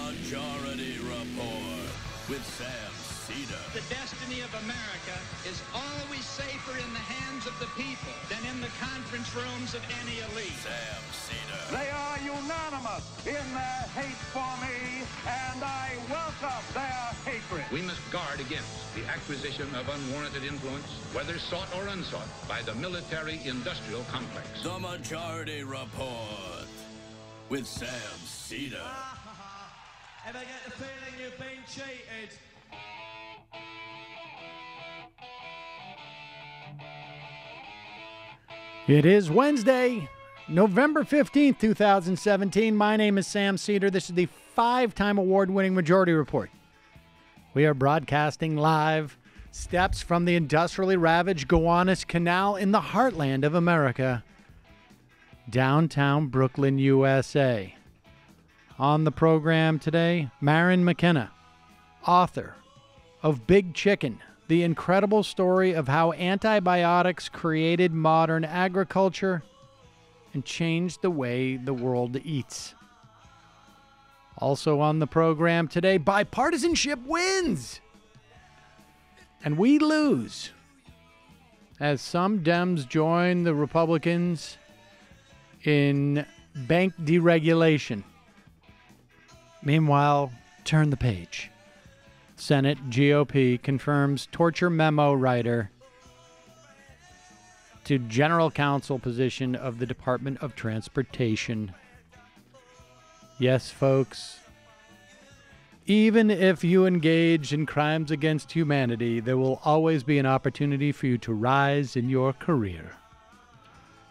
Majority Report with Sam Seder. The destiny of America is always safer in the hands of the people than in the conference rooms of any elite. Sam Seder. They are unanimous in their hate for me, and I welcome their hatred. We must guard against the acquisition of unwarranted influence, whether sought or unsought, by the military-industrial complex. The Majority Report with Sam Seder. Ever get the feeling you've been cheated? It is Wednesday, November 15th, 2017. My name is Sam Seder. This is the 5-time award-winning Majority Report. We are broadcasting live steps from the industrially ravaged Gowanus Canal in the heartland of America, downtown Brooklyn, USA. On the program today, Maryn McKenna, author of Big Chicken, the incredible story of how antibiotics created modern agriculture and changed the way the world eats. Also on the program today, bipartisanship wins and we lose as some Dems join the Republicans in bank deregulation. Meanwhile, turn the page. Senate GOP confirms torture memo writer to general counsel position of the Department of Transportation. Yes, folks, even if you engage in crimes against humanity, there will always be an opportunity for you to rise in your career.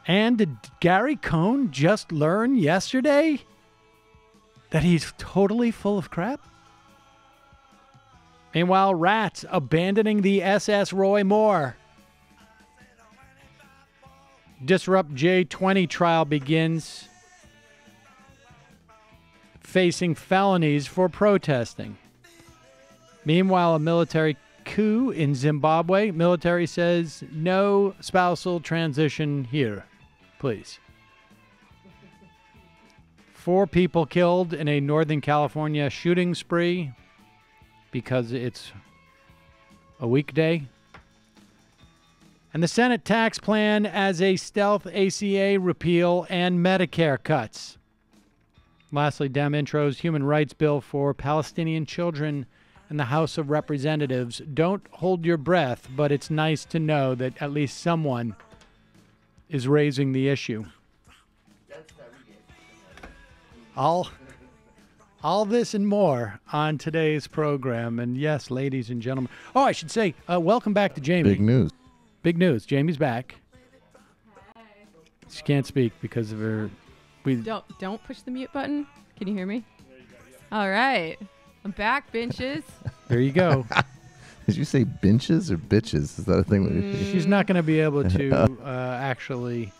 And did Gary Cohn just learn yesterday that he's totally full of crap? Meanwhile, rats abandoning the SS Roy Moore. Disrupt J20 trial begins, facing felonies for protesting. Meanwhile, a military coup in Zimbabwe. Military says no spousal transition here, please. 4 people killed in a Northern California shooting spree because it's a weekday. And the Senate tax plan as a stealth ACA repeal and Medicare cuts. Lastly, Dem intros human rights bill for Palestinian children in the House of Representatives. Don't hold your breath, but it's nice to know that at least someone is raising the issue. All this and more on today's program. And yes, ladies and gentlemen. Oh, I should say, welcome back to Jamie. Big news. Big news. Jamie's back. She can't speak because of her. Don't push the mute button. Can you hear me? All right. I'm back, benches. There you go. Did you say benches or bitches? Is that a thing? She's not going to be able to actually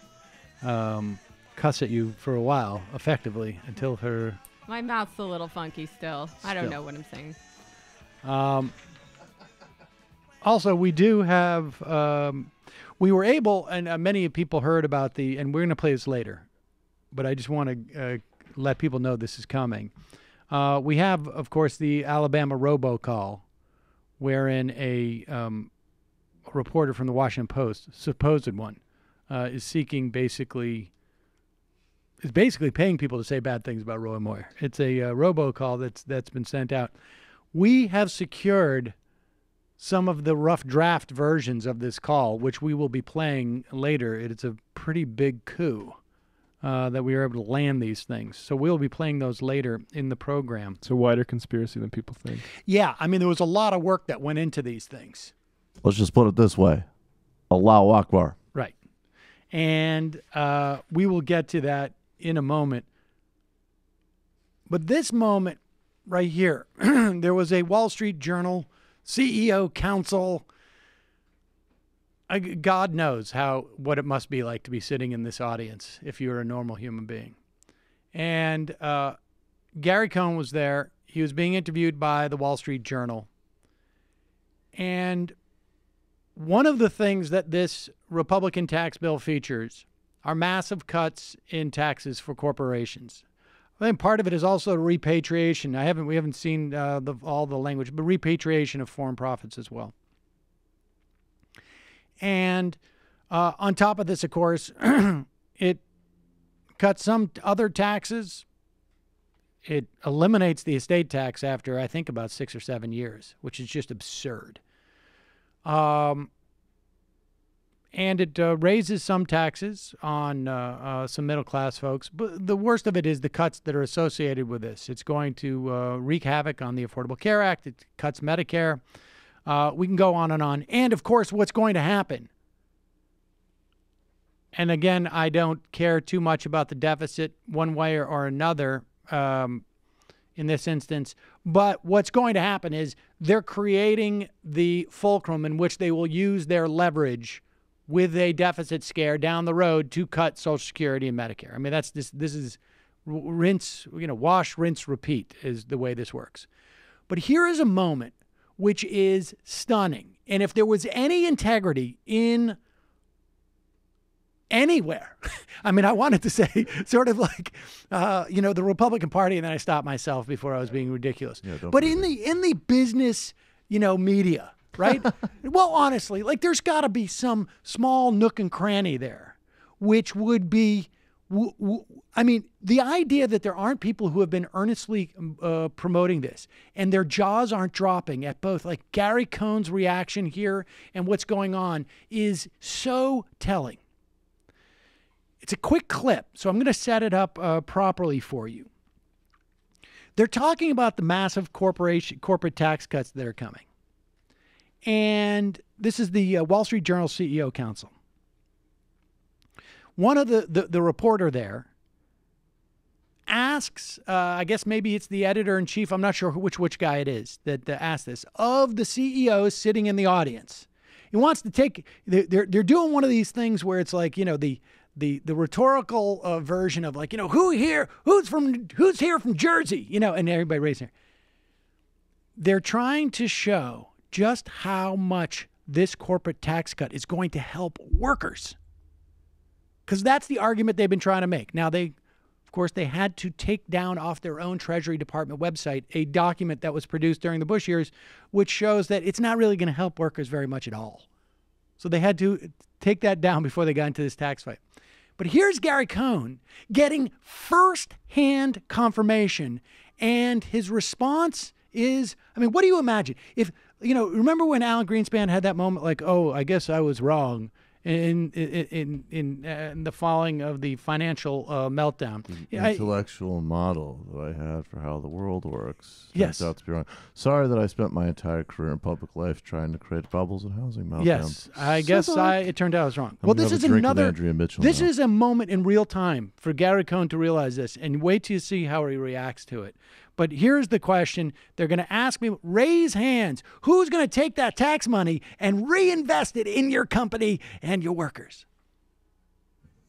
cuss at you for a while, effectively, until her... My mouth's a little funky still. I don't know what I'm saying. Also, we do have... we were able, and many people heard about and we're going to play this later, but I just want to let people know this is coming. We have, of course, the Alabama robocall, wherein a reporter from the Washington Post, supposed one, is seeking basically paying people to say bad things about Roy Moore. It's a robocall that's been sent out. We have secured some of the rough draft versions of this call, which we will be playing later. It's a pretty big coup that we were able to land these things. So we'll be playing those later in the program. It's a wider conspiracy than people think. Yeah, I mean, there was a lot of work that went into these things. Let's just put it this way. Allahu Akbar. Right. And we will get to that in a moment. But this moment right here, there was a Wall Street Journal CEO council. God knows what it must be like to be sitting in this audience if you're a normal human being. And Gary Cohn was there. He was being interviewed by the Wall Street Journal. And one of the things that this Republican tax bill features are massive cuts in taxes for corporations, I think part of it is also repatriation. We haven't seen all the language, but repatriation of foreign profits as well. And on top of this, of course, it cuts some other taxes. It eliminates the estate tax after, I think, about 6 or 7 years, which is just absurd. And it raises some taxes on some middle-class folks. But the worst of it is the cuts that are associated with this. It's going to wreak havoc on the Affordable Care Act. It cuts Medicare. We can go on and on. And, of course, what's going to happen? And, again, I don't care too much about the deficit one way or another in this instance. But what's going to happen is they're creating the fulcrum in which they will use their leverage with a deficit scare down the road to cut Social Security and Medicare. I mean, this is wash, rinse, repeat is the way this works. But here is a moment which is stunning. And if there was any integrity in anywhere, I mean, I wanted to say sort of like, the Republican Party, and then I stopped myself before I was being ridiculous. Yeah, but in the business, media, right? Well, honestly, like there's got to be some small nook and cranny there, which would be, I mean, the idea that there aren't people who have been earnestly promoting this and their jaws aren't dropping at both like Gary Cohn's reaction here and what's going on is so telling. It's a quick clip, so I'm going to set it up properly for you. They're talking about the massive corporate tax cuts that are coming. And this is the Wall Street Journal CEO Council. One of the reporter there asks, I guess maybe it's the editor-in-chief, I'm not sure which guy it is that asked this, of the CEOs sitting in the audience. He wants to take, they're doing one of these things where it's like, the rhetorical version of like, who's here from Jersey, and everybody raising their. They're trying to show just how much this corporate tax cut is going to help workers. Because that's the argument they've been trying to make. Now, of course, they had to take down off their own Treasury Department website a document that was produced during the Bush years, which shows that it's not really going to help workers very much at all. So they had to take that down before they got into this tax fight. But here's Gary Cohn getting first-hand confirmation, and his response is, I mean, what do you imagine? If, remember when Alan Greenspan had that moment like, oh, I guess I was wrong in the falling of the financial meltdown. The intellectual model that I had for how the world works turns out to be wrong. Sorry that I spent my entire career in public life trying to create bubbles and housing meltdown. Yes, I guess it turned out I was wrong. Well, this is this is a moment in real time for Gary Cohn to realize this, and wait till you see how he reacts to it. But here's the question. They're going to ask me, raise hands. Who's going to take that tax money and reinvest it in your company and your workers?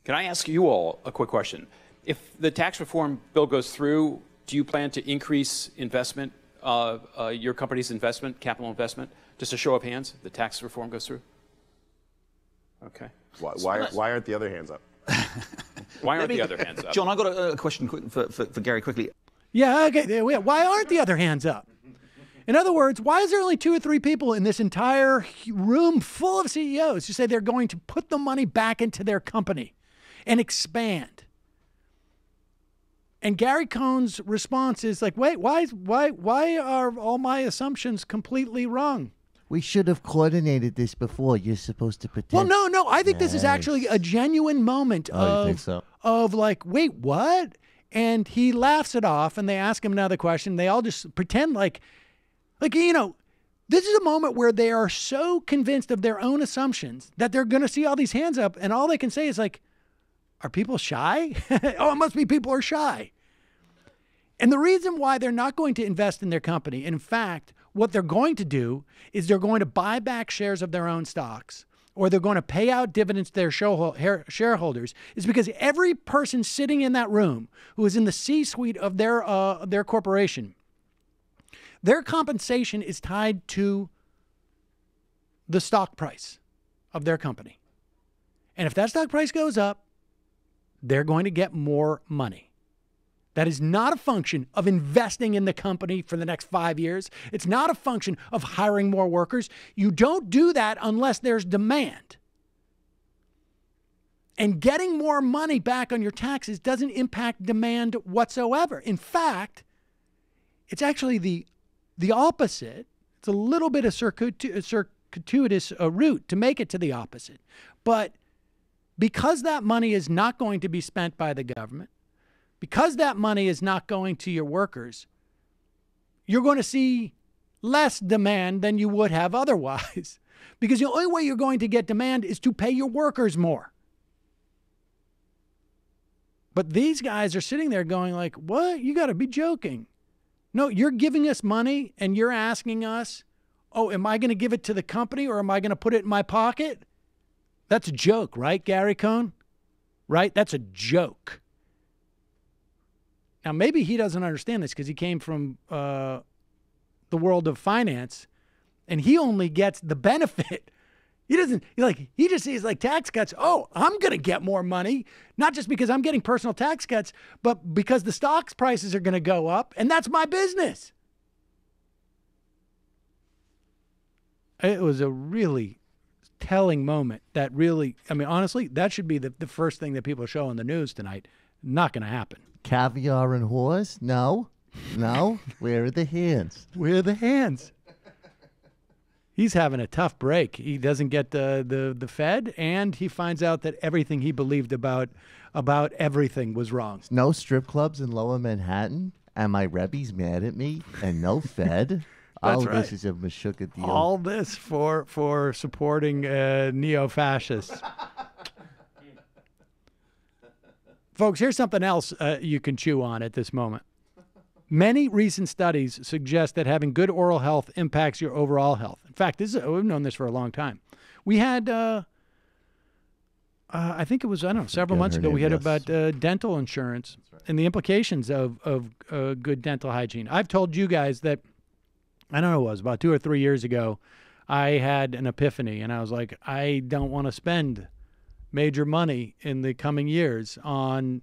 Can I ask you all a quick question? If the tax reform bill goes through, do you plan to increase investment, your company's investment, capital investment, just a show of hands, if the tax reform goes through? Okay. Why aren't the other hands up? Why aren't the other hands up? John, I've got a question for Gary quickly. Yeah, okay. Why aren't the other hands up? In other words, why is there only 2 or 3 people in this entire room full of CEOs who say they're going to put the money back into their company and expand? And Gary Cohn's response is like, wait, why are all my assumptions completely wrong? We should have coordinated this before. You're supposed to pretend. Well, no. I think this is actually a genuine moment of like, wait, what? And he laughs it off, and they ask him another question. They all just pretend like, this is a moment where they are so convinced of their own assumptions that they're going to see all these hands up, and all they can say is like, are people shy? Oh, it must be people are shy. And the reason why they're not going to invest in their company, in fact, what they're going to do is they're going to buy back shares of their own stocks, or they're going to pay out dividends to their shareholders, is because every person sitting in that room who is in the C-suite of their corporation, their compensation is tied to the stock price of their company. And if that stock price goes up, they're going to get more money. That is not a function of investing in the company for the next 5 years. It's not a function of hiring more workers. You don't do that unless there's demand. And getting more money back on your taxes doesn't impact demand whatsoever. In fact, it's actually the opposite. It's a little bit of circuitous route to make it to the opposite. But because that money is not going to be spent by the government, because that money is not going to your workers, you're going to see less demand than you would have otherwise. Because the only way you're going to get demand is to pay your workers more. But these guys are sitting there going like, what? You got to be joking. No, you're giving us money and you're asking us, oh, am I going to give it to the company or am I going to put it in my pocket? That's a joke, right, Gary Cohn? Right? That's a joke. Now, maybe he doesn't understand this because he came from the world of finance and he only gets the benefit. He doesn't, he just sees like tax cuts. Oh, I'm going to get more money, not just because I'm getting personal tax cuts, but because the stocks prices are going to go up and that's my business. It was a really telling moment that really, I mean, honestly, that should be the first thing that people show on the news tonight. Not going to happen. Caviar and horse? No. Where are the hands? Where are the hands? He's having a tough break. He doesn't get the Fed, and he finds out that everything he believed about everything was wrong. No strip clubs in Lower Manhattan, and my Rebbe's mad at me, and no Fed. All right. this is a Meshuggah deal. All this for supporting neo-fascists. Folks, here's something else you can chew on at this moment. Many recent studies suggest that having good oral health impacts your overall health. In fact, we've known this for a long time. We had, I think it was, several months ago, we had about dental insurance and the implications of good dental hygiene. I've told you guys that, I don't know, it was about 2 or 3 years ago, I had an epiphany, and I was like, I don't want to spend major money in the coming years on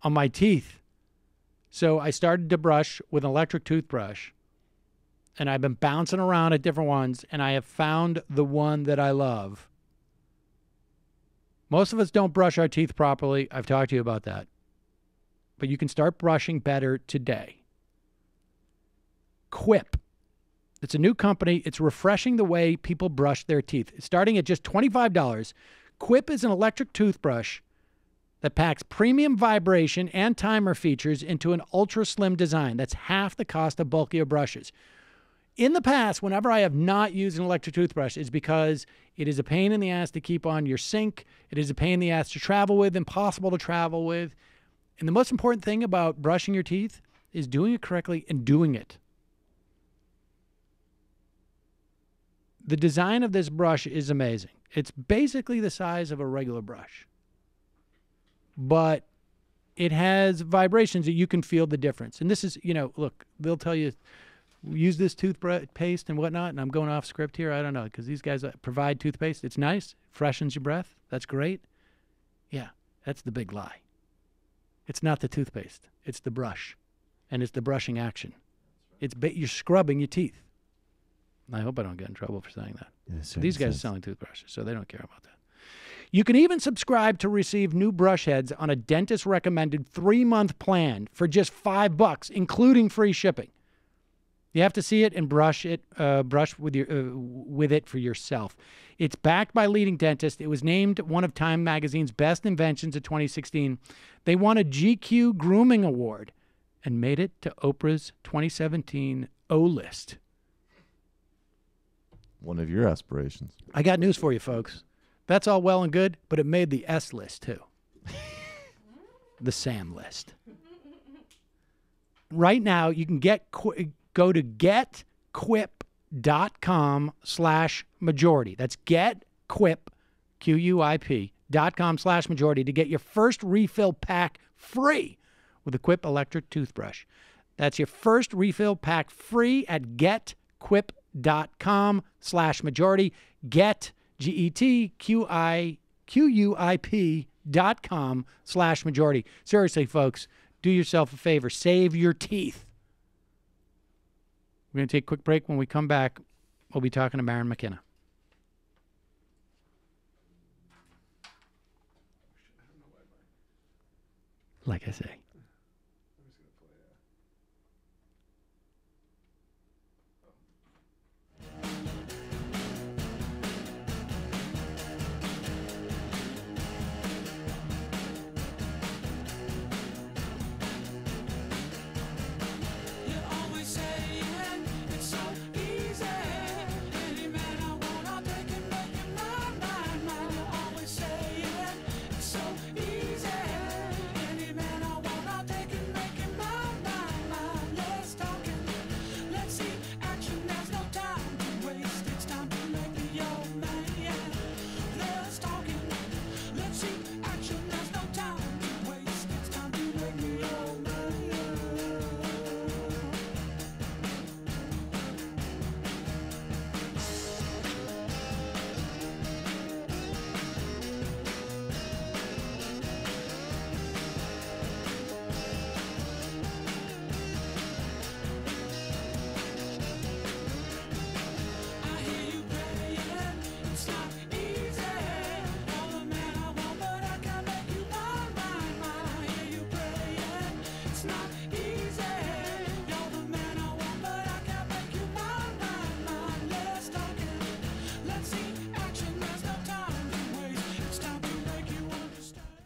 my teeth. So I started to brush with an electric toothbrush, and I've been bouncing around at different ones, and I have found the one that I love. Most of us don't brush our teeth properly. I've talked to you about that. But you can start brushing better today. Quip. It's a new company. It's refreshing the way people brush their teeth. Starting at just $25, Quip is an electric toothbrush that packs premium vibration and timer features into an ultra-slim design. That's half the cost of bulkier brushes. In the past, whenever I have not used an electric toothbrush, it's because it is a pain in the ass to keep on your sink. It is a pain in the ass to travel with, impossible to travel with. And the most important thing about brushing your teeth is doing it correctly and doing it. The design of this brush is amazing. It's basically the size of a regular brush. But it has vibrations that you can feel the difference. And this is, look, they'll tell you, use this toothpaste and whatnot, and I'm going off script here. I don't know, because these guys provide toothpaste. It's nice. Freshens your breath. That's great. Yeah, that's the big lie. It's not the toothpaste. It's the brush, and it's the brushing action. You're scrubbing your teeth. I hope I don't get in trouble for saying that. These guys are selling toothbrushes, so they don't care about that. You can even subscribe to receive new brush heads on a dentist-recommended 3-month plan for just $5, including free shipping. You have to see it and brush with it for yourself. It's backed by leading dentists. It was named one of Time Magazine's best inventions of 2016. They won a GQ Grooming Award and made it to Oprah's 2017 O list. One of your aspirations. I got news for you, folks. That's all well and good, but it made the S list, too. The Sam list. Right now, you can go to getquip.com/majority. That's getquip, QUIP.com/majority to get your first refill pack free with a Quip electric toothbrush. That's your first refill pack free at getquip.com/majority. Get GETQUIP.com/majority. Seriously, folks, do yourself a favor. Save your teeth. We're going to take a quick break. When we come back, we'll be talking to Maryn McKenna. Like I say.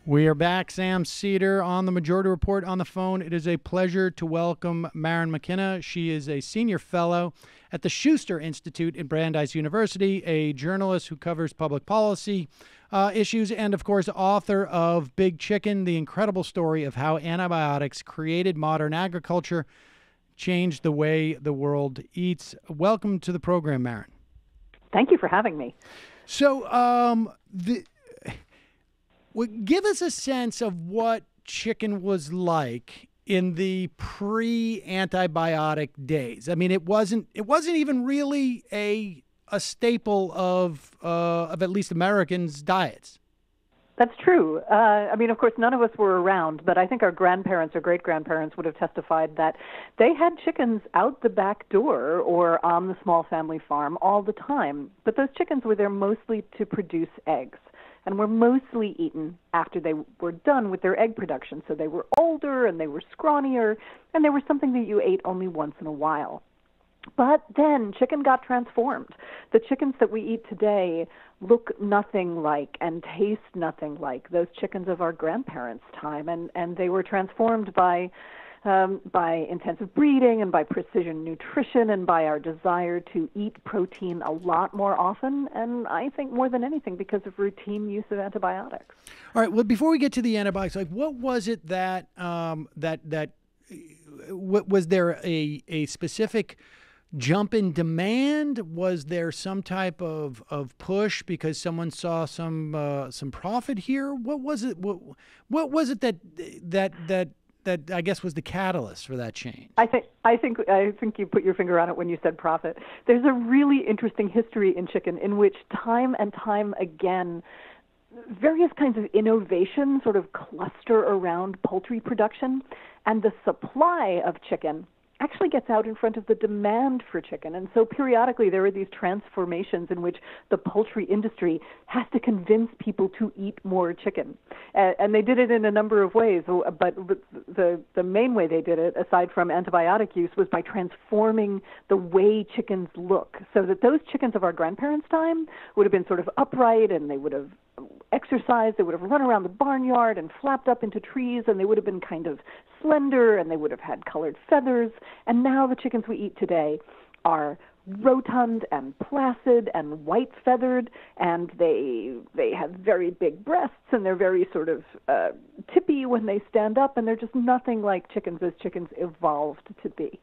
We are back. Sam Seder on the Majority Report on the phone. It is a pleasure to welcome Maryn McKenna. She is a senior fellow at the Schuster Institute at Brandeis University, a journalist who covers public policy issues, and, of course, author of Big Chicken, the incredible story of how antibiotics created modern agriculture, changed the way the world eats. Welcome to the program, Maryn. Thank you for having me. So, give us a sense of what chicken was like in the pre-antibiotic days. I mean, it wasn't even really a staple of at least Americans' diets. That's true. I mean, of course, none of us were around, but I think our grandparents or great-grandparents would have testified that they had chickens out the back door or on the small family farm all the time. But those chickens were there mostly to produce eggs, and were mostly eaten after they were done with their egg production. So they were older and they were scrawnier, and they were something that you ate only once in a while. But then chicken got transformed. The chickens that we eat today look nothing like and taste nothing like those chickens of our grandparents' time, and they were transformed by intensive breeding and by precision nutrition and by our desire to eat protein a lot more often, and I think more than anything because of routine use of antibiotics. All right. Well, before we get to the antibiotics, like what was it that was there a specific jump in demand? Was there some type of push because someone saw some profit here? What was it? What was it that I guess was the catalyst for that change? I think you put your finger on it when you said profit. There's a really interesting history in chicken in which time and time again various kinds of innovation sort of cluster around poultry production, and the supply of chicken actually gets out in front of the demand for chicken. And so periodically there are these transformations in which the poultry industry has to convince people to eat more chicken. And they did it in a number of ways, but the main way they did it, aside from antibiotic use, was by transforming the way chickens look, so that those chickens of our grandparents' time would have been sort of upright, and they would have exercised, they would have run around the barnyard and flapped up into trees, and they would have been kind of slender, and they would have had colored feathers. And now the chickens we eat today are rotund and placid and white-feathered, and they have very big breasts, and they're very sort of tippy when they stand up, and they're just nothing like chickens as chickens evolved to be.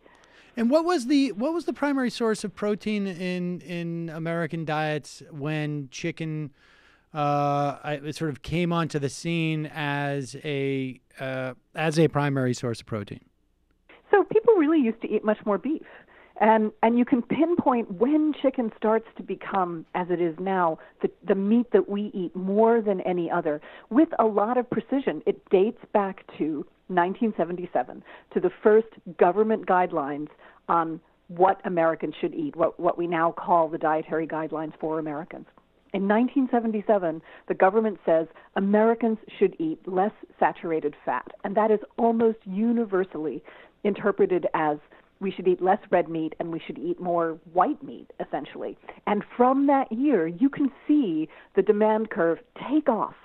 And what was the primary source of protein in American diets when chicken it sort of came onto the scene as a primary source of protein? So people really used to eat much more beef. And you can pinpoint when chicken starts to become, as it is now, the meat that we eat more than any other, with a lot of precision. It dates back to 1977, to the first government guidelines on what Americans should eat, what we now call the dietary guidelines for Americans. In 1977, the government says Americans should eat less saturated fat, and that is almost universally interpreted as we should eat less red meat and we should eat more white meat, essentially. And from that year, you can see the demand curve take off.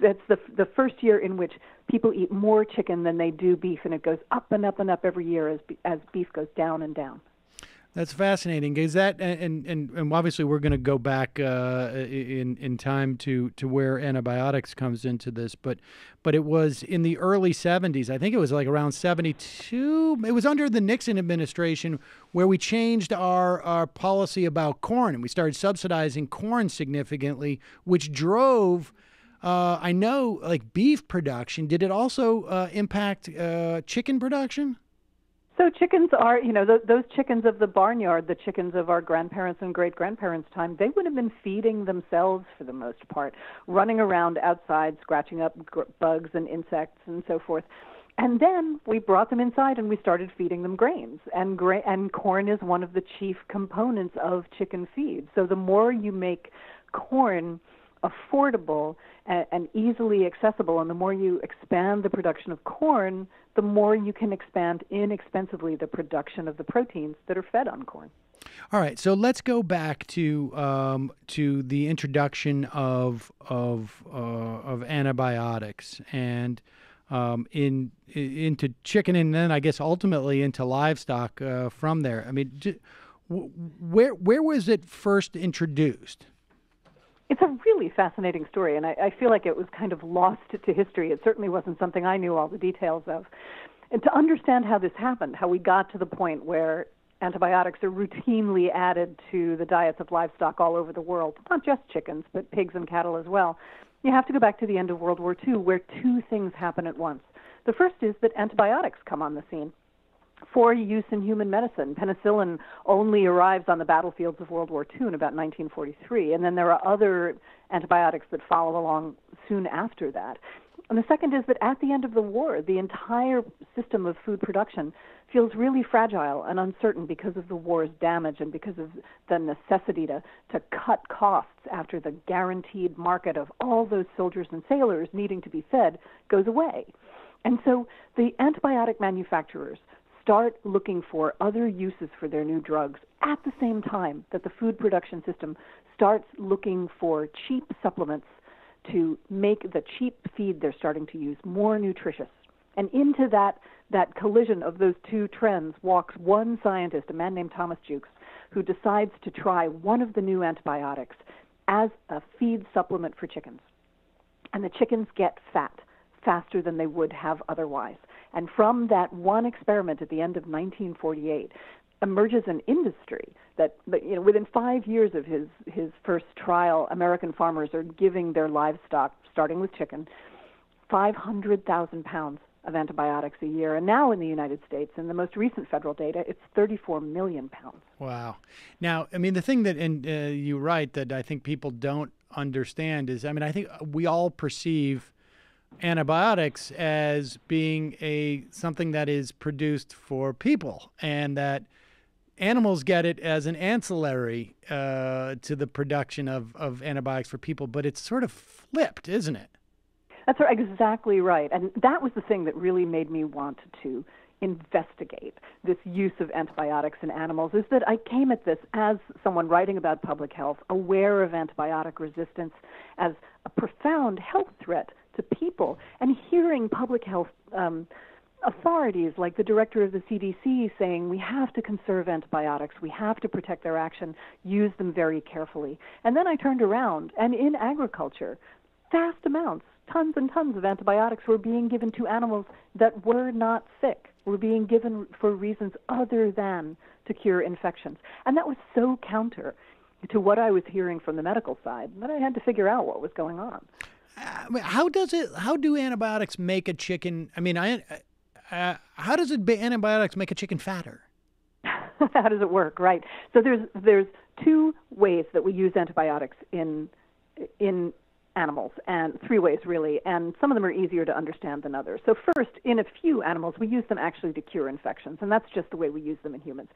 That's the first year in which people eat more chicken than they do beef, and it goes up and up and up every year as beef goes down and down. That's fascinating. Is that and obviously we're going to go back in time to where antibiotics comes into this, but it was in the early 70s. I think it was like around 72. It was under the Nixon administration where we changed our policy about corn, and we started subsidizing corn significantly, which drove I know like beef production. Did it also impact chicken production? So chickens are, those chickens of the barnyard, the chickens of our grandparents and great-grandparents' time, they would have been feeding themselves for the most part, running around outside, scratching up bugs and insects and so forth. And then we brought them inside and we started feeding them grains. And corn is one of the chief components of chicken feed. So the more you make corn affordable and easily accessible, and the more you expand the production of corn, the more you can expand inexpensively the production of the proteins that are fed on corn. All right, so let's go back to the introduction of antibiotics and into chicken, and then I guess ultimately into livestock from there. I mean, where was it first introduced? It's a really fascinating story, and I feel like it was kind of lost to history. It certainly wasn't something I knew all the details of. And to understand how this happened, how we got to the point where antibiotics are routinely added to the diets of livestock all over the world, not just chickens, but pigs and cattle as well, you have to go back to the end of World War II, where two things happen at once. The first is that antibiotics come on the scene for use in human medicine. Penicillin only arrives on the battlefields of World War II in about 1943, and then there are other antibiotics that follow along soon after that. And the second is that at the end of the war, the entire system of food production feels really fragile and uncertain because of the war's damage and because of the necessity to cut costs after the guaranteed market of all those soldiers and sailors needing to be fed goes away. And so the antibiotic manufacturers start looking for other uses for their new drugs at the same time that the food production system starts looking for cheap supplements to make the cheap feed they're starting to use more nutritious. And into that collision of those two trends walks one scientist, a man named Thomas Jukes, who decides to try one of the new antibiotics as a feed supplement for chickens. And the chickens get fat faster than they would have otherwise. And from that one experiment at the end of 1948 emerges an industry that within 5 years of his first trial, American farmers are giving their livestock, starting with chicken, 500,000 pounds of antibiotics a year. And now in the United States, in the most recent federal data, it's 34 million pounds. Wow. Now, I mean, the thing that, and you write, that I think people don't understand is, I mean, I think we all perceive antibiotics as being something that is produced for people, and that animals get it as an ancillary to the production of antibiotics for people, but it's sort of flipped, isn't it? That's exactly right. And that was the thing that really made me want to investigate this use of antibiotics in animals, is that I came at this as someone writing about public health, aware of antibiotic resistance as a profound health threat to people, and hearing public health authorities like the director of the CDC saying we have to conserve antibiotics, we have to protect their action, use them very carefully. And then I turned around, and in agriculture, vast amounts, tons and tons of antibiotics were being given to animals that were not sick, were being given for reasons other than to cure infections. And that was so counter to what I was hearing from the medical side that I had to figure out what was going on. How do antibiotics make a chicken? I mean, how does antibiotics make a chicken fatter? How does it work? Right. So there's two ways that we use antibiotics in animals, and 3 ways really, and some of them are easier to understand than others. So first, in a few animals, we use them actually to cure infections, and that's just the way we use them in humans.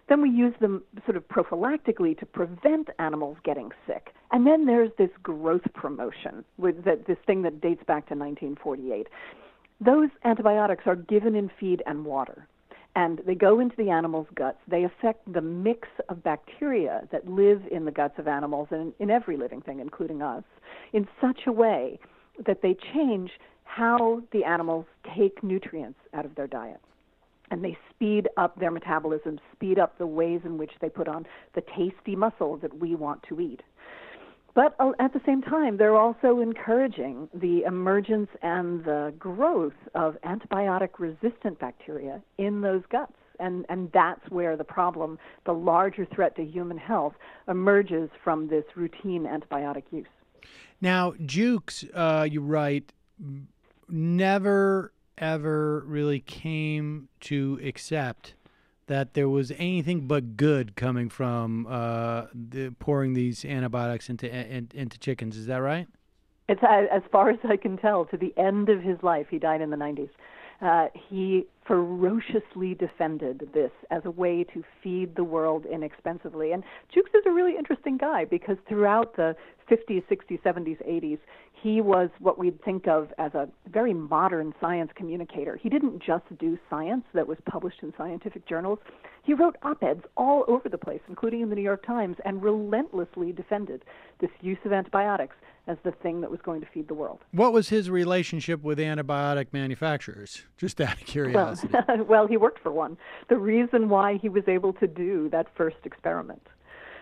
Then we use them sort of prophylactically to prevent animals getting sick. And then there's this growth promotion, with this thing that dates back to 1948. Those antibiotics are given in feed and water, and they go into the animal's guts. They affect the mix of bacteria that live in the guts of animals and in every living thing, including us, in such a way that they change how the animals take nutrients out of their diet. And they speed up their metabolism, speed up the ways in which they put on the tasty muscle that we want to eat. But at the same time, they're also encouraging the emergence and the growth of antibiotic-resistant bacteria in those guts. And that's where the problem, the larger threat to human health, emerges from this routine antibiotic use. Now, Jukes, you write, never ever really came to accept that there was anything but good coming from pouring these antibiotics into chickens. Is that right? It's as far as I can tell, to the end of his life. He died in the 90s. He ferociously defended this as a way to feed the world inexpensively. And Jukes is a really interesting guy because throughout the 50s, 60s, 70s, 80s, he was what we'd think of as a very modern science communicator. He didn't just do science that was published in scientific journals. He wrote op-eds all over the place, including in the New York Times, and relentlessly defended this use of antibiotics as the thing that was going to feed the world. What was his relationship with antibiotic manufacturers? Just out of curiosity. Well, he worked for one. The reason why he was able to do that first experiment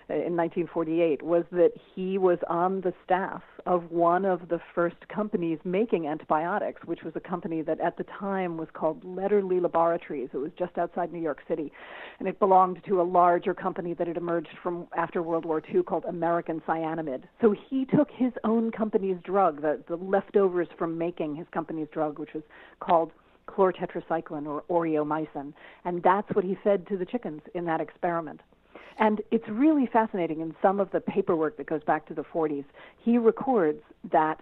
in 1948 was that he was on the staff of one of the first companies making antibiotics, which was a company that at the time was called Letterly Laboratories. It was just outside New York City, and it belonged to a larger company that had emerged from after World War II called American Cyanamid. So he took his own company's drug, the leftovers from making his company's drug, which was called chlortetracycline or aureomycin, and that's what he fed to the chickens in that experiment. And it's really fascinating in some of the paperwork that goes back to the 40s. He records that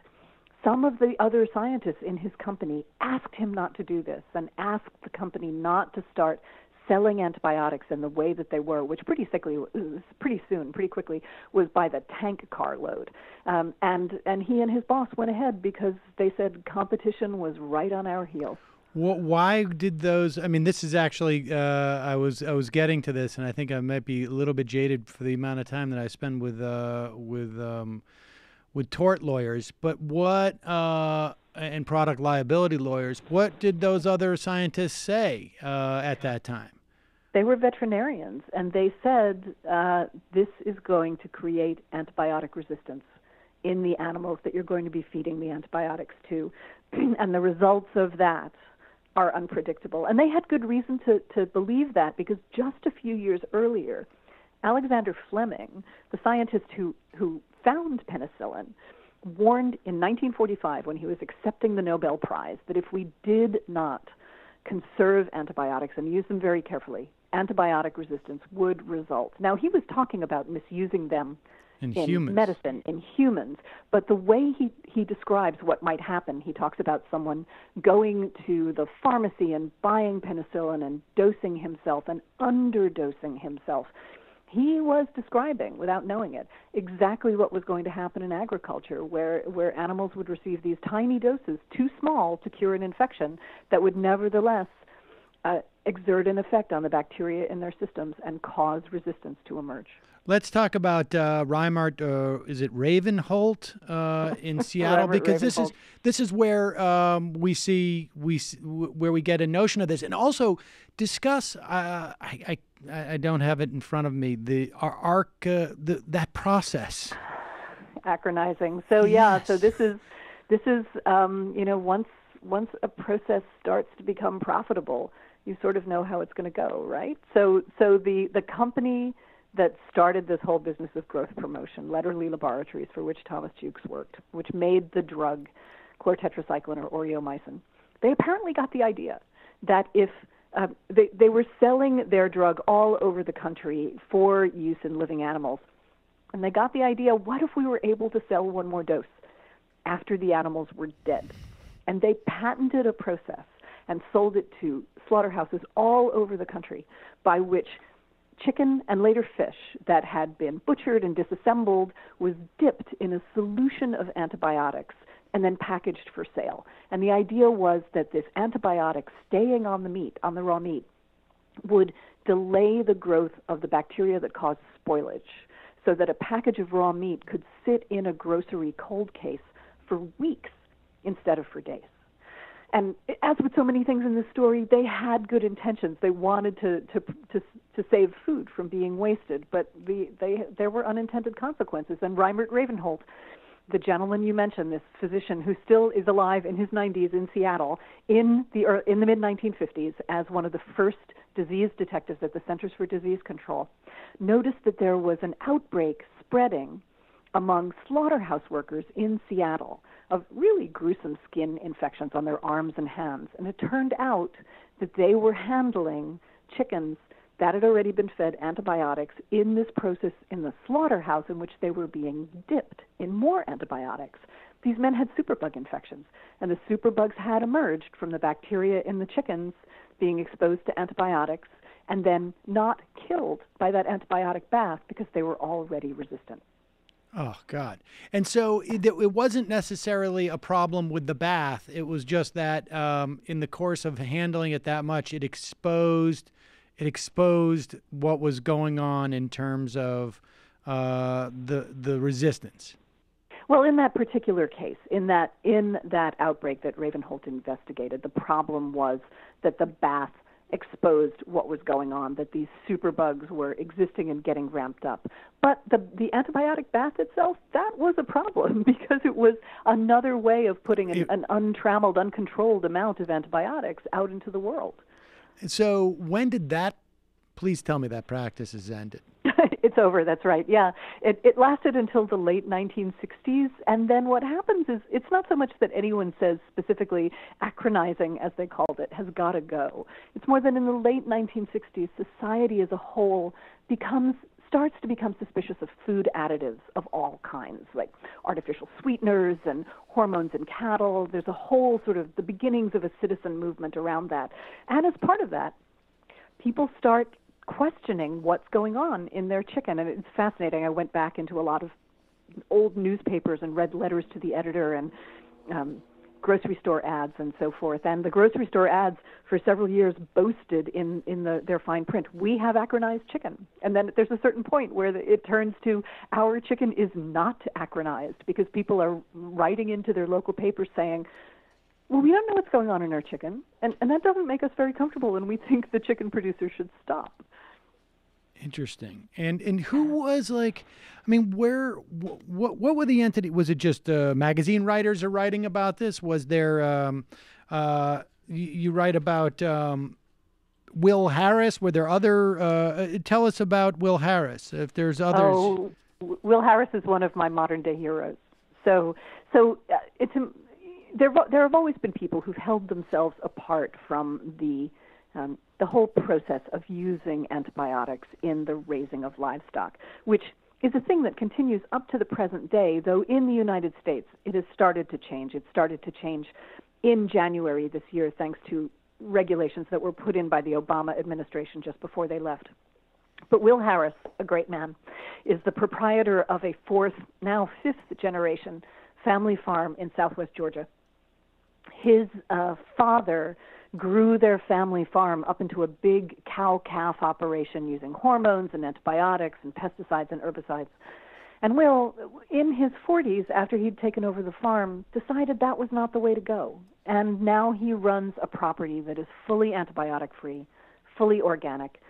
some of the other scientists in his company asked him not to do this and asked the company not to start selling antibiotics in the way that they were, which pretty quickly was by the tank car load. And he and his boss went ahead because they said competition was right on our heels. Why did those? I mean, this is actually I was getting to this, and I think I might be a little bit jaded for the amount of time that I spend with tort lawyers. But what and product liability lawyers? What did those other scientists say at that time? They were veterinarians, and they said this is going to create antibiotic resistance in the animals that you're going to be feeding the antibiotics to, and the results of that are unpredictable. And they had good reason to believe that because just a few years earlier, Alexander Fleming, the scientist who found penicillin, warned in 1945 when he was accepting the Nobel Prize that if we did not conserve antibiotics and use them very carefully, antibiotic resistance would result. Now, he was talking about misusing them in medicine, in humans. But the way he describes what might happen, he talks about someone going to the pharmacy and buying penicillin and dosing himself and underdosing himself. He was describing, without knowing it, exactly what was going to happen in agriculture, where animals would receive these tiny doses, too small to cure an infection, that would nevertheless exert an effect on the bacteria in their systems and cause resistance to emerge. Let's talk about Reimert. Is it Ravenholt in Seattle? Because this is where where we get a notion of this, and also discuss. I don't have it in front of me. That process. Acronizing. So yes. So this is once a process starts to become profitable, you sort of know how it's going to go, right? So the company that started this whole business of growth promotion, Letterly Laboratories, for which Thomas Jukes worked, which made the drug chlortetracycline or aureomycin, they apparently got the idea that if they were selling their drug all over the country for use in living animals, and they got the idea, what if we were able to sell one more dose? after the animals were dead. And they patented a process and sold it to slaughterhouses all over the country by which chicken and later fish that had been butchered and disassembled was dipped in a solution of antibiotics and then packaged for sale. And the idea was that this antibiotic staying on the meat, on the raw meat, would delay the growth of the bacteria that cause spoilage, so that a package of raw meat could sit in a grocery cold case for weeks instead of for days. And as with so many things in this story, they had good intentions. They wanted to save food from being wasted, but there were unintended consequences. And Reimert Ravenholt, the gentleman you mentioned, this physician who still is alive in his 90s in Seattle in the mid-1950s as one of the first disease detectives at the Centers for Disease Control, noticed that there was an outbreak spreading among slaughterhouse workers in Seattle of really gruesome skin infections on their arms and hands. And it turned out that they were handling chickens that had already been fed antibiotics in this process in the slaughterhouse in which they were being dipped in more antibiotics. These men had superbug infections, and the superbugs had emerged from the bacteria in the chickens being exposed to antibiotics and then not killed by that antibiotic bath because they were already resistant. Oh, God. And so it wasn't necessarily a problem with the bath. It was just that in the course of handling it that much, it exposed what was going on in terms of the resistance. Well, in that particular case, in that outbreak that Ravenholt investigated, the problem was that the bath exposed what was going on, that these superbugs were existing and getting ramped up. But the antibiotic bath itself, that was a problem because it was another way of putting an untrammeled, uncontrolled amount of antibiotics out into the world. So when did that, please tell me that practice has ended? It's over, that's right, yeah. It lasted until the late 1960s, and then what happens is it's not so much that anyone says specifically acronizing, as they called it, has got to go. It's more than in the late 1960s, society as a whole starts to become suspicious of food additives of all kinds, like artificial sweeteners and hormones in cattle. There's a whole sort of the beginnings of a citizen movement around that. And as part of that, people start questioning what's going on in their chicken. And it's fascinating. I went back into a lot of old newspapers and read letters to the editor and grocery store ads and so forth. And the grocery store ads for several years boasted in their fine print, we have acronized chicken. And then there's a certain point where it turns to our chicken is not acronized because people are writing into their local papers saying, well, we don't know what's going on in our chicken, and that doesn't make us very comfortable, and we think the chicken producer should stop. Interesting. And who was what were the entity? Was it just magazine writers are writing about this? Was there you write about Will Harris? Were there other? Tell us about Will Harris. If there's others. Oh, Will Harris is one of my modern day heroes. So it's. There have always been people who've held themselves apart from the whole process of using antibiotics in the raising of livestock, which is a thing that continues up to the present day, though in the United States it has started to change. It started to change in January this year thanks to regulations that were put in by the Obama administration just before they left. But Will Harris, a great man, is the proprietor of a now fifth generation family farm in southwest Georgia. His father grew their family farm up into a big cow-calf operation using hormones and antibiotics and pesticides and herbicides. And Will, in his 40s, after he'd taken over the farm, decided that was not the way to go. And now he runs a property that is fully antibiotic-free, fully organic,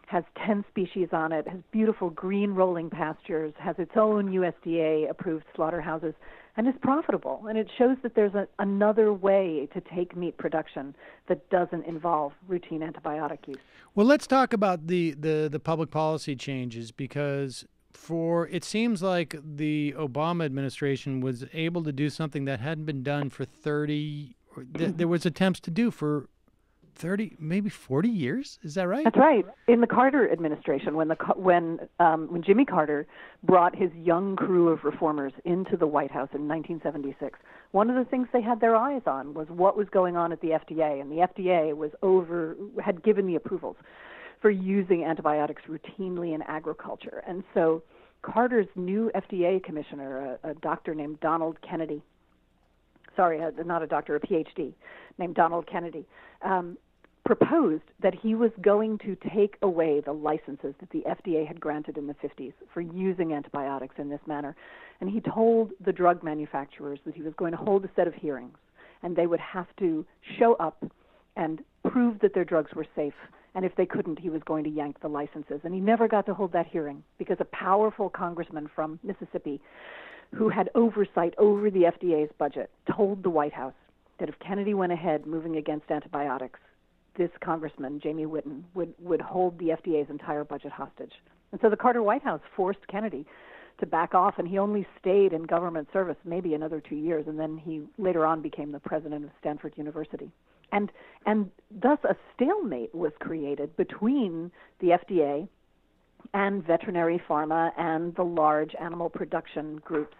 has 10 species on it, has beautiful green rolling pastures, has its own USDA-approved slaughterhouses, and is profitable. And it shows that there's another way to take meat production that doesn't involve routine antibiotic use. Well, let's talk about the public policy changes, because it seems like the Obama administration was able to do something that hadn't been done for 30, there was attempts to do for 30, maybe 40 years. Is that right? That's right. In the Carter administration, when Jimmy Carter brought his young crew of reformers into the White House in 1976, one of the things they had their eyes on was what was going on at the FDA, and the FDA had given the approvals for using antibiotics routinely in agriculture. And so Carter's new FDA commissioner, a doctor named Donald Kennedy, not a doctor, a PhD, named Donald Kennedy, proposed that he was going to take away the licenses that the FDA had granted in the 50s for using antibiotics in this manner. And he told the drug manufacturers that he was going to hold a set of hearings, and they would have to show up and prove that their drugs were safe. And if they couldn't, he was going to yank the licenses. And he never got to hold that hearing because a powerful congressman from Mississippi who had oversight over the FDA's budget told the White House that if Kennedy went ahead moving against antibiotics, this congressman, Jamie Whitten, would hold the FDA's entire budget hostage. And so the Carter White House forced Kennedy to back off, and he only stayed in government service maybe another 2 years, and then he later on became the president of Stanford University. And thus a stalemate was created between the FDA and veterinary pharma and the large animal production groups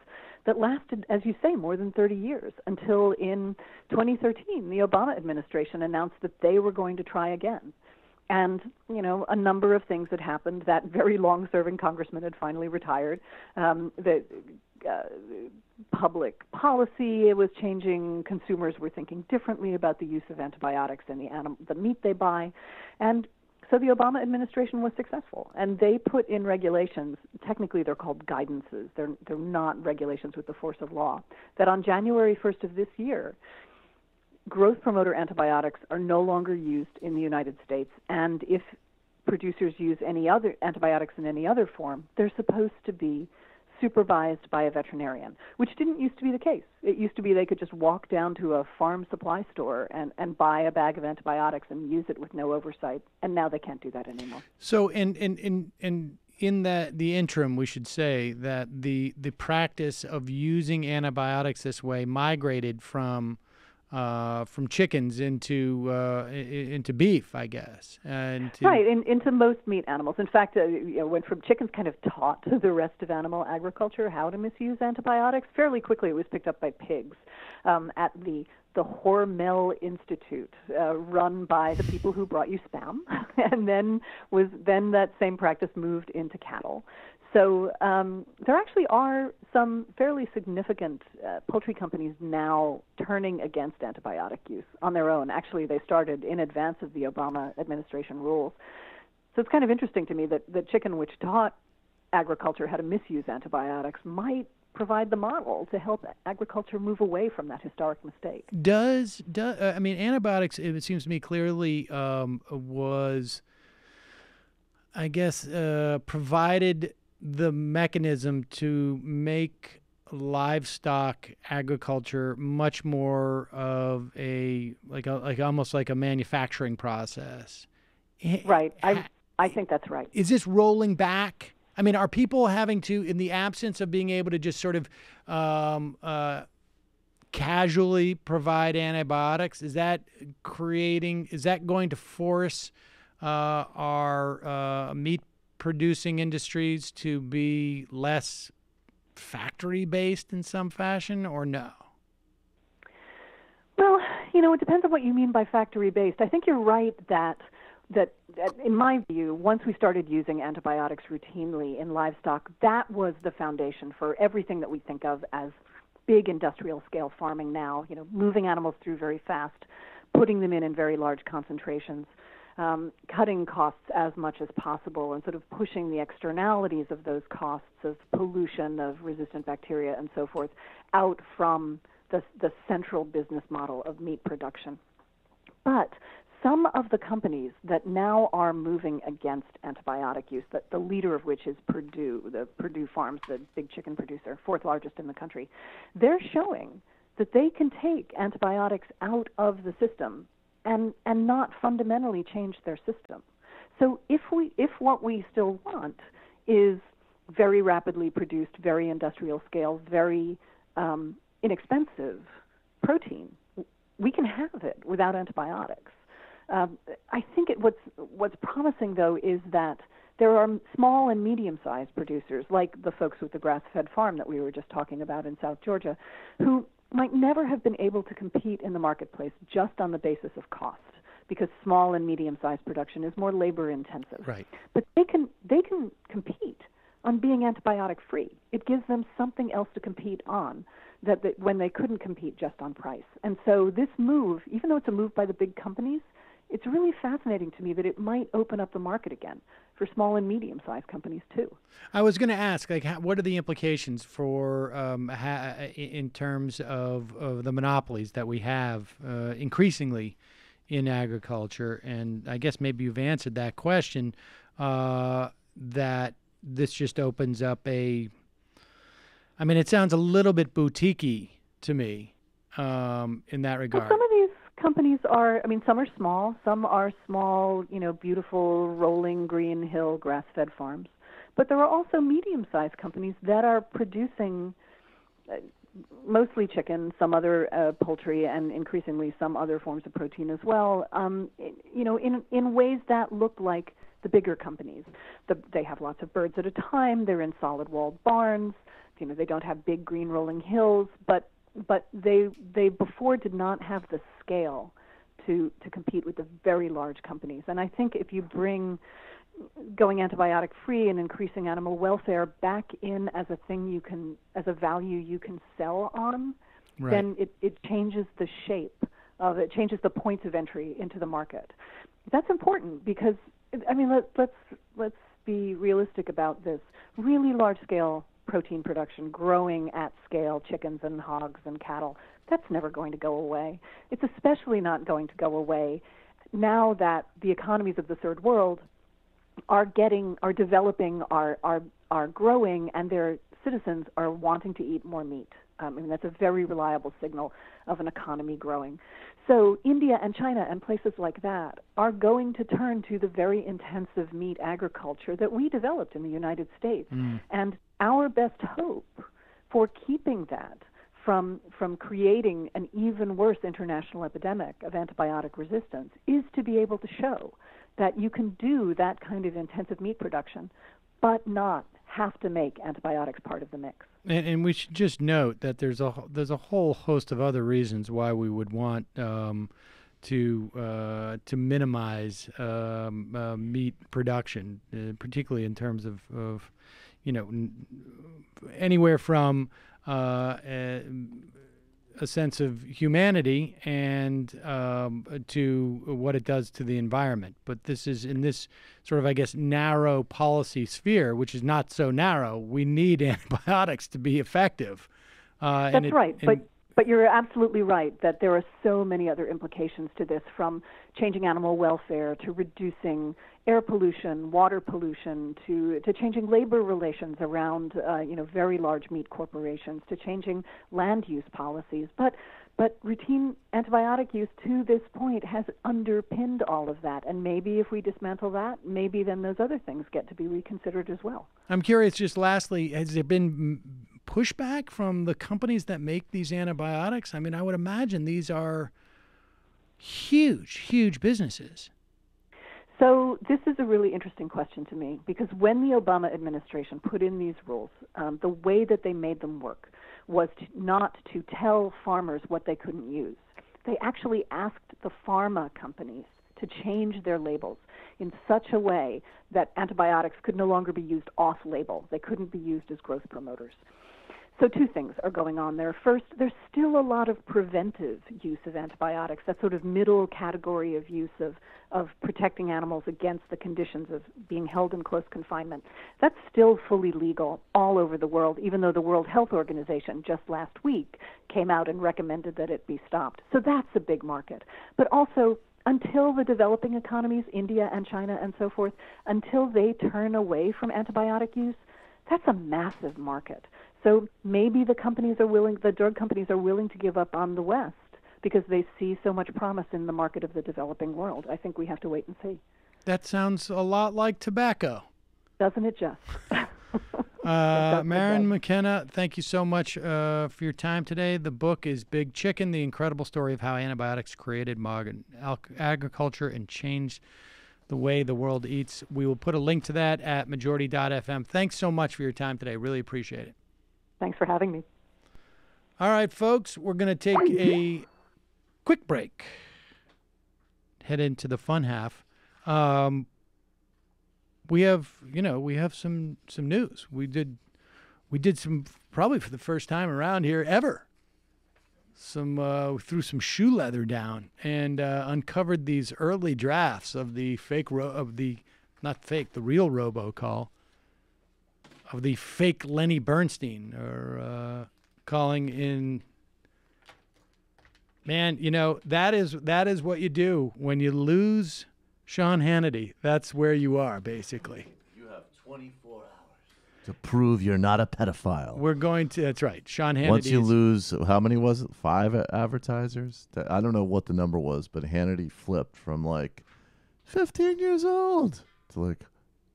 that lasted, as you say, more than 30 years, until in 2013, the Obama administration announced that they were going to try again. And, a number of things had happened. That very long-serving congressman had finally retired. The public policy was changing. Consumers were thinking differently about the use of antibiotics in the meat they buy. And so the Obama administration was successful, and they put in regulations. Technically, they're called guidances. They're not regulations with the force of law. That on January 1st of this year, growth promoter antibiotics are no longer used in the United States, and if producers use any other antibiotics in any other form, they're supposed to be supervised by a veterinarian, which didn't used to be the case. It used to be they could just walk down to a farm supply store and buy a bag of antibiotics and use it with no oversight, and now they can't do that anymore. So in the interim, we should say that the practice of using antibiotics this way migrated from chickens into beef, I guess. Right, into most meat animals. In fact, went from chickens kind of taught the rest of animal agriculture how to misuse antibiotics. Fairly quickly, it was picked up by pigs at the Hormel Institute, run by the people who brought you spam, and then that same practice moved into cattle. So there actually are some fairly significant poultry companies now turning against antibiotic use on their own. Actually, they started in advance of the Obama administration rules. So it's kind of interesting to me that the chicken, which taught agriculture how to misuse antibiotics, might provide the model to help agriculture move away from that historic mistake. Antibiotics, it seems to me clearly was, I guess, provided the mechanism to make livestock agriculture much more of almost like a manufacturing process. Right. I think that's right. Is this rolling back? I mean, are people having to, in the absence of being able to just sort of casually provide antibiotics, is that going to force our meat producing industries to be less factory-based in some fashion, or no? Well, it depends on what you mean by factory-based. I think you're right that in my view, once we started using antibiotics routinely in livestock, that was the foundation for everything that we think of as big industrial-scale farming now, moving animals through very fast, putting them in very large concentrations, cutting costs as much as possible and sort of pushing the externalities of those costs of pollution, of resistant bacteria, and so forth, out from the central business model of meat production. But some of the companies that now are moving against antibiotic use, the leader of which is Purdue, the Purdue Farms, the big chicken producer, fourth largest in the country, they're showing that they can take antibiotics out of the system and not fundamentally change their system. So if what we still want is very rapidly produced, very industrial scale, very inexpensive protein, we can have it without antibiotics. I think what's promising, though, is that there are small and medium-sized producers, like the folks with the grass-fed farm that we were just talking about in South Georgia, who might never have been able to compete in the marketplace just on the basis of cost, because small and medium-sized production is more labor-intensive. Right. But they can compete on being antibiotic-free. It gives them something else to compete on that when they couldn't compete just on price. And so this move, even though it's a move by the big companies, it's really fascinating to me that it might open up the market again for small and medium-sized companies too. I was going to ask, what are the implications for in terms of the monopolies that we have increasingly in agriculture? And I guess maybe you've answered that question. That this just opens up it sounds a little bit boutique-y to me in that regard. Well, some of these companies are, some are small, beautiful rolling green hill grass-fed farms. But there are also medium-sized companies that are producing mostly chicken, some other poultry, and increasingly some other forms of protein as well, in ways that look like the bigger companies. They have lots of birds at a time. They're in solid-walled barns. They don't have big green rolling hills, but they before did not have the scale to compete with the very large companies. And I think if you bring going antibiotic free and increasing animal welfare back in as a thing as a value you can sell on, right, then it changes the shape of it, changes the points of entry into the market. That's important because let's be realistic about this. Really large scale protein production, growing at scale, chickens and hogs and cattle, that's never going to go away. It's especially not going to go away now that the economies of the third world are developing, are growing, and their citizens are wanting to eat more meat. That's a very reliable signal of an economy growing. So India and China and places like that are going to turn to the very intensive meat agriculture that we developed in the United States. And our best hope for keeping that from creating an even worse international epidemic of antibiotic resistance is to be able to show that you can do that kind of intensive meat production, but not have to make antibiotics part of the mix. And we should just note that there's a whole host of other reasons why we would want to minimize meat production, particularly in terms of anywhere from a sense of humanity and to what it does to the environment. But this is in this sort of, I guess, narrow policy sphere, which is not so narrow. We need antibiotics to be effective. That's right. But you're absolutely right that there are so many other implications to this, from changing animal welfare to reducing air pollution, water pollution, to changing labor relations around very large meat corporations, to changing land use policies. But routine antibiotic use to this point has underpinned all of that. And maybe if we dismantle that, maybe then those other things get to be reconsidered as well. I'm curious, just lastly, has there been pushback from the companies that make these antibiotics? I would imagine these are huge businesses. So this is a really interesting question to me, because when the Obama administration put in these rules, the way that they made them work was not to tell farmers what they couldn't use. They actually asked the pharma companies to change their labels in such a way that antibiotics could no longer be used off-label. They couldn't be used as growth promoters. So two things are going on there. First, there's still a lot of preventive use of antibiotics, that sort of middle category of use of protecting animals against the conditions of being held in close confinement. That's still fully legal all over the world, even though the World Health Organization just last week came out and recommended that it be stopped. So that's a big market. But also, until the developing economies, India and China and so forth, until they turn away from antibiotic use, that's a massive market. So maybe the drug companies are willing to give up on the West because they see so much promise in the market of the developing world. I think we have to wait and see. That sounds a lot like tobacco. Doesn't it just? Maryn McKenna, thank you so much for your time today. The book is Big Chicken, The Incredible Story of How Antibiotics Created Modern Agriculture and Changed the Way the World Eats. We will put a link to that at majority.fm. Thanks so much for your time today. Really appreciate it. Thanks for having me. All right, folks, we're going to take a quick break. Head into the fun half. We have some news. We did some, probably for the first time around here ever. We threw some shoe leather down and uncovered these early drafts of the the real robocall of the fake Lenny Bernstein, or calling in. Man, that is what you do when you lose Sean Hannity. That's where you are, basically. You have 24 hours to prove you're not a pedophile. We're going to. That's right, Sean Hannity. Once you lose, how many was it? 5 advertisers? I don't know what the number was, but Hannity flipped from 15 years old to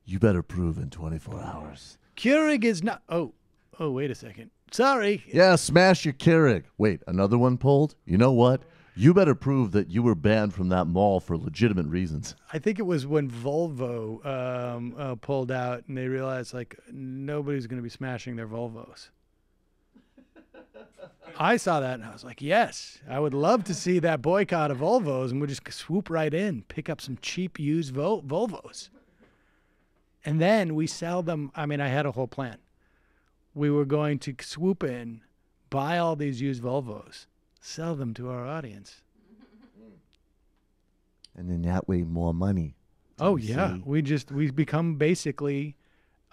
you better prove in 24 hours. Keurig is not. Oh, wait a second. Sorry. Yeah, smash your Keurig. Wait, another one pulled? You know what? You better prove that you were banned from that mall for legitimate reasons. I think it was when Volvo pulled out and they realized nobody's going to be smashing their Volvos. I saw that and I was like, yes, I would love to see that boycott of Volvos, and we'll just swoop right in, pick up some cheap used Volvos. And then we sell them. I mean, I had a whole plan. We were going to swoop in, buy all these used Volvos, sell them to our audience. And then that way, more money. Oh, yeah. We become basically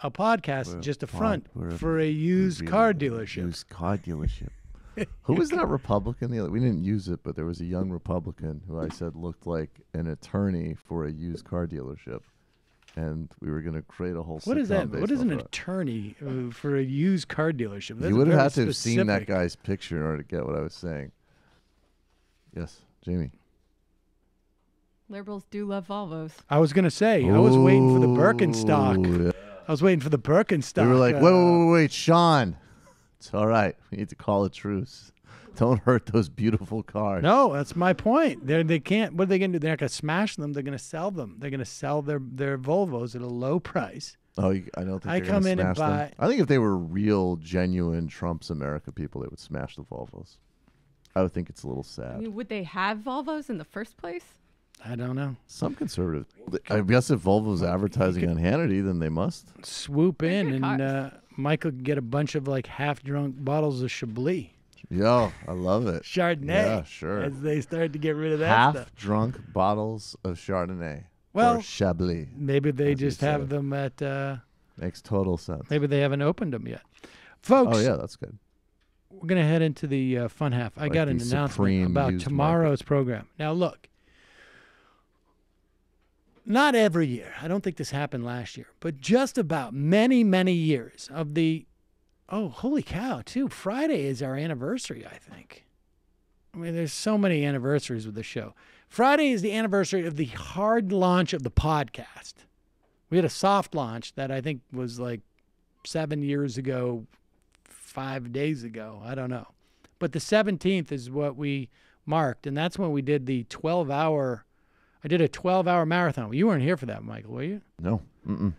a podcast, just a front for a used car dealership. Used car dealership. Who was that Republican? We didn't use it, but there was a young Republican who I said looked like an attorney for a used car dealership. And we were going to create a whole sitcom. What is that? What is an that. attorney for a used car dealership? That's You would have had to specific. have seen that guy's picture in order to get what I was saying. Yes, Jamie. Liberals do love Volvos. I was going to say, I was waiting for the Birkenstock. Yeah. I was waiting for the Birkenstock. We were like, wait, Sean. It's all right. We need to call a truce. Don't hurt those beautiful cars. No, that's my point. They can't. What are they going to do? They're not going to smash them. They're going to sell them. They're going to sell their Volvos at a low price. Oh, I don't think I they're come gonna in and smash them. buy. I think if they were real, genuine Trump's America people, they would smash the Volvos. I would think it's a little sad. I mean, would they have Volvos in the first place? I don't know. Some conservative. I guess if Volvo's advertising on Hannity, then they must swoop in and Michael can get a bunch of half-drunk bottles of Chablis. Yo, I love it. Chardonnay. Yeah, sure. As they start to get rid of that stuff. Half-drunk bottles of Chardonnay. Well, or Chablis. Maybe they just have them at... Makes total sense. Maybe they haven't opened them yet. Folks. Oh, yeah, that's good. We're going to head into the fun half. I got an announcement about tomorrow's program. Now, look. Not every year. I don't think this happened last year. But just about many, many years of the... Oh, holy cow, too. Friday is our anniversary, I think. I mean, there's so many anniversaries with the show. Friday is the anniversary of the hard launch of the podcast. We had a soft launch that I think was 7 years ago, 5 days ago. I don't know. But the 17th is what we marked, and that's when we did the 12-hour... I did a 12-hour marathon. You weren't here for that, Michael, were you? No. Mm-mm.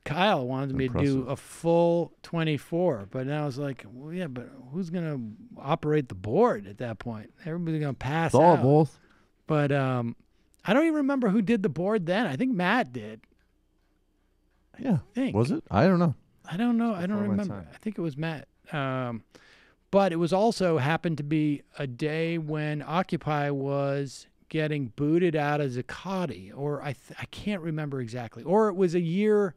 Kyle wanted me to do a full 24, but then I was like, well, yeah, but who's going to operate the board at that point? Everybody's going to pass out. Both. But I don't even remember who did the board then. I think Matt did. Yeah. Was it? I don't know. I don't know. I don't remember. I think it was Matt. But it was also happened to be a day when Occupy was getting booted out as a Zuccotti, or I can't remember exactly. Or it was a year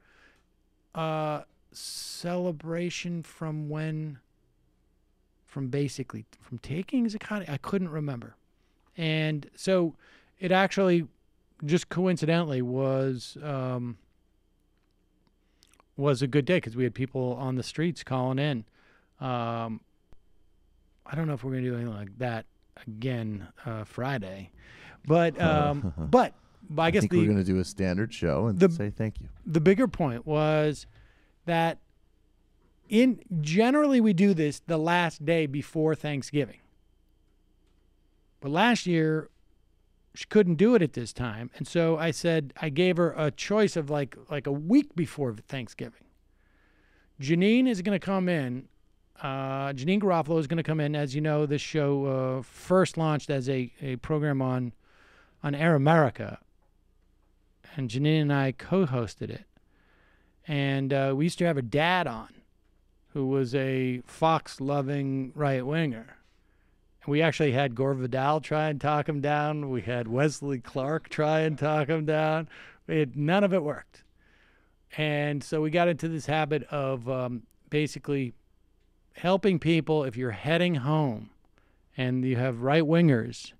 celebration from taking Zuccotti. I couldn't remember. And so it actually just coincidentally was a good day because we had people on the streets calling in. I don't know if we're going to do anything like that again Friday. But I guess we're going to do a standard show and say thank you. The bigger point was that generally we do this the last day before Thanksgiving. But last year, she couldn't do it at this time. And so I gave her a choice of like a week before Thanksgiving. Janine is going to come in. Janine Garofalo is going to come in. As you know, this show first launched as a program on Air America. And Janine and I co-hosted it. And we used to have her dad on, who was a Fox-loving right-winger. And we actually had Gore Vidal try and talk him down. We had Wesley Clark try and talk him down. None of it worked. And so we got into this habit of basically helping people if you're heading home and you have right-wingers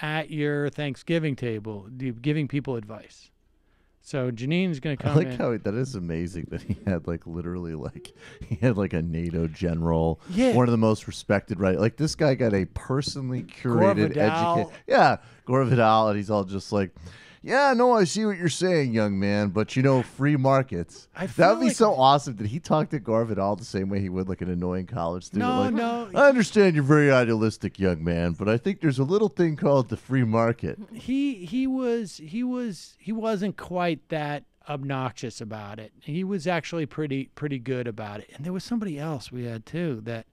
at your Thanksgiving table, giving people advice. So Janine's going to come in. I like how that is amazing that he had he had a NATO general, one of the most respected, right? Like this guy got a personally curated education. Yeah, Gore Vidal, and he's all just like, yeah, no, I see what you're saying, young man, but free markets. That would be so awesome. Did he talk to Gore Vidal the same way he would like an annoying college student? No. I understand you're very idealistic, young man, but I think there's a little thing called the free market. He wasn't quite that obnoxious about it. He was actually pretty good about it. And there was somebody else we had too that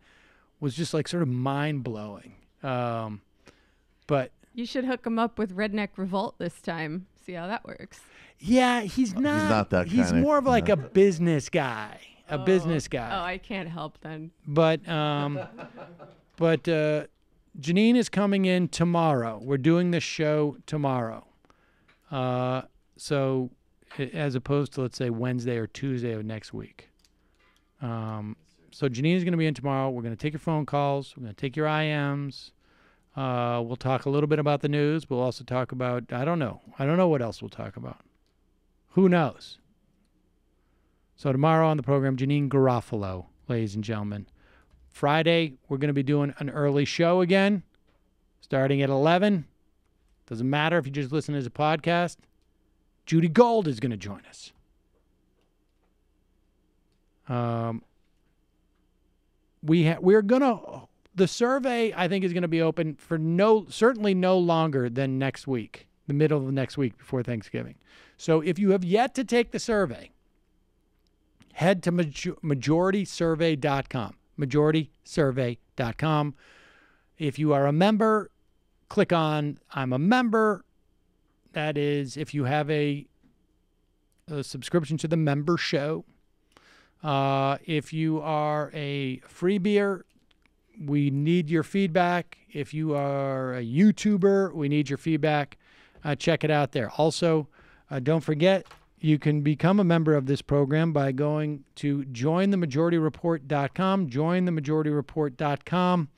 was just like sort of mind blowing. But you should hook him up with Redneck Revolt this time. See how that works. Yeah, he's not that kind. He's more of like a business guy. Business guy. Oh, I can't help then. But Janine is coming in tomorrow. We're doing the show tomorrow. So as opposed to, let's say, Wednesday or Tuesday of next week. So Janine is going to be in tomorrow. We're going to take your phone calls. We're going to take your IMs. We'll talk a little bit about the news. We'll also talk about, I don't know what else we'll talk about. Who knows? So tomorrow on the program, Janine Garofalo, ladies and gentlemen. Friday, we're going to be doing an early show again, starting at 11. Doesn't matter if you just listen as a podcast. Judy Gold is going to join us. We're going to... The survey, I think, is going to be open for certainly no longer than next week, the middle of the next week before Thanksgiving. So if you have yet to take the survey, head to majoritysurvey.com, majoritysurvey.com. If you are a member, click on I'm a member. That is if you have a subscription to the member show. If you are a freebieer, we need your feedback. If you are a YouTuber, we need your feedback. Check it out there. Also, don't forget, you can become a member of this program by going to jointhemajorityreport.com, jointhemajorityreport.com.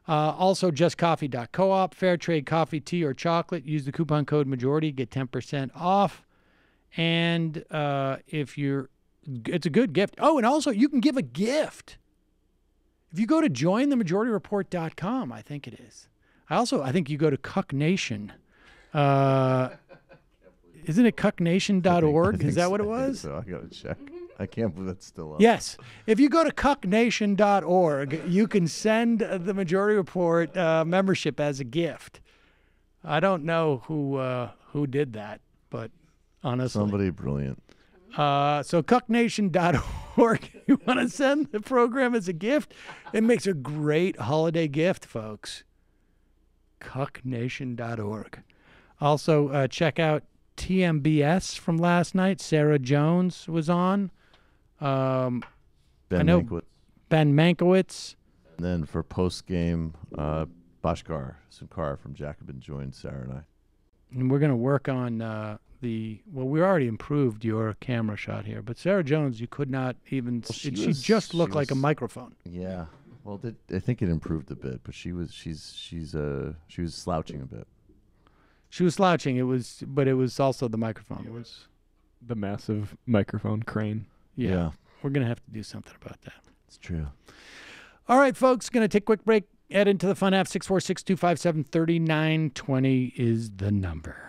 Also, justcoffee.coop, fair trade coffee, tea, or chocolate. Use the coupon code MAJORITY, get 10% off. And it's a good gift. Oh, and also, you can give a gift. If you go to jointhemajorityreport.com, I think it is. I think you go to Cuck Nation. Isn't it cucknation.org? Is that what it was? So I got to check. I can't believe it's still up. Yes. If you go to cucknation.org, you can send the Majority Report membership as a gift. I don't know who did that, but honestly. Somebody brilliant. So cucknation.org, you want to send the program as a gift? It makes a great holiday gift, folks. Cucknation.org. Also, check out TMBS from last night. Sarah Jones was on. Ben Mankiewicz. Ben Mankiewicz. And then for post-game, Bashkar Sunkar from Jacobin joined Sarah and I. And we're going to work on we already improved your camera shot here, but Sarah Jones, you could not even, she just looked like a microphone. Yeah. Well, I think it improved a bit, but she was slouching a bit. She was slouching. But it was also the microphone. It was the massive microphone crane. Yeah. We're going to have to do something about that. It's true. All right, folks, going to take a quick break. Head into the fun app. 646-257-3920 is the number.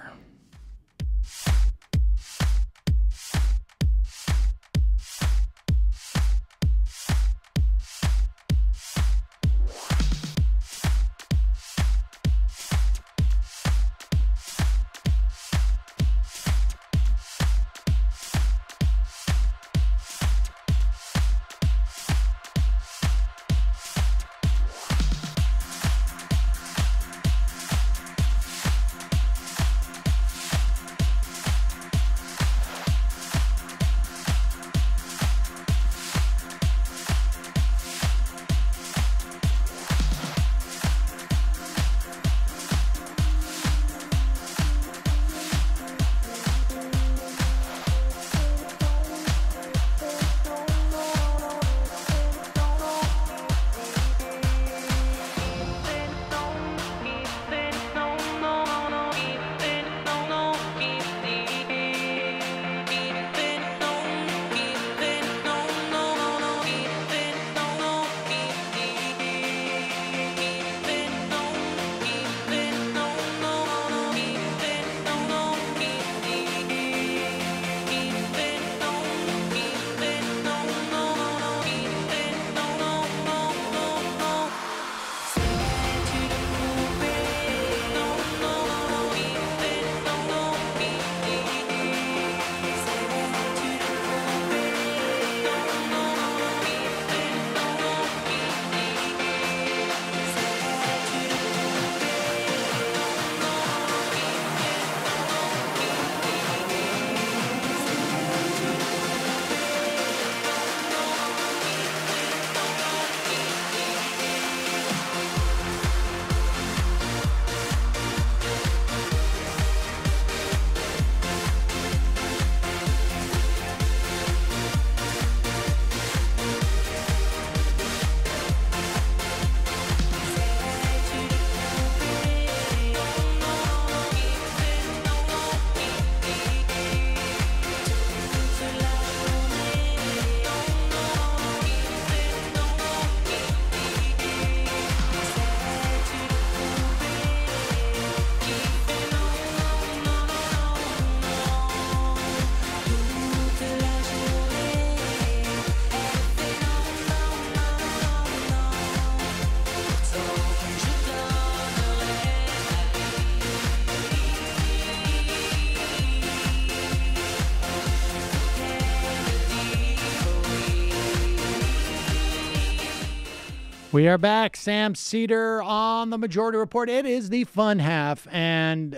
We are back. Sam Seder on the Majority Report. It is the fun half, and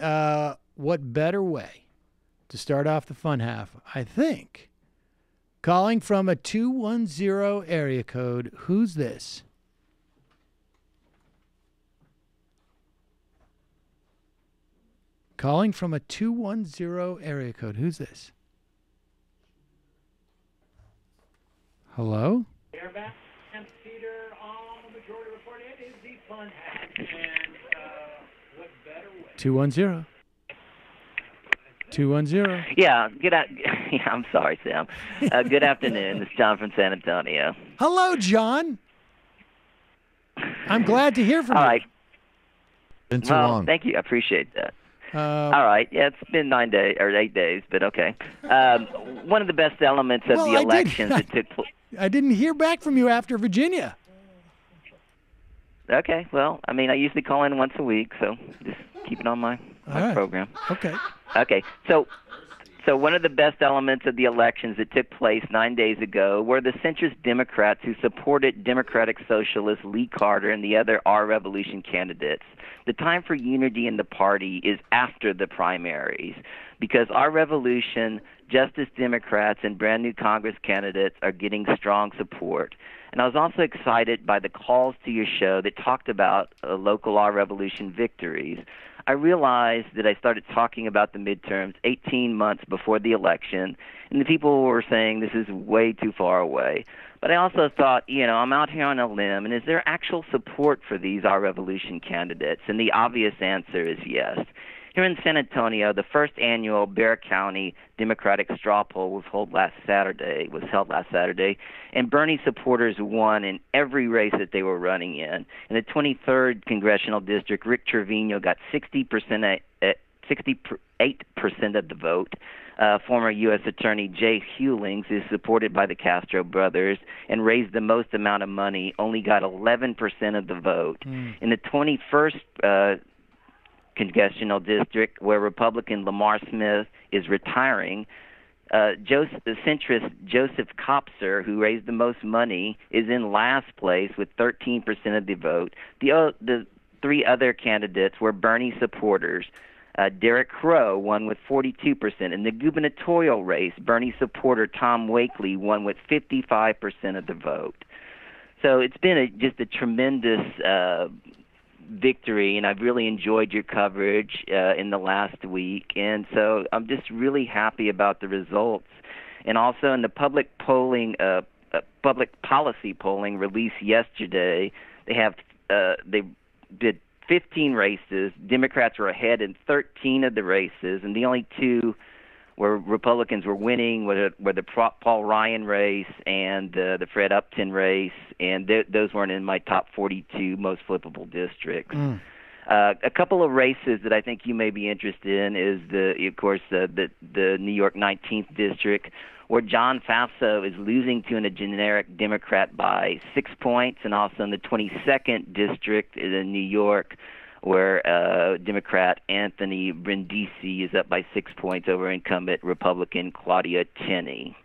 what better way to start off the fun half, I think, calling from a 210 area code. Who's this? Calling from a 210 area code. Who's this? Hello? We are back. Sam Seder on the Majority Report. It is the fun half, and what better way? 210. 210. Yeah, yeah, I'm sorry, Sam. Good afternoon. It's John from San Antonio. Hello, John. I'm glad to hear from All you. right. Been too Well, long. thank you. I appreciate that. All right. Yeah, it's been 9 days or 8 days, but okay. One of the best elements of the elections that took place. I didn't hear back from you after Virginia. Okay. Well, I mean, I usually call in once a week, so just keep it on my right. program. Okay. Okay. So one of the best elements of the elections that took place 9 days ago were the centrist Democrats who supported Democratic Socialist Lee Carter and the other Our Revolution candidates. The time for unity in the party is after the primaries because Our Revolution, Justice Democrats, and brand new Congress candidates are getting strong support. And I was also excited by the calls to your show that talked about local Our Revolution victories. I realized that I started talking about the midterms 18 months before the election, and the people were saying this is way too far away. But I also thought, I'm out here on a limb, and is there actual support for these Our Revolution candidates? And the obvious answer is yes. Here in San Antonio, the first annual Bexar County Democratic straw poll was held last Saturday, and Bernie supporters won in every race that they were running in. In the 23rd Congressional District, Rick Trevino got 68% of the vote. Former U.S. Attorney Jay Hewlings is supported by the Castro brothers and raised the most amount of money, only got 11% of the vote. In the 21st Congressional District, where Republican Lamar Smith is retiring, the centrist Joseph Kopser, who raised the most money, is in last place with 13% of the vote. The three other candidates were Bernie supporters. Derek Crow won with 42%. In the gubernatorial race, Bernie supporter Tom Wakely won with 55% of the vote. So it's been just a tremendous victory, and I've really enjoyed your coverage in the last week. And so I'm just really happy about the results. And also in the public policy polling released yesterday, they did 15 races. Democrats were ahead in 13 of the races, and the only two where Republicans were winning were the Paul Ryan race and the Fred Upton race, and those weren't in my top 42 most flippable districts. A couple of races that I think you may be interested in is the New York 19th district, where John Faso is losing to a generic Democrat by 6 points, and also in the 22nd district in New York, where Democrat Anthony Brindisi is up by 6 points over incumbent Republican Claudia Tenney.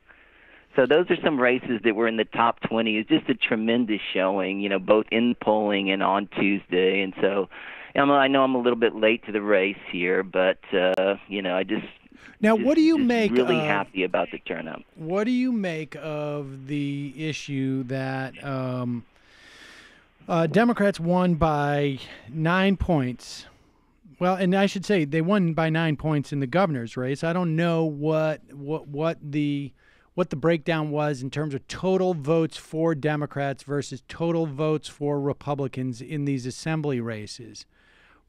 So those are some races that were in the top 20. It's just a tremendous showing, both in polling and on Tuesday. And so I know I'm a little bit late to the race here, but, I just... Now, what do you make really happy about the turnout. What do you make of the issue that Democrats won by 9 points? Well, and I should say they won by 9 points in the governor's race. I don't know what the breakdown was in terms of total votes for Democrats versus total votes for Republicans in these assembly races.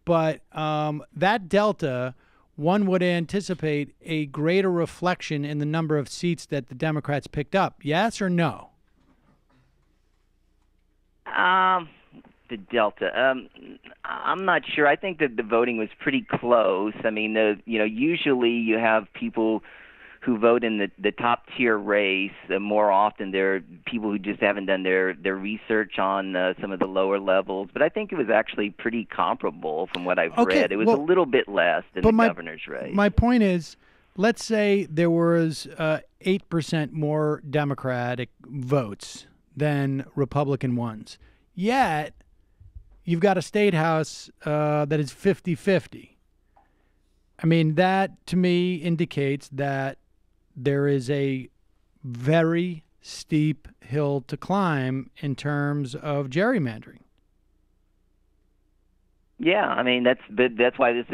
But that delta, one would anticipate a greater reflection in the number of seats that the Democrats picked up. Yes or no? The delta. I'm not sure. I think that the voting was pretty close. I mean, usually you have people who vote in the top tier race. More often they're people who just haven't done their research on some of the lower levels. But I think it was actually pretty comparable from what I've read. It was a little bit less than the governor's race. My point is, let's say there was 8% more Democratic votes than Republican ones. Yet, you've got a state house that is 50-50. I mean, that to me indicates that there is a very steep hill to climb in terms of gerrymandering. Yeah, I mean that's why this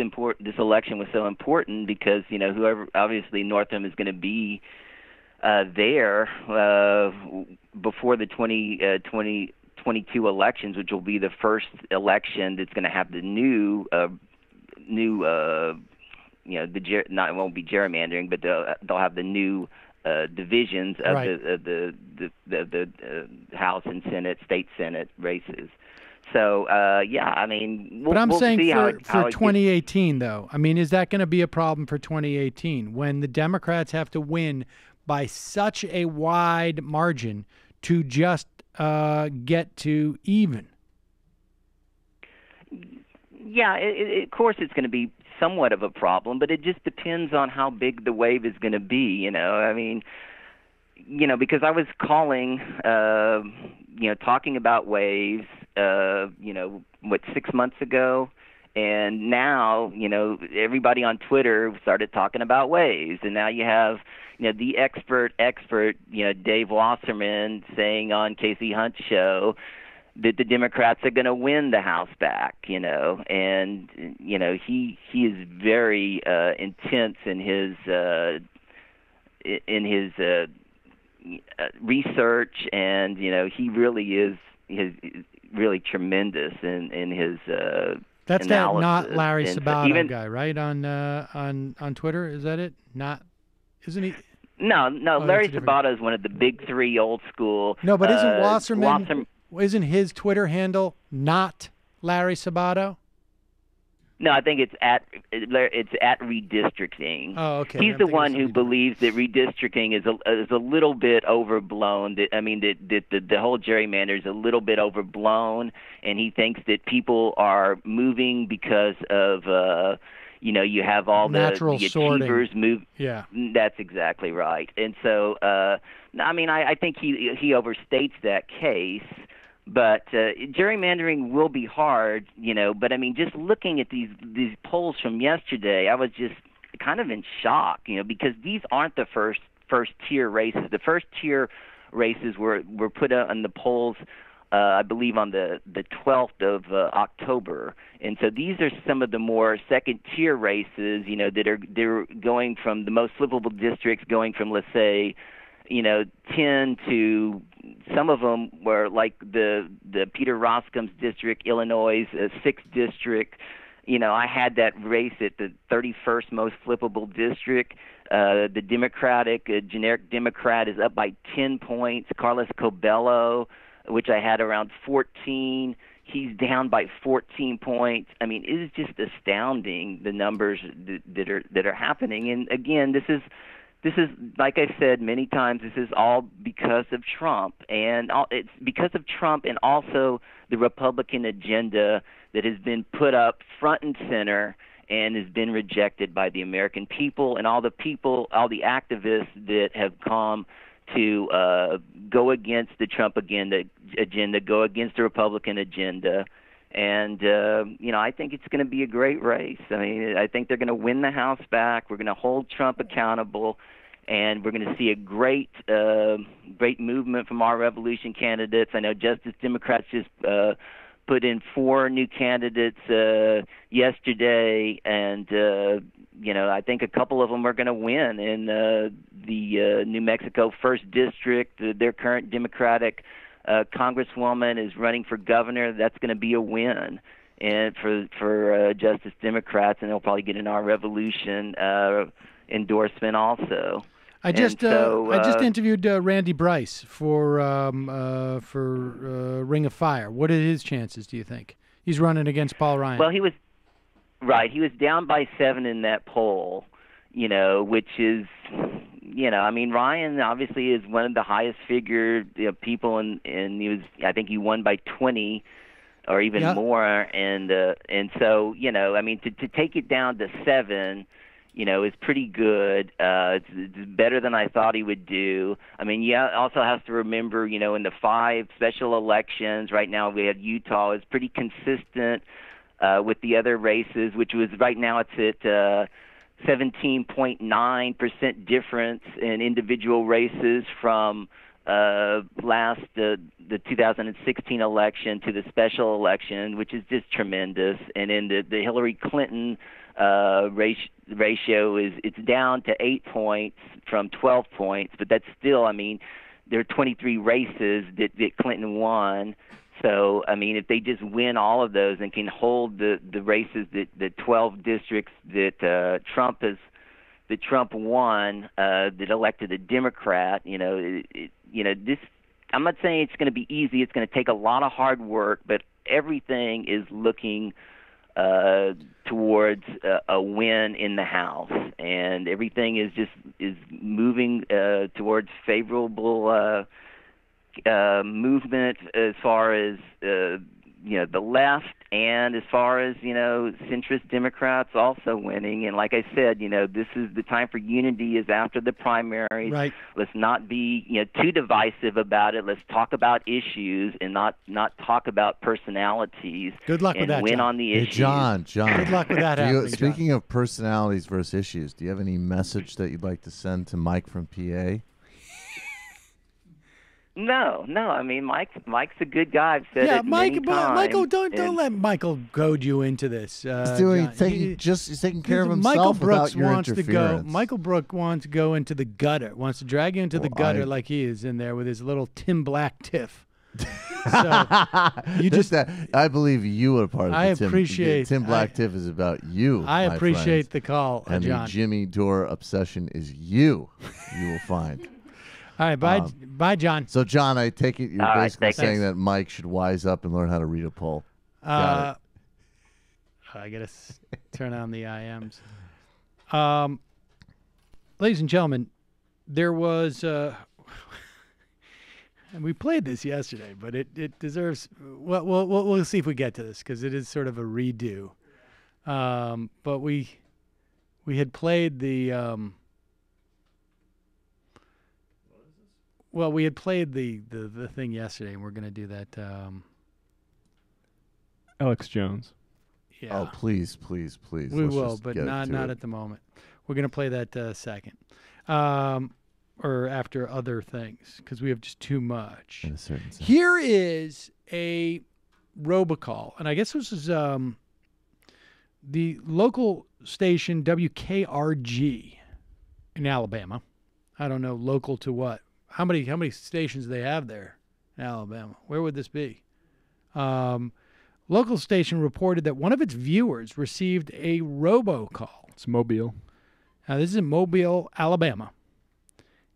election was so important, because whoever, obviously Northam is going to be there before the 2022 elections, which will be the first election that's going to have the new it won't be gerrymandering, but they'll have the new divisions of the House and Senate, state Senate races. So I mean, but I'm saying see for how 2018, though. I mean, is that going to be a problem for 2018 when the Democrats have to win by such a wide margin to just get to even? Yeah, of course it's going to be somewhat of a problem, but it just depends on how big the wave is going to be. I mean, because I was calling, talking about waves, 6 months ago, and now, everybody on Twitter started talking about waves, and now you have, the expert, Dave Wasserman saying on Casey Hunt's show that the Democrats are going to win the House back, and he is very intense in his research, and he really is really tremendous in his that's analysis. That not Larry And Sabato guy, right? On Twitter, is that it? Not, isn't he? No, Larry Sabato is one of the big three, old school. No, but isn't Wasserman? Isn't his Twitter handle not Larry Sabato? No, I think it's at redistricting. Oh, okay. He's the one who believes that redistricting is a little bit overblown. That the whole gerrymander is a little bit overblown, and he thinks that people are moving because of you have all natural the sorting. achievers move. Yeah, that's exactly right. And so, I mean, I think he overstates that case. But gerrymandering will be hard, But I mean, just looking at these polls from yesterday, I was just kind of in shock, because these aren't the first tier races. The first tier races were put out in the polls, I believe, on the 12th of October, and so these are some of the more second tier races, they're going from the most livable districts, going from, let's say, 10 to, some of them were like the Peter Roscom's district, Illinois' 6th district. I had that race at the 31st most flippable district. The Democratic, generic Democrat, is up by 10 points. Carlos Cobello, which I had around 14, he's down by 14 points. I mean, it is just astounding, the numbers that are happening. And again, this is, like I said many times, this is all because of Trump, and it's because of Trump and also the Republican agenda that has been put up front and center and has been rejected by the American people and all the activists that have come to go against the Trump agenda, go against the Republican agenda. And, I think it's going to be a great race. I mean, I think they're going to win the House back. We're going to hold Trump accountable, and we're going to see a great movement from our revolution candidates. I know Justice Democrats just put in 4 new candidates yesterday, and, I think a couple of them are going to win in the New Mexico 1st District. Their current Democratic Congresswoman is running for governor. That's going to be a win, and for Justice Democrats, and they'll probably get an Our Revolution endorsement also. I just interviewed Randy Bryce for Ring of Fire. What are his chances, do you think? He's running against Paul Ryan. Well, he was down by 7 in that poll, which is, I mean, Ryan obviously is one of the highest figured people, and I think he won by 20 or even more, and so, I mean, to take it down to 7, is pretty good. It's better than I thought he would do. I mean, also has to remember, in the 5 special elections, right now we had Utah is pretty consistent with the other races, which was right now it's at 17.9% difference in individual races from the 2016 election to the special election, which is just tremendous. And in the Hillary Clinton ratio it's down to 8 points from 12 points, but that's still, I mean, there are 23 races that Clinton won. So, I mean, if they just win all of those and can hold the races, the 12 districts that Trump won, that elected a Democrat, this, I'm not saying it's going to be easy. It's going to take a lot of hard work, but everything is looking towards a win in the House, and everything is moving towards favorable movement as far as the left, and as far as centrist Democrats also winning. And like I said, this is the time for unity is after the primaries. Right. Let's not be too divisive about it. Let's talk about issues and not talk about personalities. Good luck with that, win John. on the issues. Hey, John. Good luck with that happening, Speaking of personalities versus issues, do you have any message that you'd like to send to Mike from PA? No. I mean, Mike's a good guy. I've said it many times. Michael, don't let Michael goad you into this. He's taking care of himself Michael Brooks without your wants to go. interference. Michael Brooks wants to go into the gutter. Wants to drag you into the gutter like he is in there with his little Tim Black tiff. So you just I believe you were part of the Tim Black tiff is about you. I appreciate the call, and John. the Jimmy Dore obsession is you. You will find. All right, bye, John. So, John, I take it you're basically saying that Mike should wise up and learn how to read a poll. Got it. I got to turn on the IMs. Ladies and gentlemen, there was and we played this yesterday, but it deserves. Well, we'll see if we get to this because it is sort of a redo. But we had played the. Well, we had played the thing yesterday, and we're going to do that. Alex Jones. Yeah. Oh, please. We Let's will, just but get not at the moment. We're going to play that second, or after other things, because we have just too much. In a certain sense. Here is a robocall, and I guess this is the local station WKRG in Alabama. I don't know local to what. How many stations do they have there in Alabama? Where would this be? Local station reported that one of its viewers received a robocall. It's Mobile. Now, this is in Mobile, Alabama.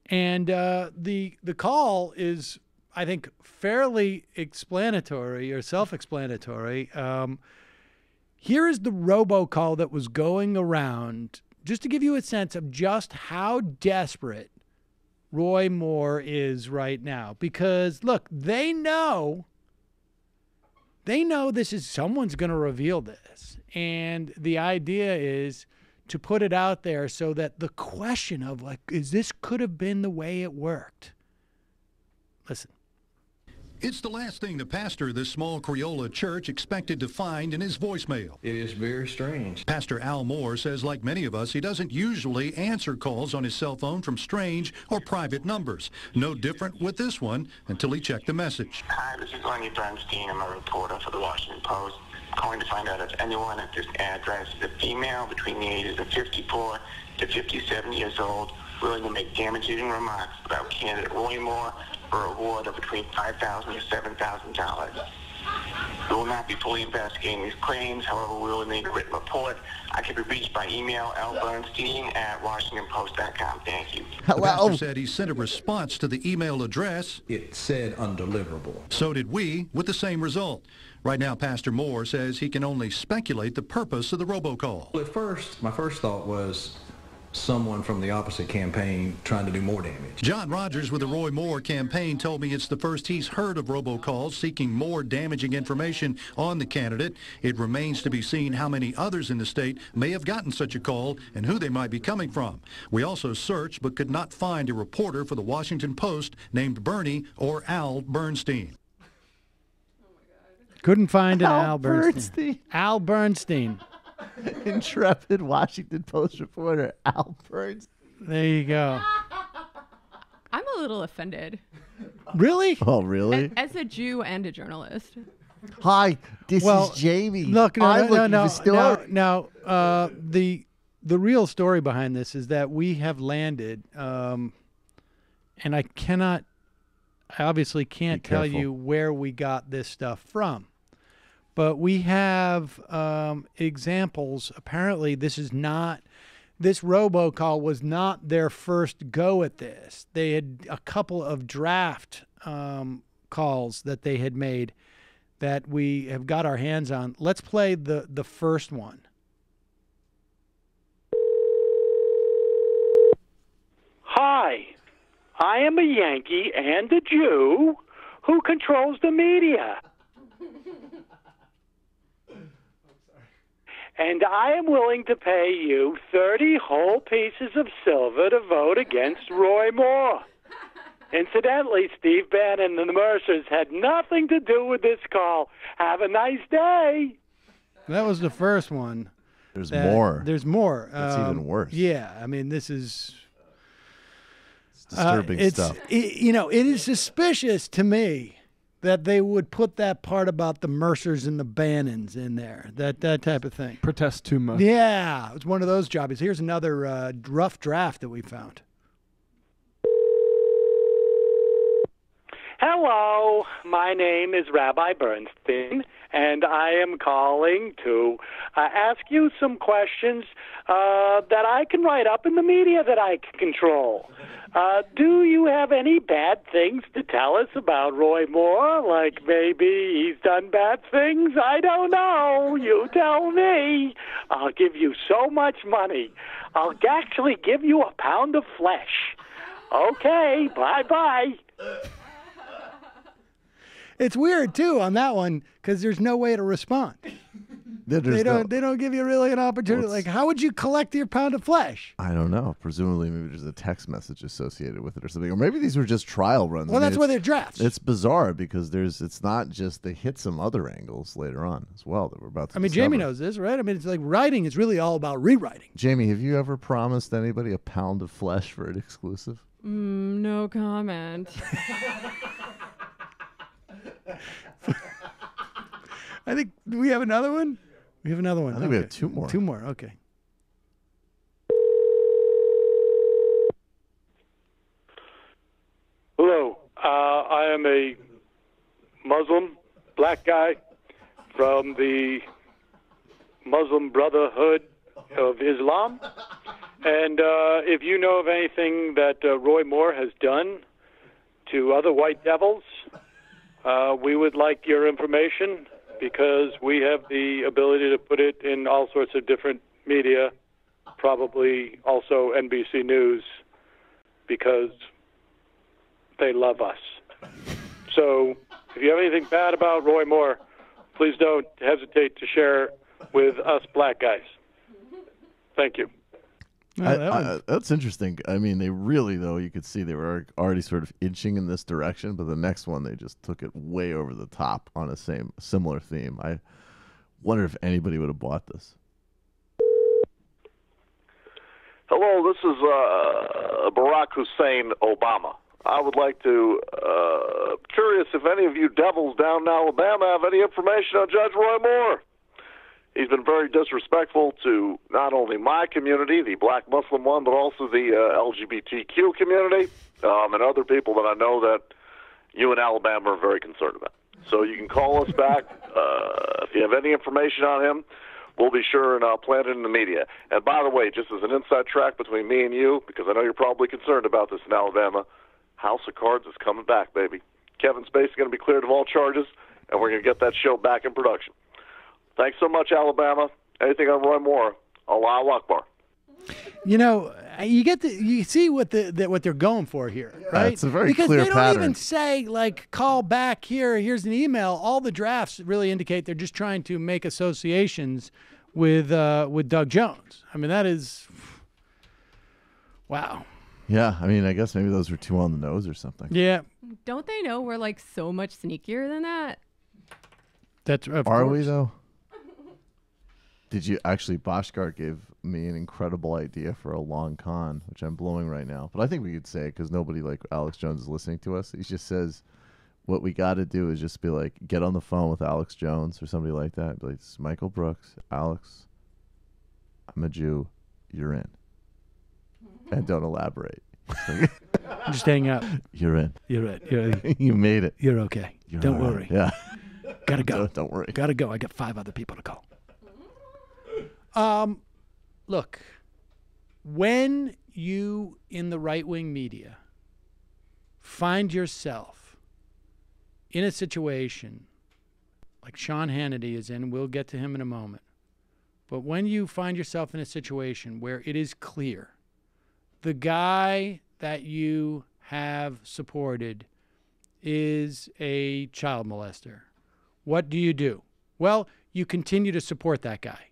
And the call is, I think, fairly explanatory or self-explanatory. Here is the robocall that was going around, just to give you a sense of just how desperate Roy Moore is right now. Because, look, they know this is, someone's going to reveal this. And the idea is to put it out there so that the question of, like, is this could have been the way it worked? Listen. It's the last thing the pastor of this small Crayola church expected to find in his voicemail. It is very strange. Pastor Al Moore says, like many of us, he doesn't usually answer calls on his cell phone from strange or private numbers. No different with this one until he checked the message. Hi, this is Lenny Bernstein. I'm a reporter for the Washington Post. Calling to find out if anyone at this address is a female between the ages of 54 to 57 years old, willing to make damaging remarks about candidate Roy Moore for a reward of between $5,000 to $7,000. We will not be fully investigating these claims. However, we will need a written report. I can be reached by email lbernstein@washingtonpost.com. Thank you. The pastor said he sent a response to the email address. It said undeliverable. So did we, with the same result. Right now, Pastor Moore says he can only speculate the purpose of the robocall. Well, at first, my first thought was, someone from the opposite campaign trying to do more damage. John Rogers with the Roy Moore campaign told me it's the first he's heard of robocalls seeking more damaging information on the candidate. It remains to be seen how many others in the state may have gotten such a call and who they might be coming from. We also searched but could not find a reporter for the Washington Post named Bernie or Al Bernstein. Couldn't find an Al Bernstein. Al Bernstein. Intrepid Washington Post reporter Al Bernstein. There you go. I'm a little offended. Really? Oh, really? As a Jew and a journalist. Hi, this is Jamie. Look, I'm looking for story. the real story behind this is that we have landed, and I obviously can't tell you where we got this stuff from. But we have examples. Apparently, this robocall was not their first go at this. They had a couple of draft calls that they had made that we have got our hands on. Let's play the first one. Hi, I am a Yankee and a Jew who controls the media. And I am willing to pay you 30 whole pieces of silver to vote against Roy Moore. Incidentally, Steve Bannon and the Mercers had nothing to do with this call. Have a nice day. That was the first one. There's more. There's more. That's even worse. Yeah, I mean, this is... It's disturbing stuff. It is suspicious to me that they would put that part about the Mercers and the Bannons in there, that type of thing. Protest too much. Yeah, it's one of those jobs. Here's another rough draft that we found. Hello, my name is Rabbi Bernstein, and I am calling to ask you some questions that I can write up in the media that I can control. Do you have any bad things to tell us about Roy Moore? Like maybe he's done bad things? I don't know. You tell me. I'll give you so much money. I'll actually give you a pound of flesh. Okay, bye-bye. It's weird, too, on that one, because there's no way to respond. They don't give you really an opportunity. Like, how would you collect your pound of flesh? I don't know. Presumably, maybe there's a text message associated with it or something. Or maybe these were just trial runs. Well, that's why they're drafts. It's bizarre because it's not just they hit some other angles later on as well that we're about to discover. Jamie knows this, right? I mean, it's like writing is really all about rewriting. Jamie, have you ever promised anybody a pound of flesh for an exclusive? No comment. I think, do we have another one? We have another one. I think we have two more. Two more, okay. Hello, I am a Muslim black guy from the Muslim Brotherhood of Islam. And if you know of anything that Roy Moore has done to other white devils, we would like your information because we have the ability to put it in all sorts of different media, probably also NBC News, because they love us. So if you have anything bad about Roy Moore, please don't hesitate to share with us black guys. Thank you. That's interesting. I mean, they really, though, you could see they were already sort of inching in this direction, but the next one, they just took it way over the top on a similar theme. I wonder if anybody would have bought this. Hello, this is Barack Hussein Obama. I would like to, curious if any of you devils down in Alabama have any information on Judge Roy Moore. He's been very disrespectful to not only my community, the black Muslim one, but also the LGBTQ community and other people that I know that you in Alabama are very concerned about. So you can call us back if you have any information on him. We'll be sure and plant it in the media. And by the way, just as an inside track between me and you, because I know you're probably concerned about this in Alabama, House of Cards is coming back, baby. Kevin Spacey is going to be cleared of all charges, and we're going to get that show back in production. Thanks so much, Alabama. Anything on Roy Moore, Allahu Akbar. You see what they're going for here, right? It's a very because clear they don't pattern. even say like call back here. Here's an email. All the drafts really indicate they're just trying to make associations with Doug Jones. I mean, that is wow. Yeah, I mean, I guess maybe those were too on the nose or something. Yeah. Don't they know we're like so much sneakier than that? That's of Are course. we though? Did you actually? Boschgart gave me an incredible idea for a long con, which I'm blowing right now. But I think we could say it because nobody like Alex Jones is listening to us. He just says, "What we got to do is just be like, get on the phone with Alex Jones or somebody like that. Be like, this is Michael Brooks, Alex. I'm a Jew. You're in, and don't elaborate. Just hang up. You're in. You're in. You're in. You made it. You're okay. You're Don't all right. worry. Yeah. Gotta go. Don't worry. Gotta go. I got 5 other people to call. Look, when you in the right-wing media find yourself in a situation like Sean Hannity is in, we'll get to him in a moment, but when you find yourself in a situation where it is clear the guy that you have supported is a child molester, what do you do? Well, you continue to support that guy.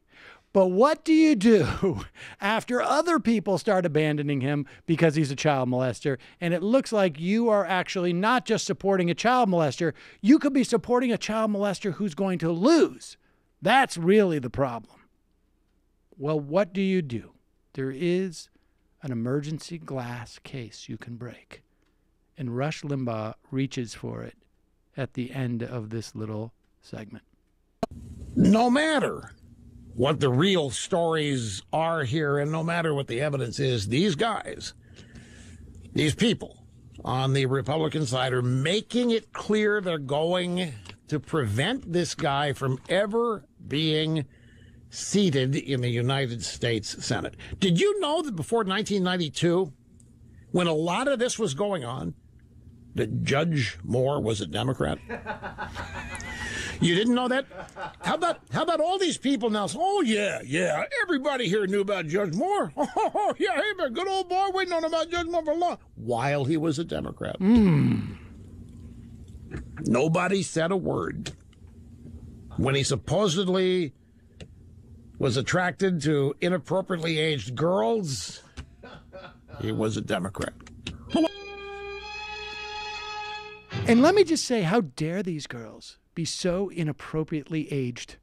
But what do you do after other people start abandoning him because he's a child molester? And it looks like you are actually not just supporting a child molester. You could be supporting a child molester who's going to lose. That's really the problem. Well, what do you do? There is an emergency glass case you can break. And Rush Limbaugh reaches for it at the end of this little segment. No matter what the real stories are here, and no matter what the evidence is, these guys, these people on the Republican side are making it clear they're going to prevent this guy from ever being seated in the United States Senate. Did you know that before 1992, when a lot of this was going on, that Judge Moore was a Democrat? You didn't know that? How about all these people now? Oh, yeah, everybody here knew about Judge Moore. Oh, yeah, he been a good old boy. We've known about Judge Moore for long. While he was a Democrat. Nobody said a word. When he supposedly was attracted to inappropriately aged girls, he was a Democrat. And let me just say, how dare these girls be so inappropriately aged?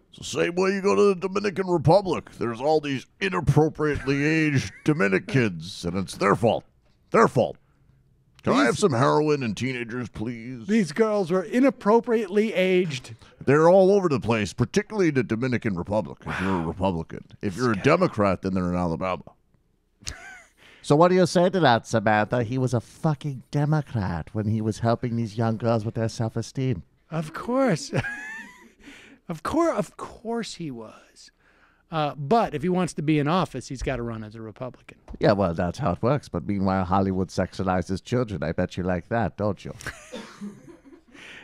It's the same way you go to the Dominican Republic. There's all these inappropriately aged Dominicans, and it's their fault. Their fault. Can I have some heroin and teenagers, please? These girls were inappropriately aged. They're all over the place, particularly the Dominican Republic, if you're a Republican. If you're a Democrat, then they're in Alabama. So what do you say to that, Samantha? He was a fucking Democrat when he was helping these young girls with their self-esteem. Of course. Of course he was. But if he wants to be in office, he's got to run as a Republican. Yeah, well, that's how it works. But meanwhile, Hollywood sexualizes children. I bet you like that, don't you?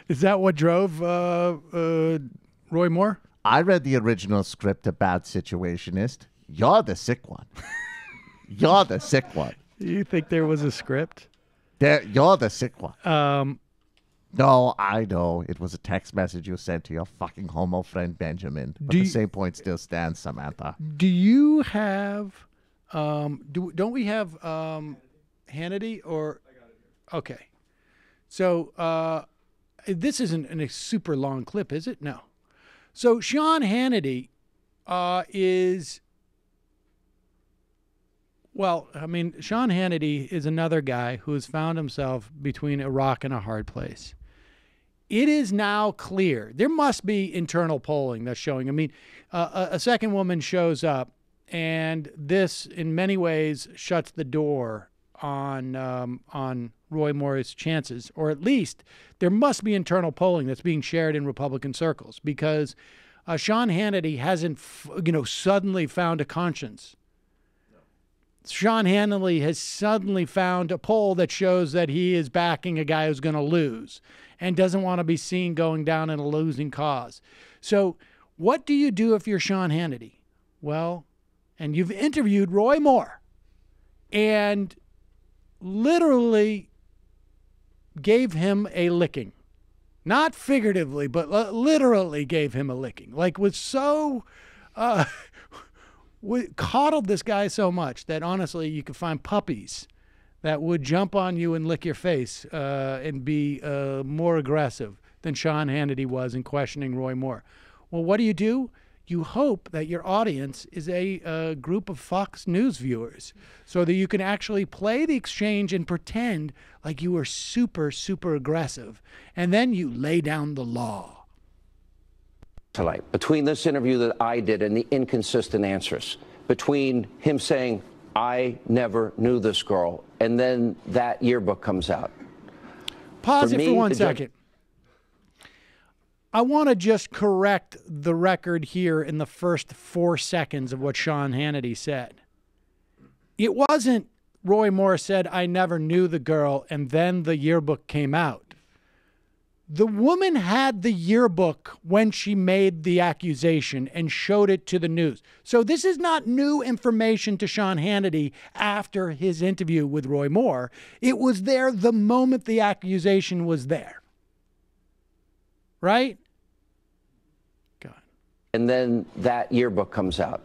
Is that what drove Roy Moore? I read the original script, A Bad Situationist. You're the sick one. You're the sick one. You think there was a script? You're the sick one. No, I know. It was a text message you sent to your fucking homo friend Benjamin. But the same point still stands, Samantha. Do you have, don't we have Hannity or? Okay. So this isn't a super long clip, is it? No. So Sean Hannity is, well, I mean, Sean Hannity is another guy who has found himself between a rock and a hard place. It is now clear. There must be internal polling that's showing. I mean, a second woman shows up, and this, in many ways, shuts the door on Roy Moore's chances, or at least there must be internal polling that's being shared in Republican circles, because Sean Hannity hasn't, suddenly found a conscience. Sean Hannity has suddenly found a poll that shows that he is backing a guy who's going to lose and doesn't want to be seen going down in a losing cause. So what do you do if you're Sean Hannity? Well, and you've interviewed Roy Moore and literally gave him a licking. Not figuratively, but literally gave him a licking. Like, was so, coddled this guy so much that honestly you could find puppies that would jump on you and lick your face and be more aggressive than Sean Hannity was in questioning Roy Moore. Well, what do? You hope that your audience is a group of Fox News viewers so that you can actually play the exchange and pretend like you were super, super aggressive. And then you lay down the law. Between this interview that I did and the inconsistent answers, between him saying, I never knew this girl, and then that yearbook comes out. Pause it for 1 second. I want to just correct the record here in the first 4 seconds of what Sean Hannity said. It wasn't Roy Moore said, I never knew the girl, and then the yearbook came out. The woman had the yearbook when she made the accusation and showed it to the news. So this is not new information to Sean Hannity after his interview with Roy Moore. It was there the moment the accusation was there. Right? And then that yearbook comes out.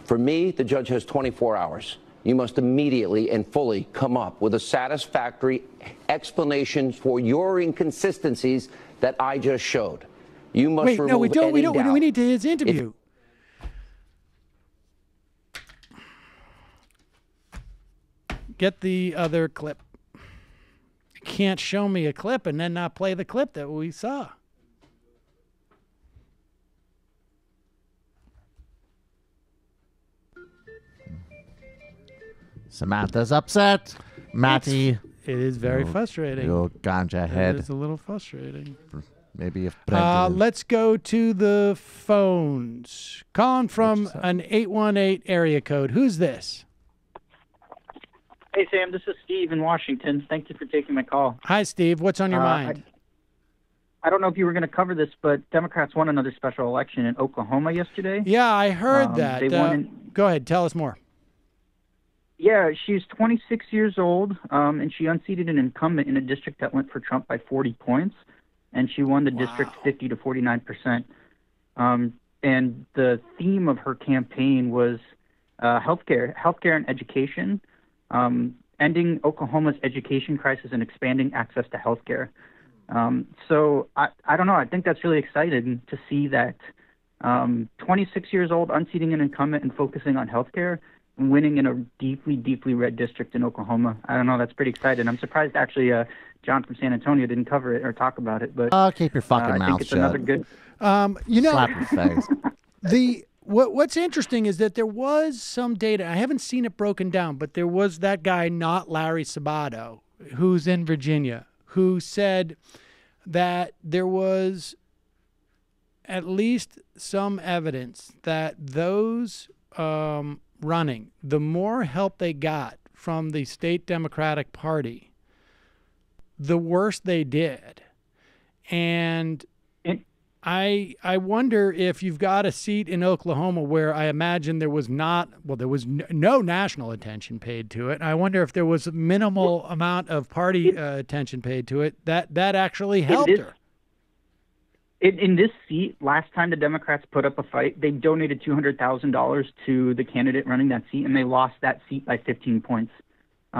For me, the judge has 24 hours. You must immediately and fully come up with a satisfactory explanation for your inconsistencies that I just showed. You must remove any doubt. We need to his interview. Get the other clip. You can't show me a clip and then not play the clip that we saw. Samantha's upset. Matty. It is very frustrating. Your ganja head. It is a little frustrating. Maybe if Brendan... Let's go to the phones. Calling from an 818 area code. Who's this? Hey, Sam. This is Steve in Washington. Thank you for taking my call. Hi, Steve. What's on your mind? I don't know if you were going to cover this, but Democrats won another special election in Oklahoma yesterday. Yeah, I heard that. They won go ahead. Tell us more. Yeah, she's 26 years old, and she unseated an incumbent in a district that went for Trump by 40 points, and she won the district 50 to 49%. And the theme of her campaign was healthcare and education, ending Oklahoma's education crisis and expanding access to healthcare. So I don't know. I think that's really exciting to see that 26 years old, unseating an incumbent and focusing on healthcare, winning in a deeply, deeply red district in Oklahoma. I don't know. That's pretty exciting. I'm surprised, actually, John from San Antonio didn't cover it or talk about it. But keep your fucking mouth I think it's shut. another good. Slap your face. What's interesting is that there was some data. I haven't seen it broken down, but there was that guy, not Larry Sabato, who's in Virginia, who said that there was at least some evidence that those running, the more help they got from the state Democratic Party, the worse they did. And I wonder if you've got a seat in Oklahoma where I imagine there was no national attention paid to it. I wonder if there was a minimal amount of party attention paid to it, that actually helped her. In this seat, last time the Democrats put up a fight, they donated $200,000 to the candidate running that seat, and they lost that seat by 15 points.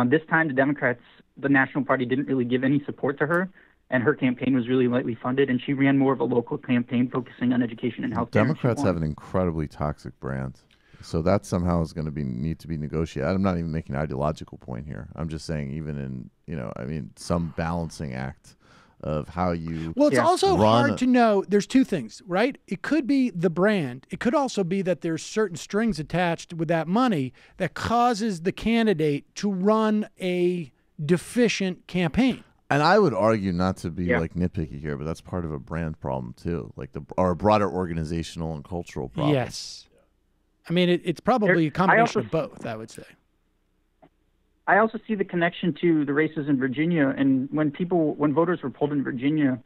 This time, the Democrats, the National Party, didn't really give any support to her, and her campaign was really lightly funded, and she ran more of a local campaign focusing on education and health care. Democrats have an incredibly toxic brand, so that somehow is going to need to be negotiated. I'm not even making an ideological point here. I'm just saying, even in some balancing act of how you Well, it's also hard to know. There's two things, right? It could be the brand. It could also be that there's certain strings attached with that money that causes the candidate to run a deficient campaign. And I would argue, not to be like nitpicky here, but that's part of a brand problem too, or a broader organizational and cultural problem. Yes. I mean, it's probably a combination of both, I would say. I also see the connection to the races in Virginia, and when voters were polled in Virginia,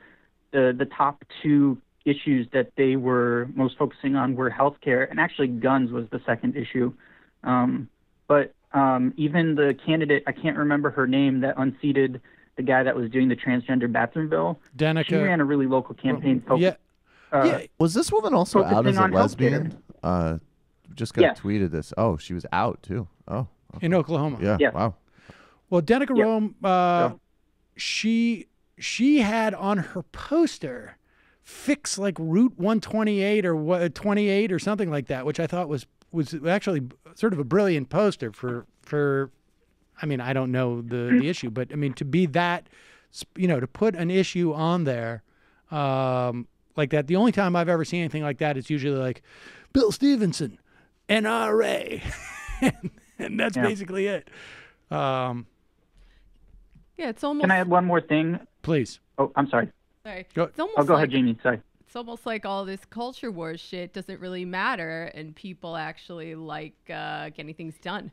the top two issues that they were most focusing on were healthcare, and actually guns was the second issue. But even the candidate, I can't remember her name, that unseated the guy that was doing the transgender bathroom bill. Danica. She ran a really local campaign. Was this woman also out as a focusing on lesbian? Just got tweeted this. Oh, she was out too. Oh, okay. In Oklahoma. Yeah. Yeah. Wow. Well, Danica Rome, she had on her poster fix like Route 128 or 28 or something like that, which I thought was actually sort of a brilliant poster for I mean, I don't know the issue, but I mean, to be that, to put an issue on there like that. The only time I've ever seen anything like that, it's usually like Bill Stevenson, NRA, and that's basically it. Yeah, it's almost. Can I add one more thing? Please. Oh, I'm sorry. Sorry. It's almost go ahead, Jamie. Sorry. It's almost like all this culture wars shit doesn't really matter, and people actually like getting things done.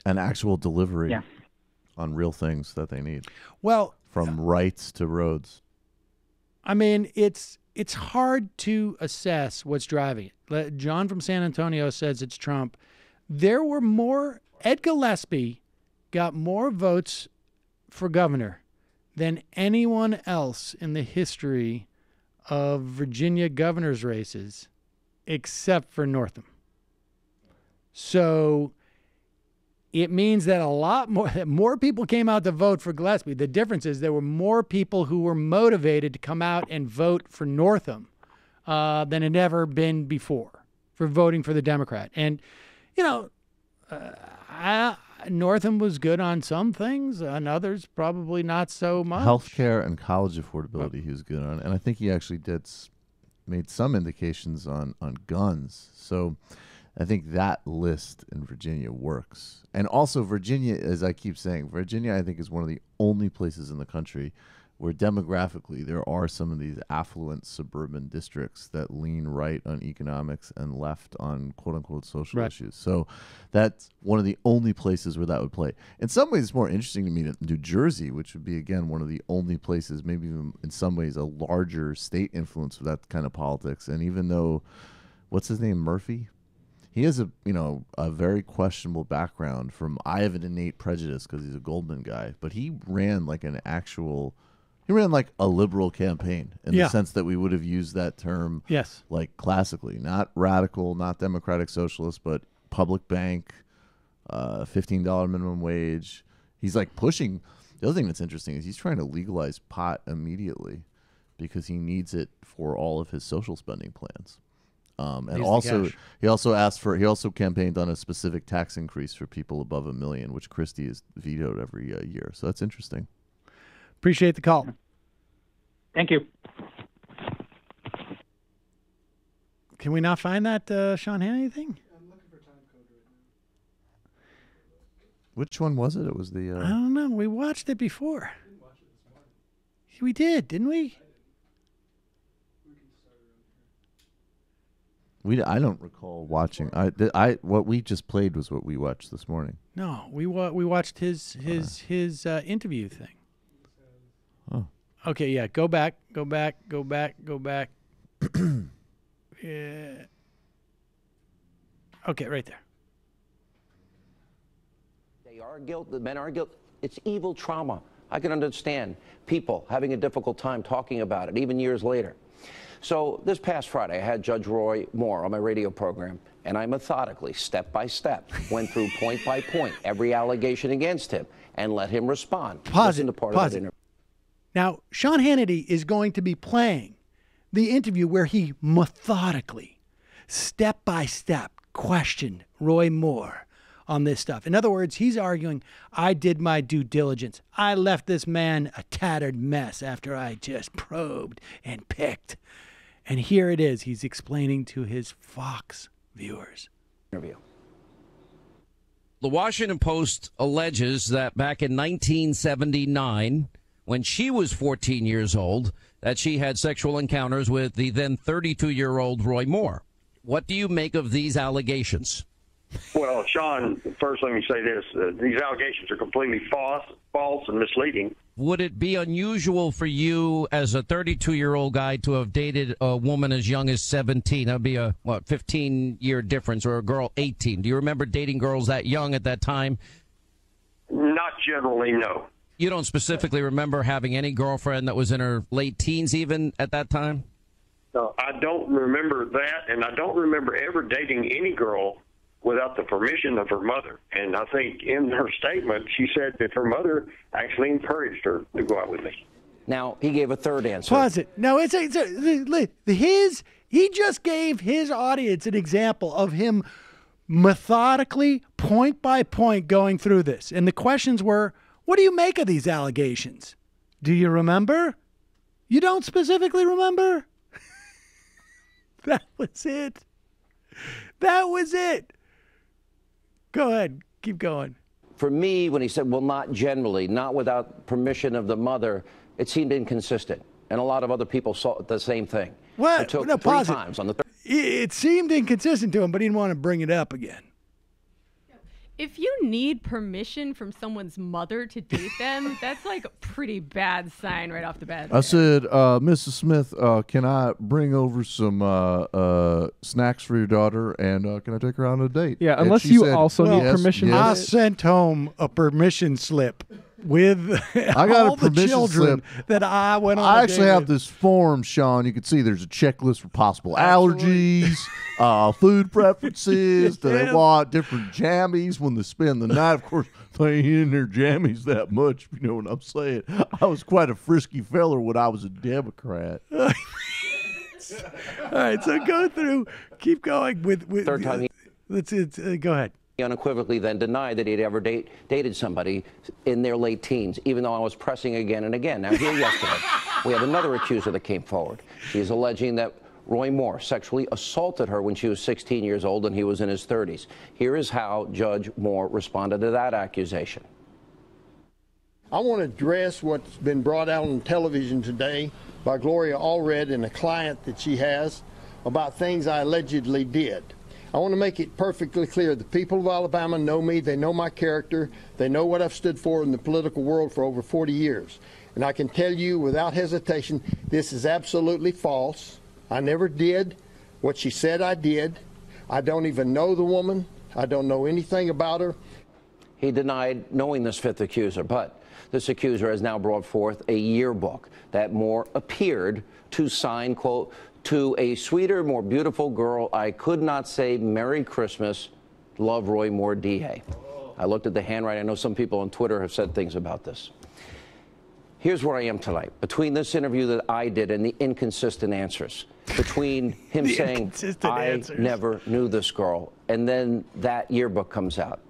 An actual delivery on real things that they need. Well, from rights to roads. I mean, it's hard to assess what's driving it. John from San Antonio says it's Trump. There were more. Ed Gillespie got more votes for governor than anyone else in the history of Virginia governor's races, except for Northam. So it means that more people came out to vote for Gillespie. The difference is there were more people who were motivated to come out and vote for Northam than had ever been before for voting for the Democrat. And, Northam was good on some things, on others probably not so much. Healthcare and college affordability he was good on. And I think he actually made some indications on guns. So I think that list in Virginia works. And also Virginia, as I keep saying, Virginia I think is one of the only places in the country where demographically there are some of these affluent suburban districts that lean right on economics and left on quote-unquote social issues. So that's one of the only places where that would play. In some ways, it's more interesting to me that New Jersey, which would be, again, one of the only places, maybe even in some ways a larger state influence with that kind of politics. And even though, what's his name, Murphy? He has a very questionable background from, I have an innate prejudice because he's a Goldman guy, but he ran like a liberal campaign in the sense that we would have used that term like classically, not radical, not democratic socialist, but public bank, $15 minimum wage. He's like pushing. The other thing that's interesting is he's trying to legalize pot immediately because he needs it for all of his social spending plans. And also, he also campaigned on a specific tax increase for people above $1 million, which Christie has vetoed every year. So that's interesting. Appreciate the call. Thank you. Can we not find that Sean Hannity thing? I'm looking for time code right now. Which one was it? It was the... I don't know. We watched it before. I didn't watch it this morning. We did, didn't we? I don't recall watching. What we just played was what we watched this morning. No, we watched his interview thing. Oh. Okay, yeah. Go back. Yeah. Okay, right there. They are guilt. The men are guilt. It's evil trauma. I can understand people having a difficult time talking about it, even years later. So this past Friday, I had Judge Roy Moore on my radio program, and I methodically, step by step, went through point by point every allegation against him and let him respond. Pause it. Now, Sean Hannity is going to be playing the interview where he methodically, step by step, questioned Roy Moore on this stuff. In other words, he's arguing, I did my due diligence. I left this man a tattered mess after I just probed and picked. And here it is. He's explaining to his Fox viewers. Interview. The Washington Post alleges that back in 1979, when she was 14 years old, that she had sexual encounters with the then 32-year-old Roy Moore. What do you make of these allegations? Well, Sean, first let me say this. These allegations are completely false and misleading. Would it be unusual for you as a 32-year-old guy to have dated a woman as young as 17? That would be a, 15-year difference, or a girl 18. Do you remember dating girls that young at that time? Not generally, no. You don't specifically remember having any girlfriend that was in her late teens even at that time? No, I don't remember that, and I don't remember ever dating any girl without the permission of her mother. And I think in her statement, she said that her mother actually encouraged her to go out with me. Now, he gave a third answer. Pause it. No, he just gave his audience an example of him methodically, point by point, going through this. And the questions were, what do you make of these allegations? Do you remember? You don't specifically remember? That was it. That was it. Go ahead. Keep going. For me, when he said, well, not generally, not without permission of the mother, it seemed inconsistent. And a lot of other people saw the same thing. What? It took No, three pause times on the third. It seemed inconsistent to him, but he didn't want to bring it up again. If you need permission from someone's mother to date them, that's like a pretty bad sign right off the bat. I said, Mrs. Smith, can I bring over some snacks for your daughter, and can I take her on a date? Yeah, And unless she you said, also need permission. I sent home a permission slip with I got all a permission the children slip. that I went on. I a actually date have with. this form, Sean. You can see there's a checklist for possible allergies, food preferences. Do they want different jammies when they spend the night? Of course, they ain't in their jammies that much. You know what I'm saying? I was quite a frisky feller when I was a Democrat. All right, so go through. Keep going with Third time he- Let's go ahead. He unequivocally then denied that he'd ever dated somebody in their late teens, even though I was pressing again and again. Now, here yesterday, we have another accuser that came forward. She is alleging that Roy Moore sexually assaulted her when she was 16 years old and he was in his 30s. Here is how Judge Moore responded to that accusation. I want to address what's been brought out on television today by Gloria Allred and a client that she has about things I allegedly did. I want to make it perfectly clear. The people of Alabama know me. They know my character. They know what I've stood for in the political world for over 40 years. And I can tell you without hesitation, this is absolutely false. I never did what she said I did. I don't even know the woman. I don't know anything about her. He denied knowing this fifth accuser, but this accuser has now brought forth a yearbook that Moore appeared to sign, quote, to a sweeter, more beautiful girl. I could not say Merry Christmas. Love, Roy Moore, DA. I looked at the handwriting. I know some people on Twitter have said things about this. Here's where I am tonight. Between this interview that I did and the inconsistent answers, between him saying, I never knew this girl, and then that yearbook comes out.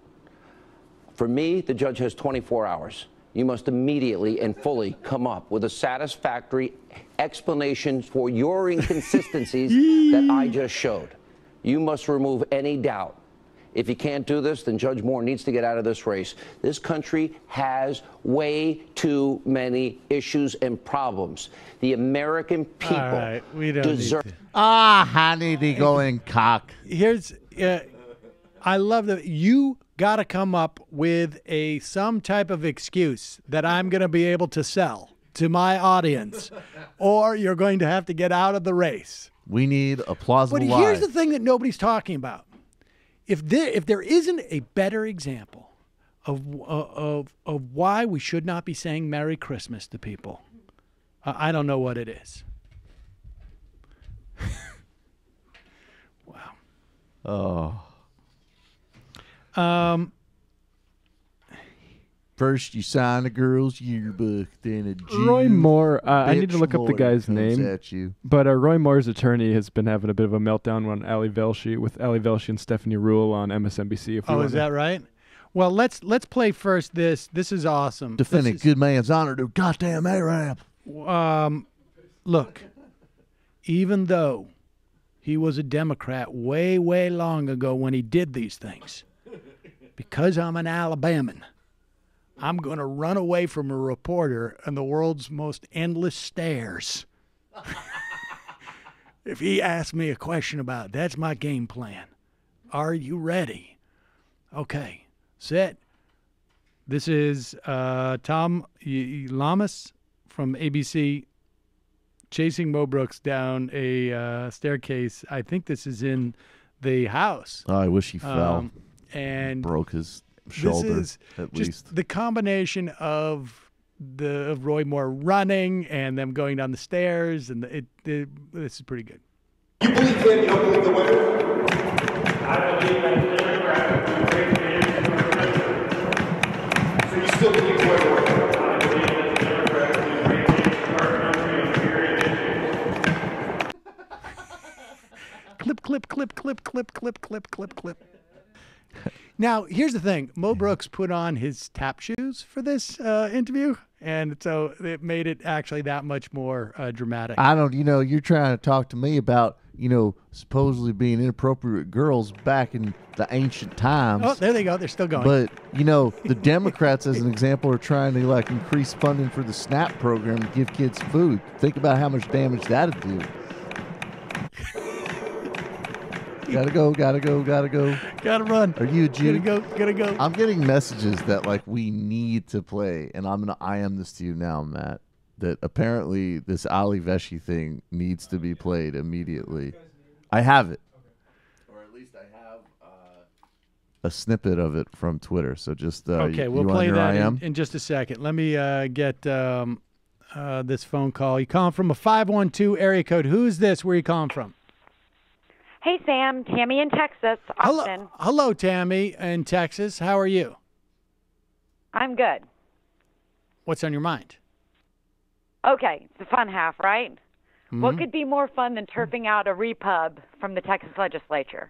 For me, the judge has 24 hours. You must immediately and fully come up with a satisfactory explanation for your inconsistencies that I just showed. You must remove any doubt. If you can't do this, then Judge Moore needs to get out of this race. This country has way too many issues and problems. The American people deserve. Honey, the going cock. Here's, I love that you got to come up with some type of excuse that I'm going to be able to sell to my audience, or you're going to have to get out of the race. We need a plausible But here's the thing that nobody's talking about. If there isn't a better example of why we should not be saying Merry Christmas to people, I don't know what it is. Oh. First you sign a girl's yearbook, then a Jew. Roy Moore, I need to bitch look up the lawyer guy's comes name. at you. But Roy Moore's attorney has been having a bit of a meltdown on Ali Velshi with Ali Velshi and Stephanie Ruhle on MSNBC. Oh, is that right? Well, let's play first this. This is awesome. Defending good man's honor to goddamn Arab. Look, even though he was a Democrat way, way long ago when he did these things, because I'm an Alabaman, I'm going to run away from a reporter and the world's most endless stares. If he asks me a question about it, that's my game plan. Are you ready? Okay, set. This is Tom Lamas from ABC chasing Mo Brooks down a staircase. I think this is in the house. Oh, I wish he fell and broke his shoulder. This is at just least the combination of Roy Moore running and them going down the stairs, and this is pretty good. You believe him, you don't believe the women? I believe that Democrats will take the issue. So you still believe Roy Moore? I believe that the Democrats will take the issue of our country on period issues. Clip. Now, here's the thing. Mo Brooks put on his tap shoes for this interview, and so it made it actually that much more dramatic. I don't, you're trying to talk to me about, supposedly being inappropriate girls back in the ancient times. Oh, there they go. They're still going. But, the Democrats, as an example, are trying to, increase funding for the SNAP program to give kids food. Think about how much damage that'd do. Gotta go. Gotta run. Are you a Jew? Gotta go. I'm getting messages that, we need to play, and I'm going to IM this to you now, Matt, that apparently this Ali Veshy thing needs to be played immediately. I have it. Or at least I have a snippet of it from Twitter, so just okay, we'll play that in just a second. Let me get this phone call. You calling from a 512 area code. Who's this? Where are you calling from? Hey, Sam. Tammy in Texas, Austin. Hello, Tammy in Texas. How are you? I'm good. What's on your mind? Okay, it's the fun half, right? Mm-hmm. What could be more fun than turfing out a repub from the Texas legislature?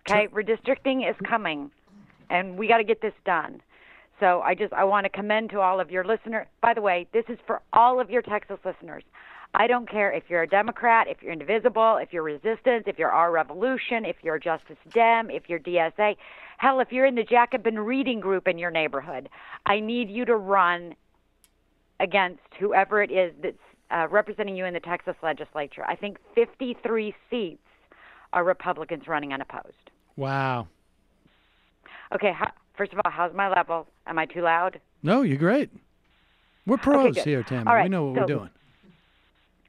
Okay, redistricting is coming, and we got to get this done. So I want to commend to all of your listeners. By the way, this is for all of your Texas listeners. I don't care if you're a Democrat, if you're Indivisible, if you're Resistance, if you're Our Revolution, if you're Justice Dem, if you're DSA. Hell, if you're in the Jacobin Reading Group in your neighborhood, I need you to run against whoever it is that's representing you in the Texas legislature. I think 53 seats are Republicans running unopposed. Wow. Okay, first of all, how's my level? Am I too loud? No, you're great. We're pros Okay, here, Tammy. All right, we know what we're doing.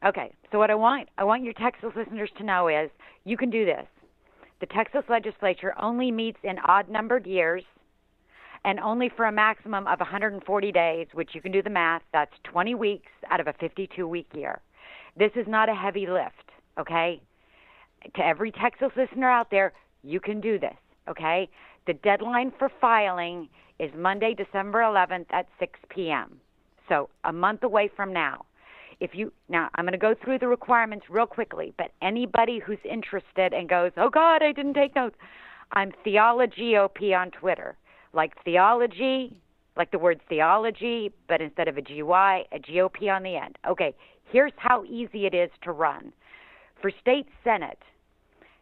Okay, so what I want your Texas listeners to know is you can do this. The Texas legislature only meets in odd-numbered years and only for a maximum of 140 days, which you can do the math. That's 20 weeks out of a 52-week year. This is not a heavy lift, okay? To every Texas listener out there, you can do this, okay? The deadline for filing is Monday, December 11th at 6 p.m., so a month away from now. Now, I'm going to go through the requirements real quickly, but anybody who's interested and goes, oh, God, I didn't take notes, I'm TheologyOP on Twitter. Like theology, like the word theology, but instead of a GY, a GOP on the end. Okay, here's how easy it is to run. For state Senate,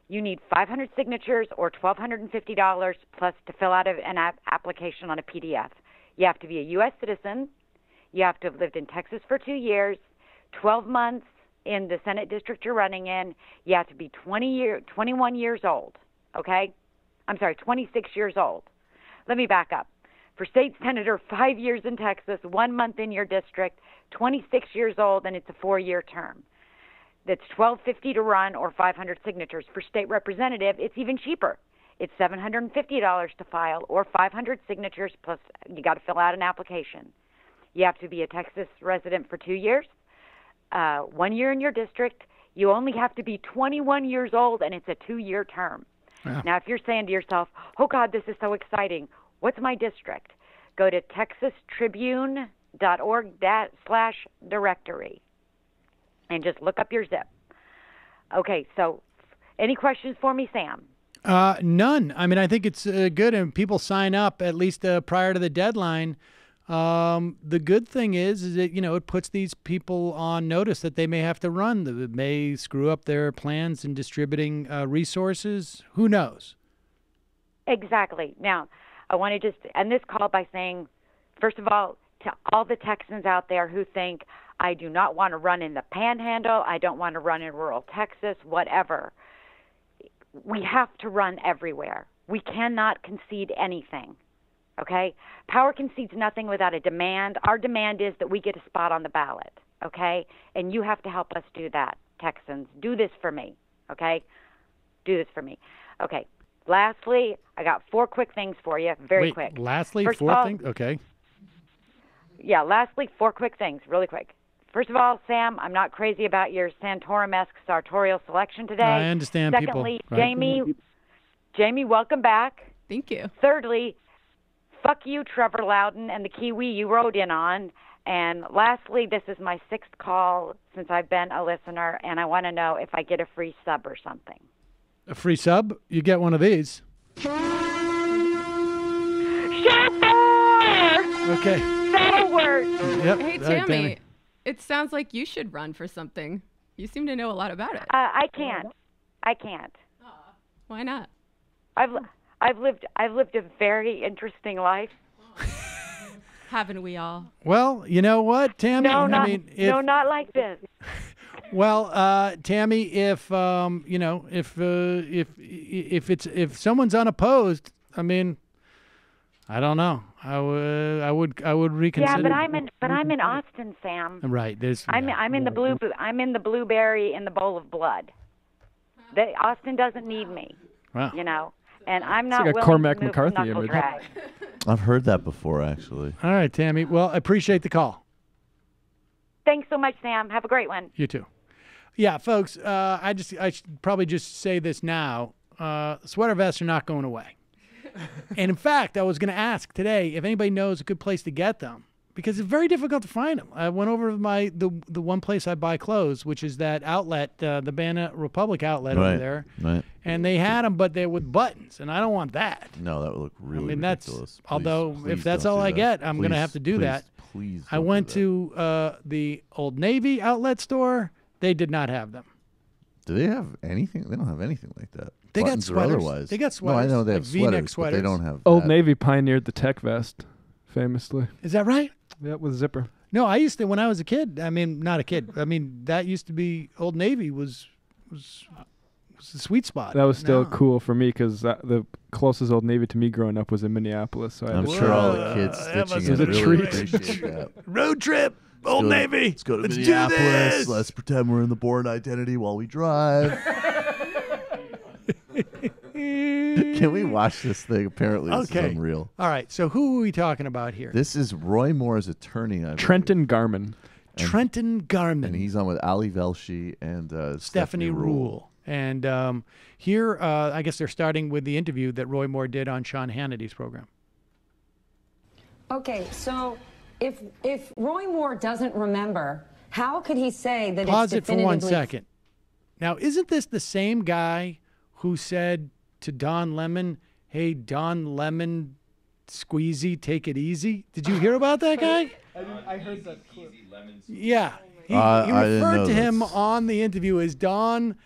you need 500 signatures or $1,250 plus to fill out an application on a PDF. You have to be a U.S. citizen. You have to have lived in Texas for 2 years. 12 months in the Senate district you're running in. You have to be 21 years old, okay? I'm sorry, 26 years old. Let me back up. For state senator, 5 years in Texas, 1 month in your district, 26 years old, and it's a 4-year term. That's $1,250 to run or 500 signatures. For state representative, it's even cheaper. It's $750 to file or 500 signatures plus you got to fill out an application. You have to be a Texas resident for 2 years. 1 year in your district. You only have to be 21 years old, and it's a 2-year term. Wow. Now, if you're saying to yourself, oh, God, this is so exciting, what's my district? Go to texastribune.org/directory and just look up your zip. Okay, so any questions for me, Sam? None. I mean, I think it's good, and people sign up at least prior to the deadline. The good thing is that, it puts these people on notice that they may have to run. That it may screw up their plans in distributing resources. Who knows? Exactly. Now, I want to just end this call by saying, first of all, to all the Texans out there who think, I do not want to run in the Panhandle, I don't want to run in rural Texas, whatever. We have to run everywhere. We cannot concede anything. Okay? Power concedes nothing without a demand. Our demand is that we get a spot on the ballot. Okay? And you have to help us do that, Texans. Do this for me. Okay? Do this for me. Okay. Lastly, I got 4 quick things for you, very quick. Lastly, First of 4 all, things? Okay. Yeah, lastly, 4 quick things, really quick. First of all, Sam, I'm not crazy about your Santorum-esque sartorial selection today. I understand Secondly, people. Right. Jamie, welcome back. Thank you. Thirdly, fuck you, Trevor Loudon, and the Kiwi you rode in on. And lastly, this is my 6th call since I've been a listener, and I want to know if I get a free sub or something. A free sub? You get one of these. Shut Okay. That'll work. Yep. Hey, All right, Tammy, it sounds like you should run for something. You seem to know a lot about it. I can't. Why not? I've lived a very interesting life. Haven't we all? Well, you know what, Tammy? No, not, I mean, if, no, not like this. Well, Tammy, if if someone's unopposed, I mean, I don't know. I would reconsider. Yeah, but I'm in Austin, Sam. Right. I'm in the blueberry in the bowl of blood. Austin doesn't need me. Wow. You know, and I'm not like a willing Cormac to move McCarthy knuckle image. drag. I've heard that before, actually. All right, Tammy. Well, I appreciate the call. Thanks so much, Sam. Have a great one. You too. Yeah, folks. I should probably just say this now. Sweater vests are not going away. And in fact, I was going to ask today if anybody knows a good place to get them, because it's very difficult to find them. I went over to the one place I buy clothes, which is that outlet, the Banana Republic outlet over there. Right. And they had them, but they're with buttons, and I don't want that. No, that would look really ridiculous. Although Please if that's don't all do I that. get, I'm going to Please, have to do please, that. Please. I went to the Old Navy outlet store. They did not have them. Do they have anything? They don't have anything like that. They got Buttons or sweaters. otherwise. They got sweaters. No, I know they like have V-neck sweaters, but they don't have Old that. Navy pioneered the tech vest, famously. Is that right? Yeah, with a zipper. No, I used to when I was a kid. I mean, not a kid. I mean, that used to be Old Navy was the sweet spot. That was still No. cool for me because the closest Old Navy to me growing up was in Minneapolis. So I'm sure all the kids stitching it really appreciate that. Road trip, Old Navy. Let's go to Let's Minneapolis. do this. Let's pretend we're in the Bourne Identity while we drive. Can we watch this thing? Apparently, this is unreal. All right. So who are we talking about here? This is Roy Moore's attorney, I believe. Trenton Garmin. Trenton Garmin. And he's on with Ali Velshi and Stephanie Rule. And here, I guess they're starting with the interview that Roy Moore did on Sean Hannity's program. Okay, so if Roy Moore doesn't remember, how could he say that Pause it's it for 1 definitively... second. Now, isn't this the same guy who said to Don Lemon, "Hey, Don Lemon, squeezy, take it easy"? Did you hear about that guy? I heard that clip. Yeah. He I didn't referred know to him this. on the interview as Don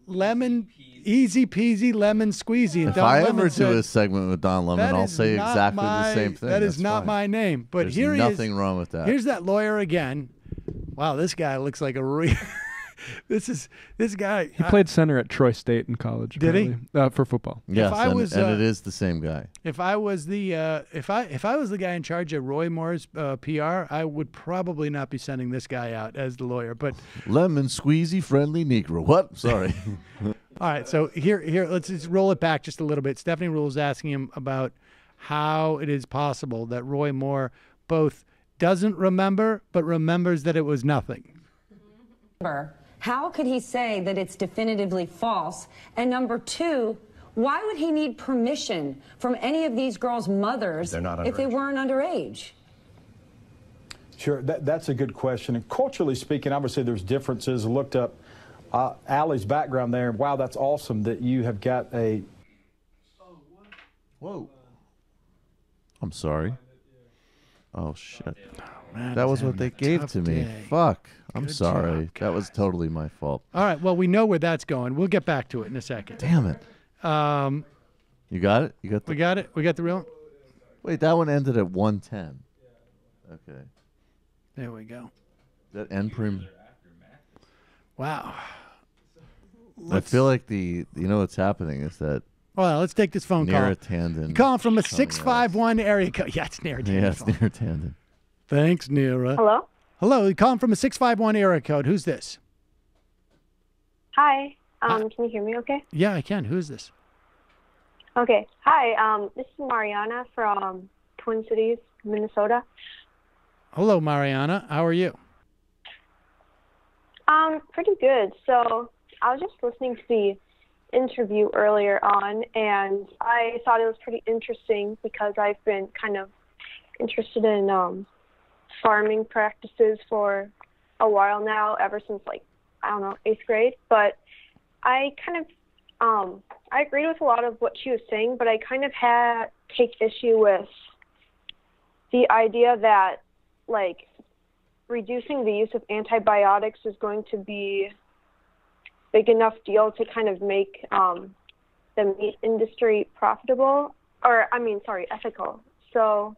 Lemon, easy peasy, lemon squeezy. And If Don I Lemon ever said, do a segment with Don Lemon, "That I'll is say not exactly the my- same thing. That is That's not fine. my name." But There's here he is. nothing wrong with that. Here's that lawyer again. Wow, this guy looks like a real. This guy. He played center at Troy State in college. Did he? apparently. For football. Yes, I and, was, and it is the same guy. If I was the if I was the guy in charge of Roy Moore's PR, I would probably not be sending this guy out as the lawyer. But Lemon squeezy friendly Negro. What? Sorry. all right, so here let's just roll it back just a little bit. Stephanie Rule is asking him about how it is possible that Roy Moore both doesn't remember but remembers that it was nothing. How could he say that it's definitively false? And number two, why would he need permission from any of these girls' mothers if they weren't underage? Sure, that's a good question. And culturally speaking, obviously there's differences. I looked up Allie's background there, and wow, that's awesome that you have got a... Whoa. I'm sorry. Oh, shit. Man, that was he's what they having a gave tough to me. day. Fuck. I'm Good sorry. job, That was totally my fault. All right, well, we know where that's going. We'll get back to it in a second. Damn it. You got it? You got the... We got it? We got the real... Wait, that one ended at 110. Okay. There we go. That end prim... Wow. I feel like you know what's happening is that Well, let's take this phone call. Neratandin. You calling from a 651 area code. Yeah, it's Neratandin. Yeah, it's Neratandin. Thanks, Nera. Hello? Hello, you calling from a 651 area code. Who's this? Hi. Can you hear me okay? Yeah, I can. Who's this? Okay. Hi. This is Mariana from Twin Cities, Minnesota. Hello, Mariana. How are you? Pretty good. So I was just listening to the interview earlier on, and I thought it was pretty interesting because I've been kind of interested in farming practices for a while now, ever since, like, I don't know, 8th grade. But I kind of, I agreed with a lot of what she was saying, but I kind of take issue with the idea that, like, reducing the use of antibiotics is going to be big enough deal to kind of make the meat industry profitable, or ethical. So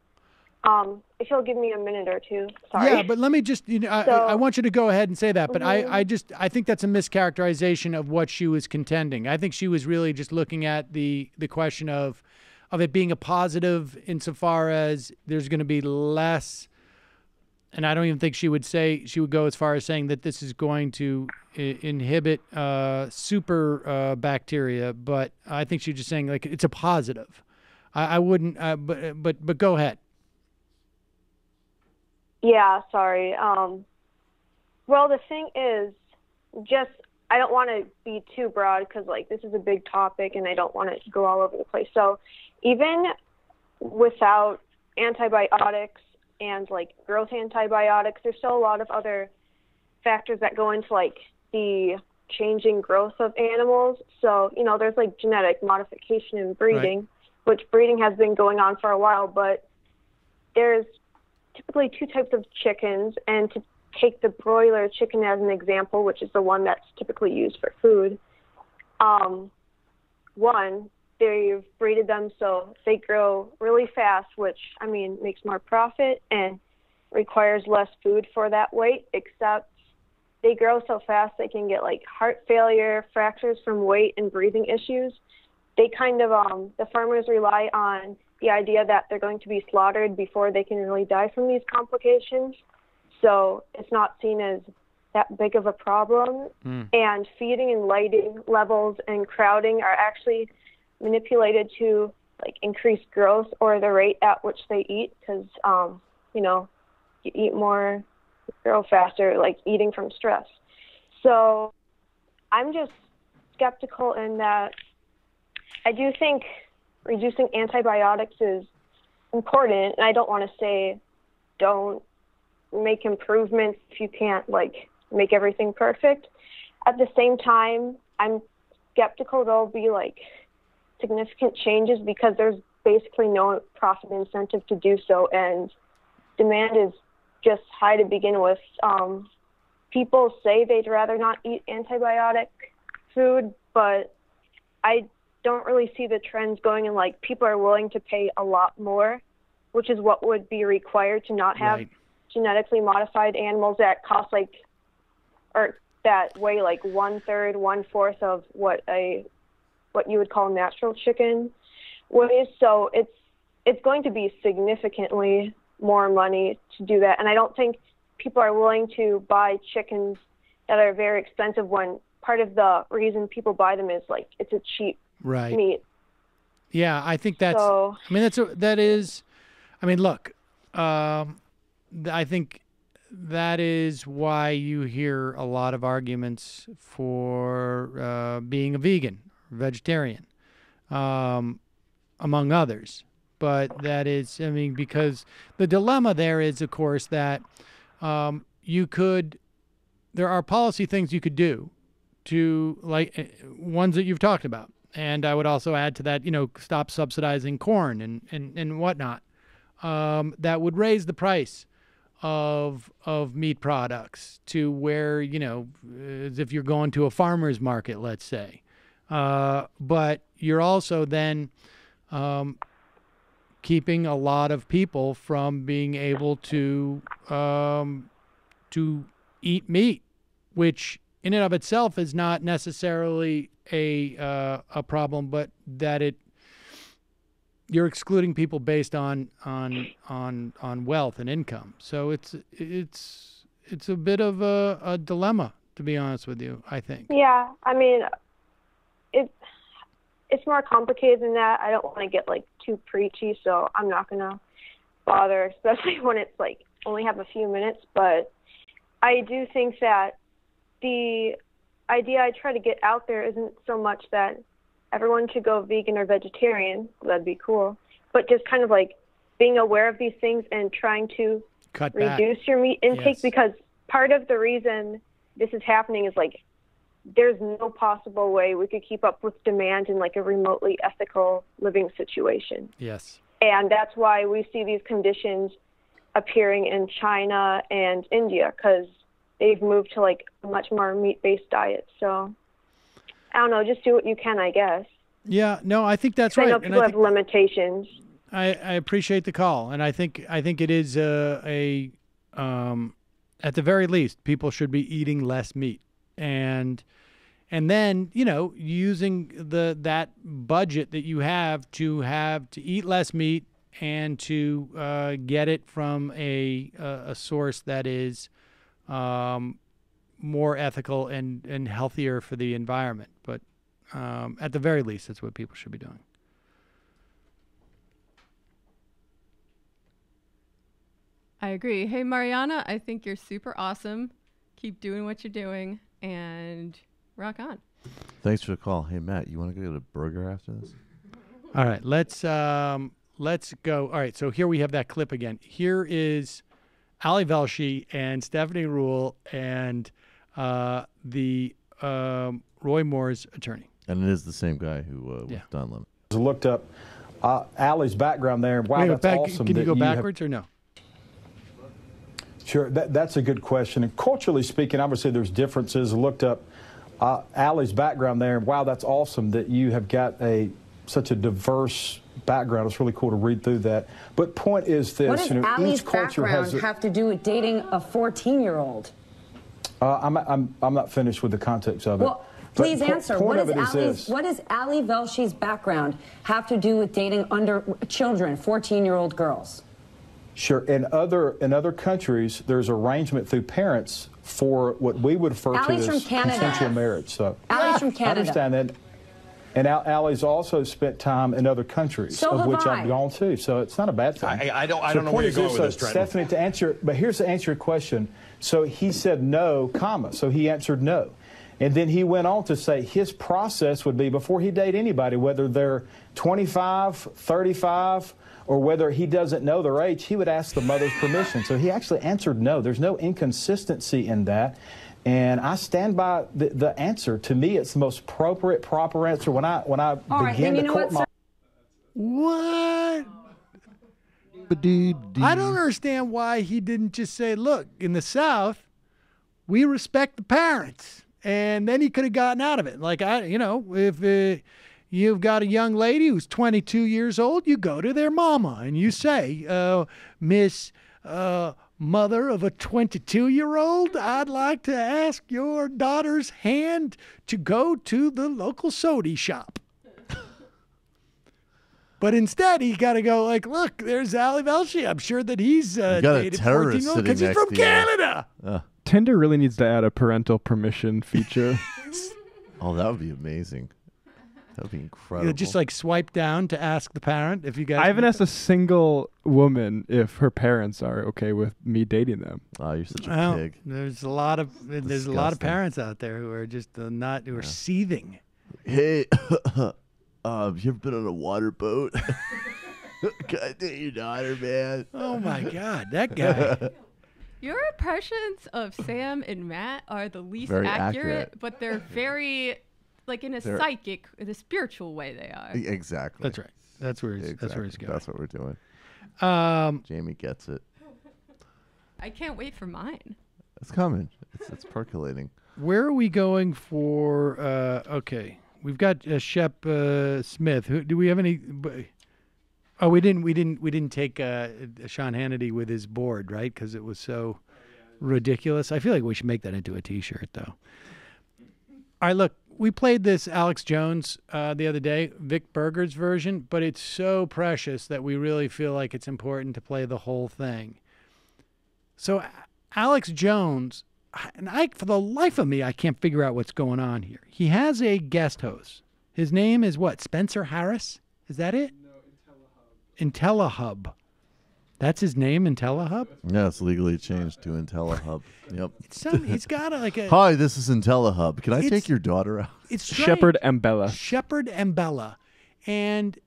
if you'll give me a minute or two, sorry. Yeah, but let me just, I want you to go ahead and say that, but I think that's a mischaracterization of what she was contending. I think she was really just looking at the question of it being a positive insofar as there's going to be less. And I don't even think she would go as far as saying that this is going to inhibit super bacteria, but I think she's just saying, like, it's a positive. I wouldn't, but go ahead. Yeah, sorry. Well, the thing is, I don't want to be too broad because, like, this is a big topic and I don't want it to go all over the place. So even without antibiotics and, like, growth antibiotics, there's still a lot of other factors that go into, like, the changing growth of animals. So, there's, like, genetic modification and breeding, which breeding has been going on for a while, but there's typically two types of chickens, and to take the broiler chicken as an example, which is the one that's typically used for food, one, they've breeded them so they grow really fast, which, makes more profit and requires less food for that weight, except they grow so fast they can get, like, heart failure, fractures from weight, and breathing issues. They kind of, the farmers rely on the idea that they're going to be slaughtered before they can really die from these complications. So it's not seen as that big of a problem. And feeding and lighting levels and crowding are actually manipulated to, like, increase growth or the rate at which they eat, because you eat more, you grow faster, like eating from stress. So I'm just skeptical in that I do think reducing antibiotics is important, and I don't want to say don't make improvements if you can't, like, make everything perfect. At the same time, I'm skeptical there'll be, like, significant changes because there's basically no profit incentive to do so, and demand is just high to begin with. People say they'd rather not eat antibiotic food, but I don't really see the trends going, and, like, people are willing to pay a lot more, which is what would be required to not have genetically modified animals that cost, like, or that weigh, like, 1/3, 1/4 of what you would call natural chicken weighs. So it's going to be significantly more money to do that, and I don't think people are willing to buy chickens that are very expensive when part of the reason people buy them is, like, it's a cheap meat. Yeah, I think that's. So, Look, I think that is why you hear a lot of arguments for being a vegan, vegetarian, among others. But that is, because the dilemma there is, of course, that there are policy things you could do to, like, ones that you've talked about. And I would also add to that, stop subsidizing corn and whatnot. That would raise the price of meat products to where, as if you're going to a farmer's market, let's say. But you're also then keeping a lot of people from being able to eat meat, which in and of itself is not necessarily a problem, but that you're excluding people based on wealth and income. So it's a bit of a dilemma, to be honest with you, I think. Yeah, I mean, it's more complicated than that. I don't want to get like too preachy, so I'm not gonna bother, especially when it's like only have a few minutes. But I do think that the idea I try to get out there isn't so much that everyone should go vegan or vegetarian. That'd be cool. But just kind of like being aware of these things and trying to reduce your meat intake, because part of the reason this is happening is like there's no possible way we could keep up with demand in like a remotely ethical living situation. Yes. And that's why we see these conditions appearing in China and India, because they've moved to like a much more meat-based diet. So I don't know, just do what you can, I guess. Yeah, no, I think that's right. I know people have limitations. I appreciate the call, and I think it is at the very least, people should be eating less meat, and then using that budget that you have to eat less meat and to get it from a source that is more ethical and healthier for the environment. But at the very least, that's what people should be doing. I agree. Hey, Mariana, I think you're super awesome. Keep doing what you're doing and rock on. Thanks for the call. Hey, Matt, you want to go get a burger after this? All right, let's go. All right, so here we have that clip again. Here is Ali Velshi and Stephanie Ruhle and the Roy Moore's attorney. And it is the same guy who was done limit. I looked up Ali's background there. Wow, that's awesome. Can you go backwards or no? Sure, that's a good question. And culturally speaking, obviously there's differences. I looked up Ali's background there. Wow, that's awesome that you have got such a diverse background. It's really cool to read through that. But point is this: what does Ali's each culture background has have to do with dating a 14-year-old? I'm not finished with the context of it. Well, please answer. What does Ali Velshi's background have to do with dating children, 14-year-old girls? Sure. In other countries, there's arrangement through parents for what we would refer to as consensual marriage. So Ali's from Canada. I understand that. And Ali's also spent time in other countries, so of which I've gone to. So it's not a bad thing. I don't know where you're going with this, Trenton. Stephanie, to answer, but here's to answer your question. So he said no, comma. So he answered no. And then he went on to say his process would be before he date anybody, whether they're 25, 35, or whether he doesn't know their age, he would ask the mother's permission. So he actually answered no. There's no inconsistency in that. And I stand by the answer. To me, it's the most appropriate, proper answer. When I begin to court my... What? I don't understand why he didn't just say, look, in the South, we respect the parents. And then he could have gotten out of it. Like, if you've got a young lady who's 22 years old, you go to their mama and you say, Miss mother of a 22-year-old, I'd like to ask your daughter's hand to go to the local soda shop. But instead, he got to go like, look, there's Ali Velshi. I'm sure that he's dated 14-year-old because he's from Canada. Tinder really needs to add a parental permission feature. Oh, that would be amazing. That would be incredible. Just like swipe down to ask the parent if you guys... I haven't asked a single woman if her parents are okay with me dating them. Oh, you're such a pig. There's a lot of parents out there who are just who are seething. Hey, you ever been on a water boat? Can I date your daughter, man? Oh my God, that guy. Your impressions of Sam and Matt are the least Very accurate, but they're very, like in a spiritual way they are. Exactly. That's right. That's where he's going. That's what we're doing. Jamie gets it. I can't wait for mine. It's coming. It's percolating. Where are we going for? Okay, we've got Shep Smith. Do we have any? Oh, we didn't take Sean Hannity with his board, right? Because it was so ridiculous. I feel like we should make that into a T-shirt, though. All right, look, we played this Alex Jones the other day, Vic Berger's version, but it's so precious that we really feel like it's important to play the whole thing. So Alex Jones, and for the life of me, I can't figure out what's going on here. He has a guest host. His name is what? Spencer Harris? Is that it? No, IntelliHub. That's his name, IntelliHub? Yeah, it's legally changed to IntelliHub. Yep. He's got a... Hi, this is IntelliHub. Can I take your daughter out? It's Shepard and Bella. Shepard and Bella. And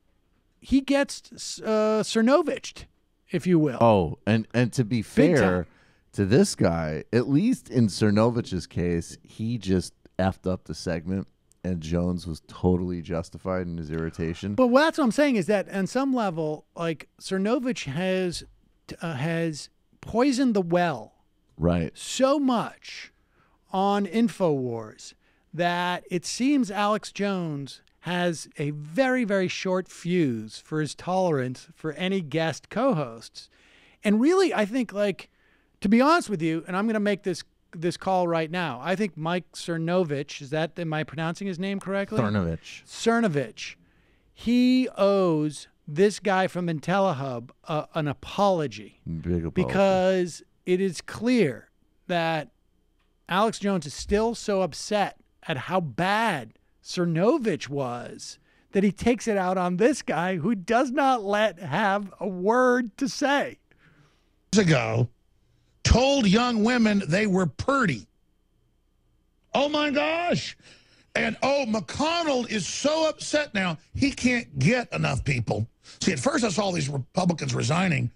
he gets Cernovic'd, if you will. Oh, and to be fair to this guy, at least in Cernovic's case, he just effed up the segment, and Jones was totally justified in his irritation. But that's what I'm saying is that on some level, like Cernovic has poisoned the well, right? So much on InfoWars that it seems Alex Jones has a very, very short fuse for his tolerance for any guest co-hosts. And really, I think, like, to be honest with you, and I'm going to make this call right now, I think Mike Cernovich, am I pronouncing his name correctly? Cernovich. He owes this guy from IntelliHub an apology. Big apology. Because it is clear that Alex Jones is still so upset at how bad Cernovich was that he takes it out on this guy who does not have a word to say. Ago, told young women they were pretty. Oh my gosh. And McConnell is so upset now, he can't get enough people. See, at first I saw these Republicans resigning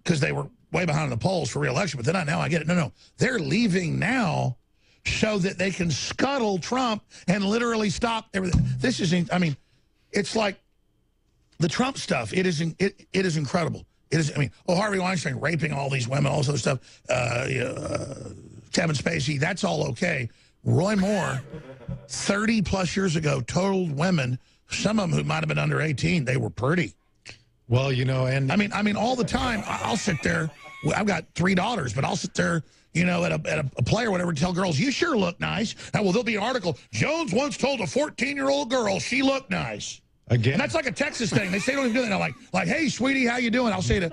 because they were way behind the polls for re-election, but then now I get it. No, they're leaving now so that they can scuttle Trump and literally stop everything. This is, I mean, it's like the Trump stuff. It is incredible. It is, I mean, Harvey Weinstein raping all these women, all this other stuff. Kevin Spacey, that's all okay. Roy Moore, 30 plus years ago, told women, some of them who might have been under 18, they were pretty. Well, and I mean, all the time, I'll sit there. I've got 3 daughters, but I'll sit there, at a play or whatever, tell girls, you sure look nice. Now, there'll be an article. Jones once told a 14-year-old girl she looked nice. Again. And that's like a Texas thing. They say don't even do that. They're like, hey, sweetie, how you doing? I'll say to,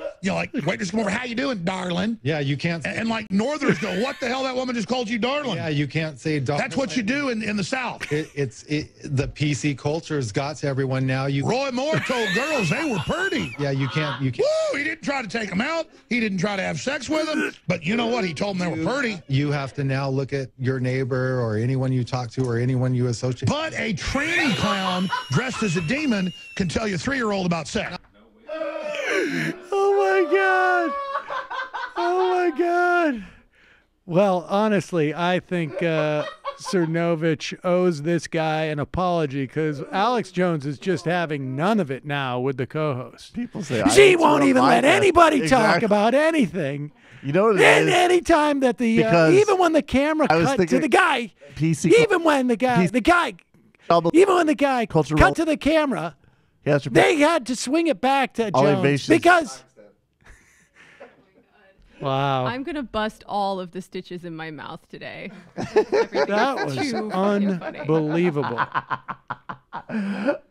waiters come over, how you doing, darling? Yeah, you can't. And like Northerners go, what the hell, that woman just called you darling? Yeah, you can't say darling. That's what you do in the South. The PC culture's got to everyone now. Roy Moore told girls they were pretty. Yeah, you can't. Woo, he didn't try to take them out. He didn't try to have sex with them. But you know what? He told them they were pretty. You have to now look at your neighbor or anyone you talk to or anyone you associate. But a tranny clown dressed as a demon can tell your 3-year-old about sex. Oh my God. Oh my God. Well, honestly, I think Cernovich owes this guy an apology because Alex Jones is just having none of it now with the co-host. People say she won't even let anybody talk about anything. You know what it is? Any time that even when the camera cut to the guy, even when the guy cut to the camera, they had to swing it back to Jones because. Wow. I'm going to bust all of the stitches in my mouth today. That was unbelievable.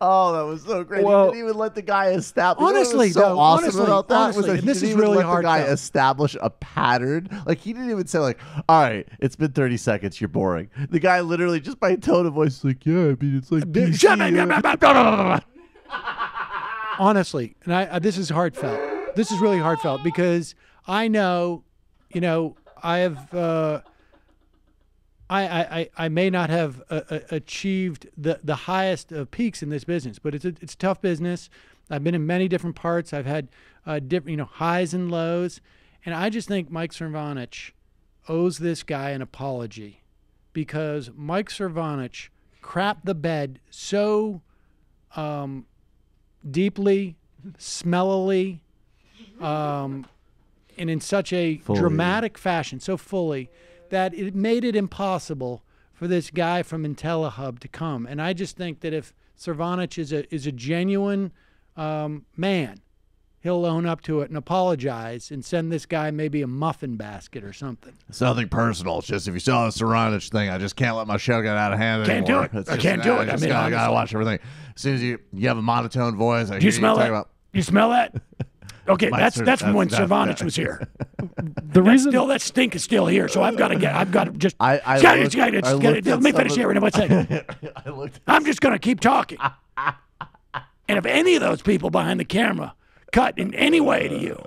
Oh, that was so great. Well, he didn't even let the guy establish. Honestly, awesome about that honestly, was that he this didn't is even really let hard. The guy establish a pattern. Like he didn't even say like, "All right, it's been 30 seconds. You're boring." The guy literally just by tone of voice, like, "Yeah, I mean, it's like." Honestly, and this is heartfelt. This is really heartfelt because I know, I have. I may not have achieved the highest of peaks in this business, but it's a tough business. I've been in many different parts. I've had different highs and lows, and I just think Mike Cernovich owes this guy an apology because Mike Cernovich crapped the bed so deeply, smellily, and in such a dramatic fashion, so fully, that it made it impossible for this guy from IntelliHub to come. And I just think that if Cernovich is a genuine man, he'll own up to it and apologize and send this guy maybe a muffin basket or something. It's nothing personal. It's just if you saw the Saranich thing, I just can't let my show get out of hand Can't anymore. do it. It's I just- can't do it. I I gotta watch everything. As soon as you have a monotone voice, I Do you hear smell talk that? about. You smell that? Okay, My that's sir- from when that's- Savanich was here. That stink is still here, so I've got to just. I let looked me at finish some here in of- one second. I'm just going to keep talking. And if any of those people behind the camera cut in any way to you,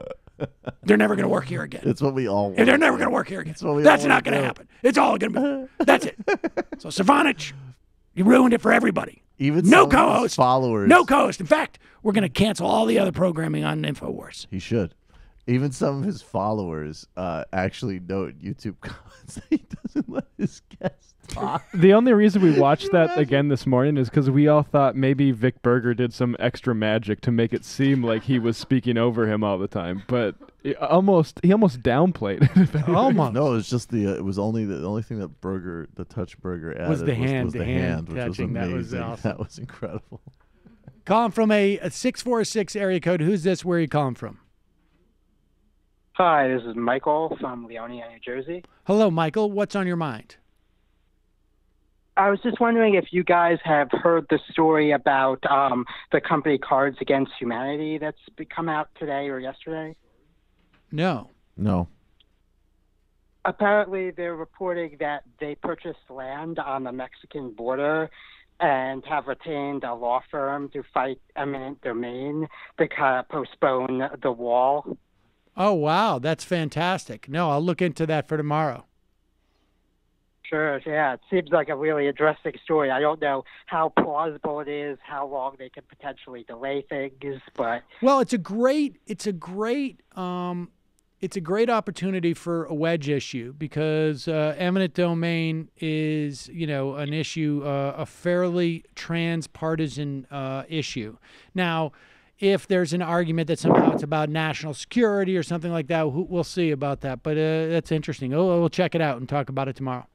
they're never going to work here again. It's what we all. They're never going to work here again. what we That's all not wanna going to do. happen. It's all going to be. That's it. So Savanich, you ruined it for everybody. Even no some of his co-host. followers. No co-host. In fact, we're going to cancel all the other programming on InfoWars. He should. Even some of his followers actually note YouTube comments that he doesn't let his guests talk. The only reason we watched that again this morning is because we all thought maybe Vic Berger did some extra magic to make it seem like he was speaking over him all the time, but he almost downplayed it. if anything. Almost. No, it's just the only thing that the touch burger added Was the hand, was the the hand, hand which was catching. That was amazing. awesome. That was incredible. Calling from a 646 area code. Who's this? Where are you calling from? Hi, this is Michael from Leonia, New Jersey. Hello, Michael. What's on your mind? I was just wondering if you guys have heard the story about the company Cards Against Humanity that's come out today or yesterday. No. No. Apparently, they're reporting that they purchased land on the Mexican border and have retained a law firm to fight eminent domain to postpone the wall. Oh, wow. That's fantastic. No, I'll look into that for tomorrow. Sure, yeah. It seems like a really interesting story. I don't know how plausible it is, how long they could potentially delay things, but Well, it's a great opportunity for a wedge issue because eminent domain is, an issue, a fairly transpartisan issue. Now, if there's an argument that somehow it's about national security or something like that, we'll see about that. But that's interesting. We'll check it out and talk about it tomorrow.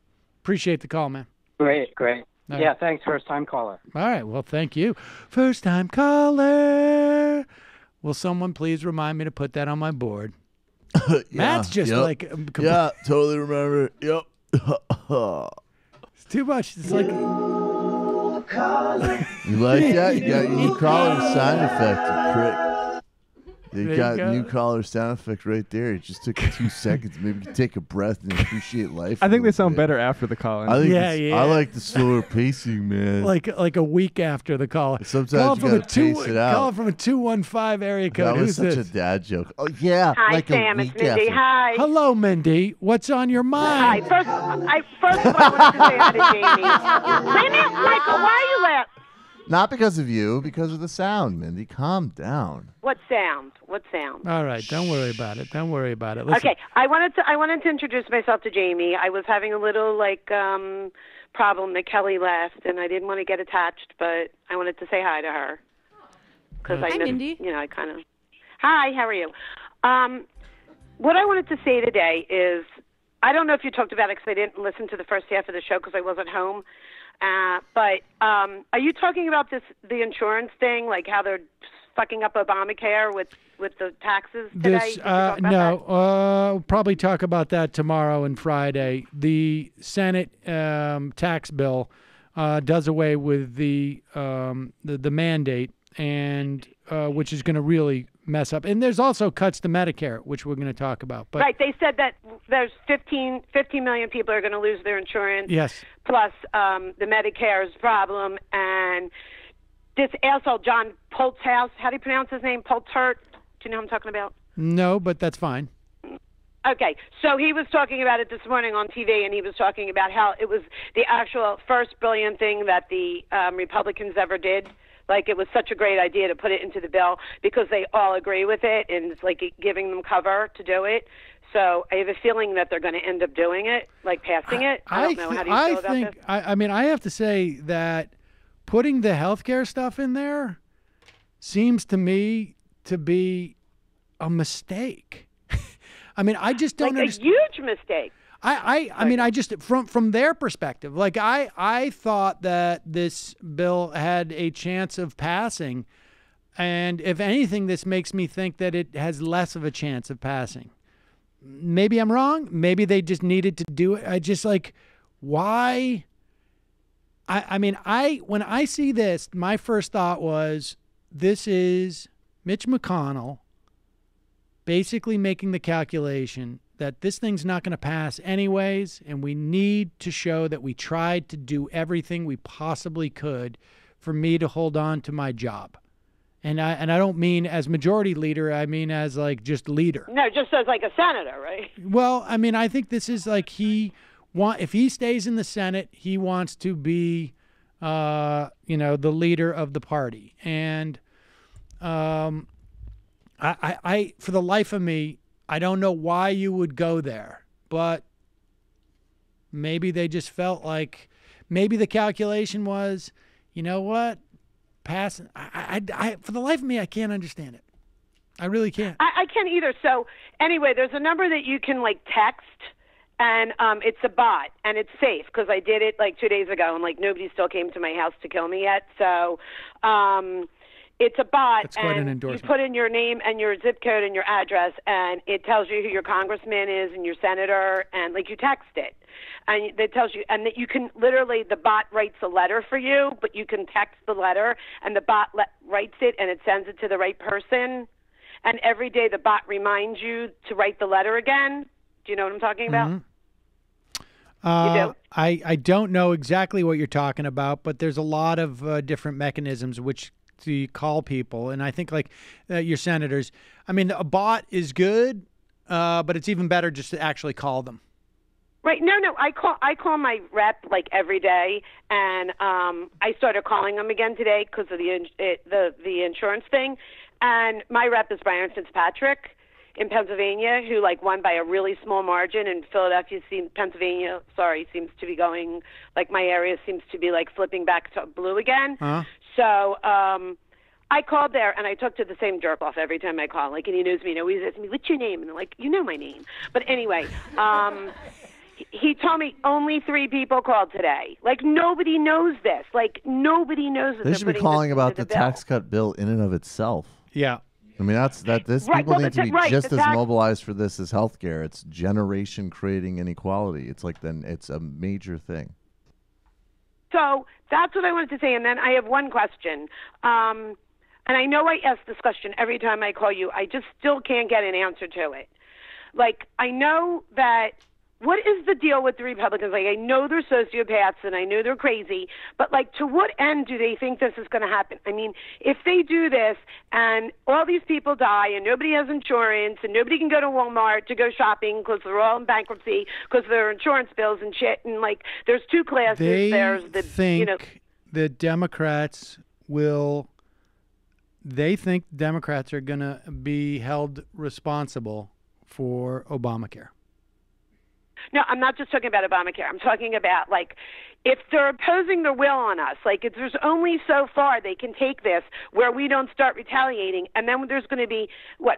Appreciate the call, man. great. All Yeah, right. thanks, first-time caller. All right. Well, thank you. First time caller. Will someone please remind me to put that on my board? Matt's just like... yeah, totally remember. Yep. It's too much. It's like... You like that? You got your new caller sound effect, you prick. You There got you go. new caller sound effect right there. It just took 2 seconds. Maybe you can take a breath and appreciate life. I think a they little sound bit. better after the call. I think Yeah, yeah. I like the slower pacing, man. like a week after the call. Sometimes Call you from a gotta pace it out. Call from a 215 area code. That was Who's such this? a dad joke. Oh yeah, Hi, like Sam. a It's week Mindy. after. Hi. Hello, Mindy. What's on your Hi. mind? First of all, I wanted to say hi to Jamie. Wait a minute, Michael. Why are you laughing? Not because of you, because of the sound, Mindy. Calm down. What sound? What sound? All right. Don't worry about it. Don't worry about it. Listen, Okay, I wanted to introduce myself to Jamie. I was having a little problem that Kelly left, and I didn't want to get attached, but I wanted to say hi to her because Hi, I know, Mindy. I kind of. Hi, how are you? What I wanted to say today is I don't know if you talked about it because I didn't listen to the first half of the show because I wasn't home. But are you talking about the insurance thing, like how they're fucking up Obamacare with the taxes today? this Did you talk about no. We'll probably talk about that tomorrow and Friday. The Senate tax bill does away with the mandate, and which is going to really mess up. And there's also cuts to Medicare, which we're going to talk about. But right, they said that there's 15 million people are going to lose their insurance. yes. Plus the Medicare's problem, and this asshole John Polthouse, how do you pronounce his name? Poltert? Do you know who I'm talking about? No, but that's fine. Okay, so he was talking about it this morning on TV, and he was talking about how it was the actual first brilliant thing that the Republicans ever did. Like, it was such a great idea to put it into the bill because they all agree with it, and it's like giving them cover to do it. So I have a feeling that they're going to end up doing it, like passing it. I don't know. How do you feel about this? I mean, I have to say that putting the healthcare stuff in there seems to me to be a mistake. I mean, I just don't like understand. a huge mistake. I mean, I just from their perspective, like I thought that this bill had a chance of passing And if anything, this makes me think that it has less of a chance of passing. Maybe I'm wrong. Maybe they just needed to do it. I just why? I mean, when I see this, my first thought was, this is Mitch McConnell basically making the calculation that this thing's not going to pass anyways, and we need to show that we tried to do everything we possibly could for me to hold on to my job. And I don't mean as majority leader, I mean as just leader. No, just as a senator, right? Well, I mean, I think this is if he stays in the Senate, he wants to be the leader of the party. And I for the life of me, I don't know why you would go there, but maybe they just felt like maybe the calculation was, you know what? Pass. I for the life of me, I can't understand it. I really can't. I can't either. So anyway, there's a number that you can text, and it's a bot, and it's safe because I did it 2 days ago, and nobody still came to my house to kill me yet. So it's a bot, That's quite an and endorsement. you put in your name and your zip code and your address, and it tells you who your congressman is and your senator, and you text it. And it tells you, and that you can literally, the bot writes a letter for you, but you can text the letter, and the bot writes it, and it sends it to the right person. And every day the bot reminds you to write the letter again. Do you know what I'm talking about? Mm-hmm. You do? I don't know exactly what you're talking about, but there's a lot of different mechanisms which to call people. And I think your senators, I mean, a bot is good, but it's even better just to actually call them. Right. No. I call my rep every day, and I started calling them again today because of the insurance thing. And my rep is Brian Fitzpatrick in Pennsylvania, who won by a really small margin. And Philadelphia, Pennsylvania, seems to be going my area seems to be flipping back to blue again. Uh-huh. So I called there, and I talk to the same jerk off every time I call. And he knows me. He always asks me, "What's your name?" And I'm like, "You know my name." But anyway. He told me only 3 people called today. Nobody knows this. Nobody knows that They should be calling about the tax cut bill in and of itself. Yeah. I mean, this Right, people well, need to be right, just the as tax- mobilized for this as healthcare. It's generation creating inequality. It's it's a major thing. So that's what I wanted to say. And then I have one question. And I know I ask this question every time I call you. I just still can't get an answer to it. I know that. What is the deal with the Republicans? I know they're sociopaths and I know they're crazy, but to what end do they think this is going to happen? I mean, if they do this and all these people die and nobody has insurance and nobody can go to Walmart to go shopping because they're all in bankruptcy because of their insurance bills and shit, and there's 2 classes. There's the think the Democrats will. They think Democrats are going to be held responsible for Obamacare. No, I'm not just talking about Obamacare. I'm talking about if they're imposing their will on us, there's only so far they can take this where we don't start retaliating, and then there's going to be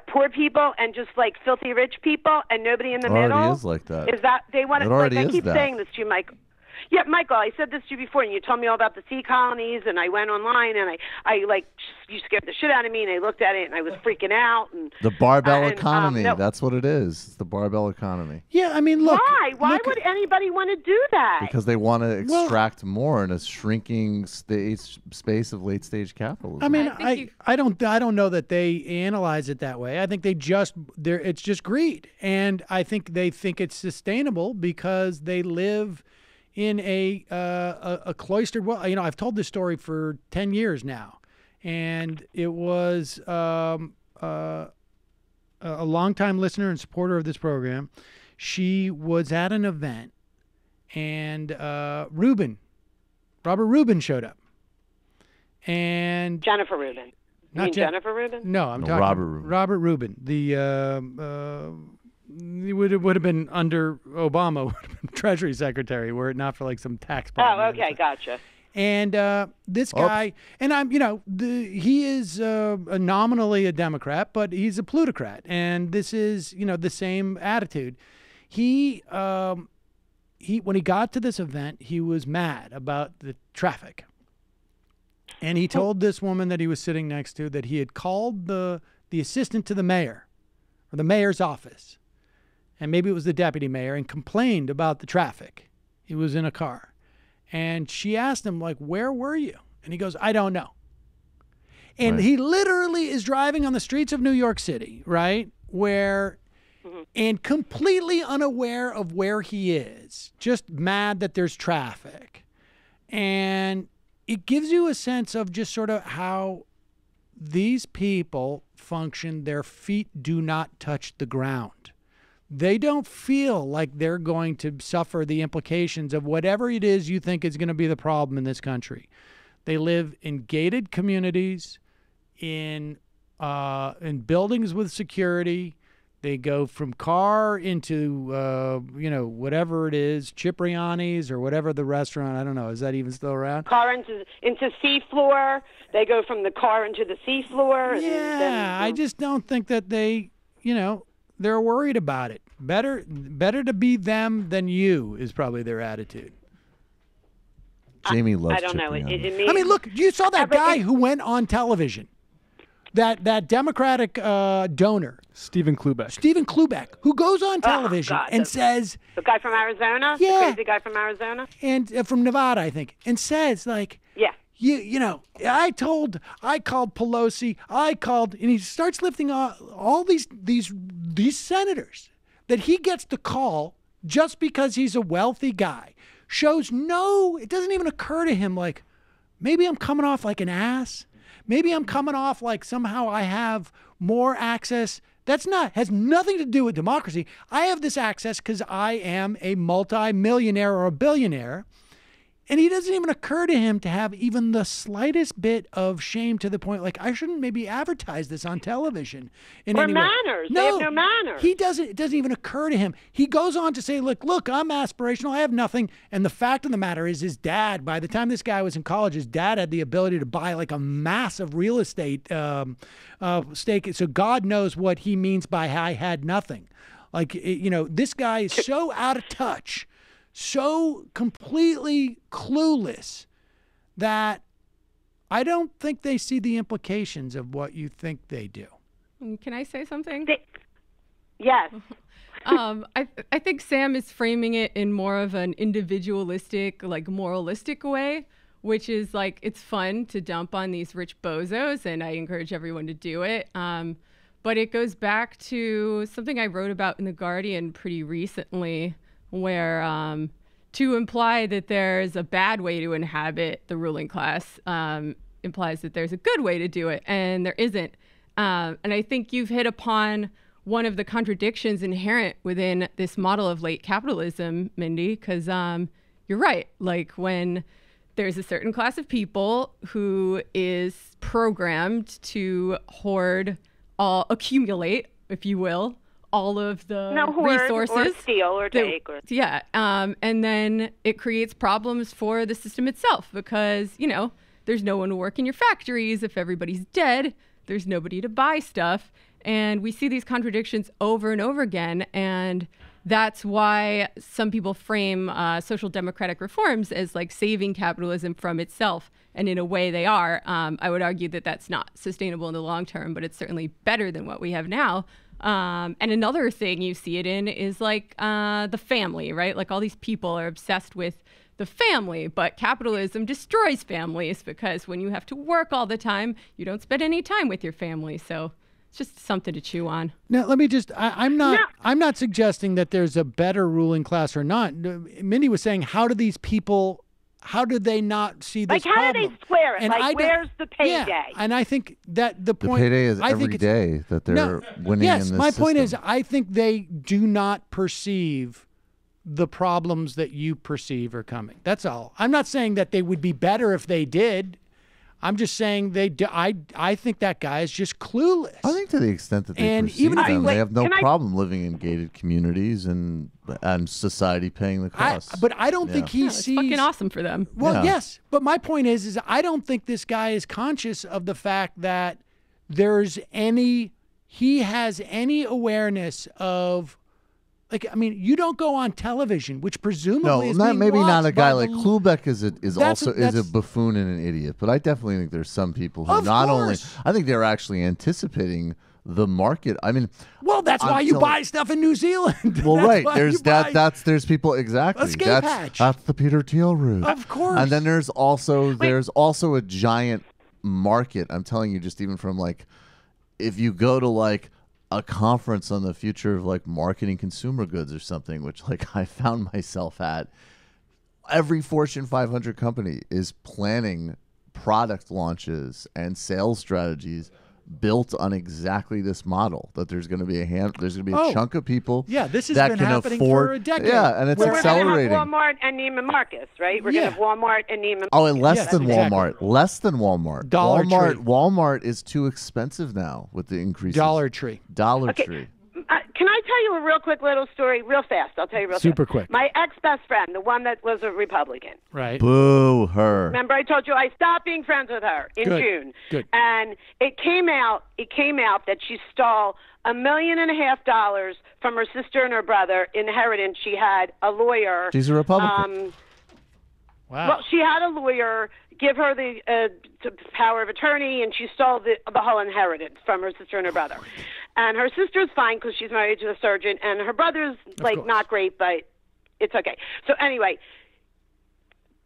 poor people and just filthy rich people and nobody in the middle. It already is like that. Is that they want It to? already I is keep that. saying this to you, Mike. Yeah, Michael, I said this to you before, and you told me all about the sea colonies, and I went online, and you scared the shit out of me, and I looked at it, and I was freaking out. And The barbell and, economy. no. That's what it is. It's the barbell economy. Yeah, I mean, look. Why? Why would anybody want to do that? Because they want to extract more in a shrinking space of late stage capitalism. I mean, I don't know that they analyze it that way. I think it's just greed, and I think they think it's sustainable because they live in a cloistered world. I've told this story for 10 years now, and it was a longtime listener and supporter of this program. She was at an event, and Robert Rubin showed up. And Jennifer Rubin. You mean Jennifer Rubin? No, I'm talking Robert Rubin. Robert Rubin. It would have been under Obama, Treasury Secretary, were it not for some tax policy. Oh, okay, gotcha. And this guy, and he is nominally a Democrat, but he's a plutocrat, and this is the same attitude. He when he got to this event, he was mad about the traffic, And he told this woman that he was sitting next to that he had called the assistant to the mayor, or the mayor's office, and maybe it was the deputy mayor, and complained about the traffic. He was in a car. And she asked him, like, where were you? And he goes, I don't know. And he literally is driving on the streets of New York City, right, and completely unaware of where he is, just mad that there's traffic. And it gives you a sense of just sort of how these people function. Their feet do not touch the ground. They don't feel like they're going to suffer the implications of whatever it is you think is going to be the problem in this country. They live in gated communities, in buildings with security. They go from car into, whatever it is, Cipriani's or whatever the restaurant. I don't know. Is that even still around? Car into seafloor. They go from the car into the seafloor. Yeah, I just don't think that they, they're worried about it. Better to be them than you is probably their attitude. Jamie loves I don't know. I mean, look, you saw that guy who went on television. That Democratic donor. Stephen Klubeck. Stephen Klubeck, who goes on television and says... The guy from Arizona? Yeah. The crazy guy from Arizona? And from Nevada, I think. And says, like... Yeah. I called Pelosi, and he starts lifting all these senators that he gets to call just because he's a wealthy guy. It doesn't even occur to him like, maybe I'm coming off like an ass. Maybe I'm coming off like somehow I have more access. Has nothing to do with democracy. I have this access because I am a multi-millionaire or a billionaire. And it doesn't even occur to him to have even the slightest bit of shame to the point, like, I shouldn't maybe advertise this on television in any way. Manners. They have no manners. It doesn't even occur to him. He goes on to say, look, I'm aspirational. I have nothing. And the fact of the matter is his dad, by the time this guy was in college, his dad had the ability to buy like a massive real estate stake. So God knows what he means by I had nothing. Like, this guy is so out of touch, so completely clueless that I don't think they see the implications of what you think they do. Can I say something? Yes. I think Sam is framing it in more of an individualistic, like moralistic way, which is like, it's fun to dump on these rich bozos, and I encourage everyone to do it. But it goes back to something I wrote about in The Guardian pretty recently, where to imply that there's a bad way to inhabit the ruling class implies that there's a good way to do it, and there isn't. And I think you've hit upon one of the contradictions inherent within this model of late capitalism, Mindy, because you're right. Like, when there's a certain class of people who is programmed to accumulate, if you will, all of the resources, or steal or take. And then it creates problems for the system itself because, there's no one to work in your factories. If everybody's dead, there's nobody to buy stuff. And we see these contradictions over and over again. And that's why some people frame social democratic reforms as like saving capitalism from itself. And in a way they are. I would argue that that's not sustainable in the long term, but it's certainly better than what we have now. And another thing you see it in is like the family, right? Like all these people are obsessed with the family, but capitalism destroys families because when you have to work all the time, you don't spend any time with your family. So it's just something to chew on. Now, let me just, I'm not suggesting that there's a better ruling class or not. Mindy was saying, how do they not see this problem? Like, how do they square it? And where's the payday? Yeah, and I think that the point... The payday is every day that they're winning in this system. Yes, my point is, I think they do not perceive the problems that you perceive are coming. That's all. I'm not saying that they would be better if they did. I'm just saying they do. I think that guy is just clueless. I think to the extent that they perceive them, they have no problem living in gated communities and society paying the costs. But I don't think he sees... It's fucking awesome for them. Well, yes. But my point is I don't think this guy is conscious of the fact that he has any awareness of Like, I mean, you don't go on television, which presumably is being maybe not watched a guy by like Klubeck is a that's- buffoon and an idiot, but I definitely think there's some people who Of not only course. I think they're actually anticipating the market. I mean, Well, that's why you buy stuff in New Zealand. Well, That's right. why There's you buy- there's people exactly. Escape That's hatch. that's the Peter Thiel route. Of course. And then there's also a giant market. I'm telling you, just even from like, if you go to like a conference on the future of like marketing consumer goods or something, which like I found myself at, every Fortune 500 company is planning product launches and sales strategies built on exactly this model, that there's going to be a chunk of people this has that been can happening afford for a decade. Yeah, and it's We're accelerating. going to have Walmart and Neiman Marcus, right? We're going to have Walmart and Neiman. Oh, and less than exactly. Walmart. Less than Walmart. Dollar Tree. Walmart is too expensive now with the increases. Dollar Tree. Dollar Okay. Tree. Can I tell you a real quick little story, real fast? I'll tell you real Super fast. quick. My ex-best friend, the one that was a Republican. Right. Boo her. Remember, I told you I stopped being friends with her in Good. June. Good. And it came out that she stole $1.5 million from her sister and her brother. Inheritance. She had a lawyer. She's a Republican. Wow. Well, she had a lawyer give her the power of attorney, and she stole the whole inheritance from her sister and her brother. And her sister's fine because she's married to a surgeon, and her brother's not great, but it's okay. So anyway,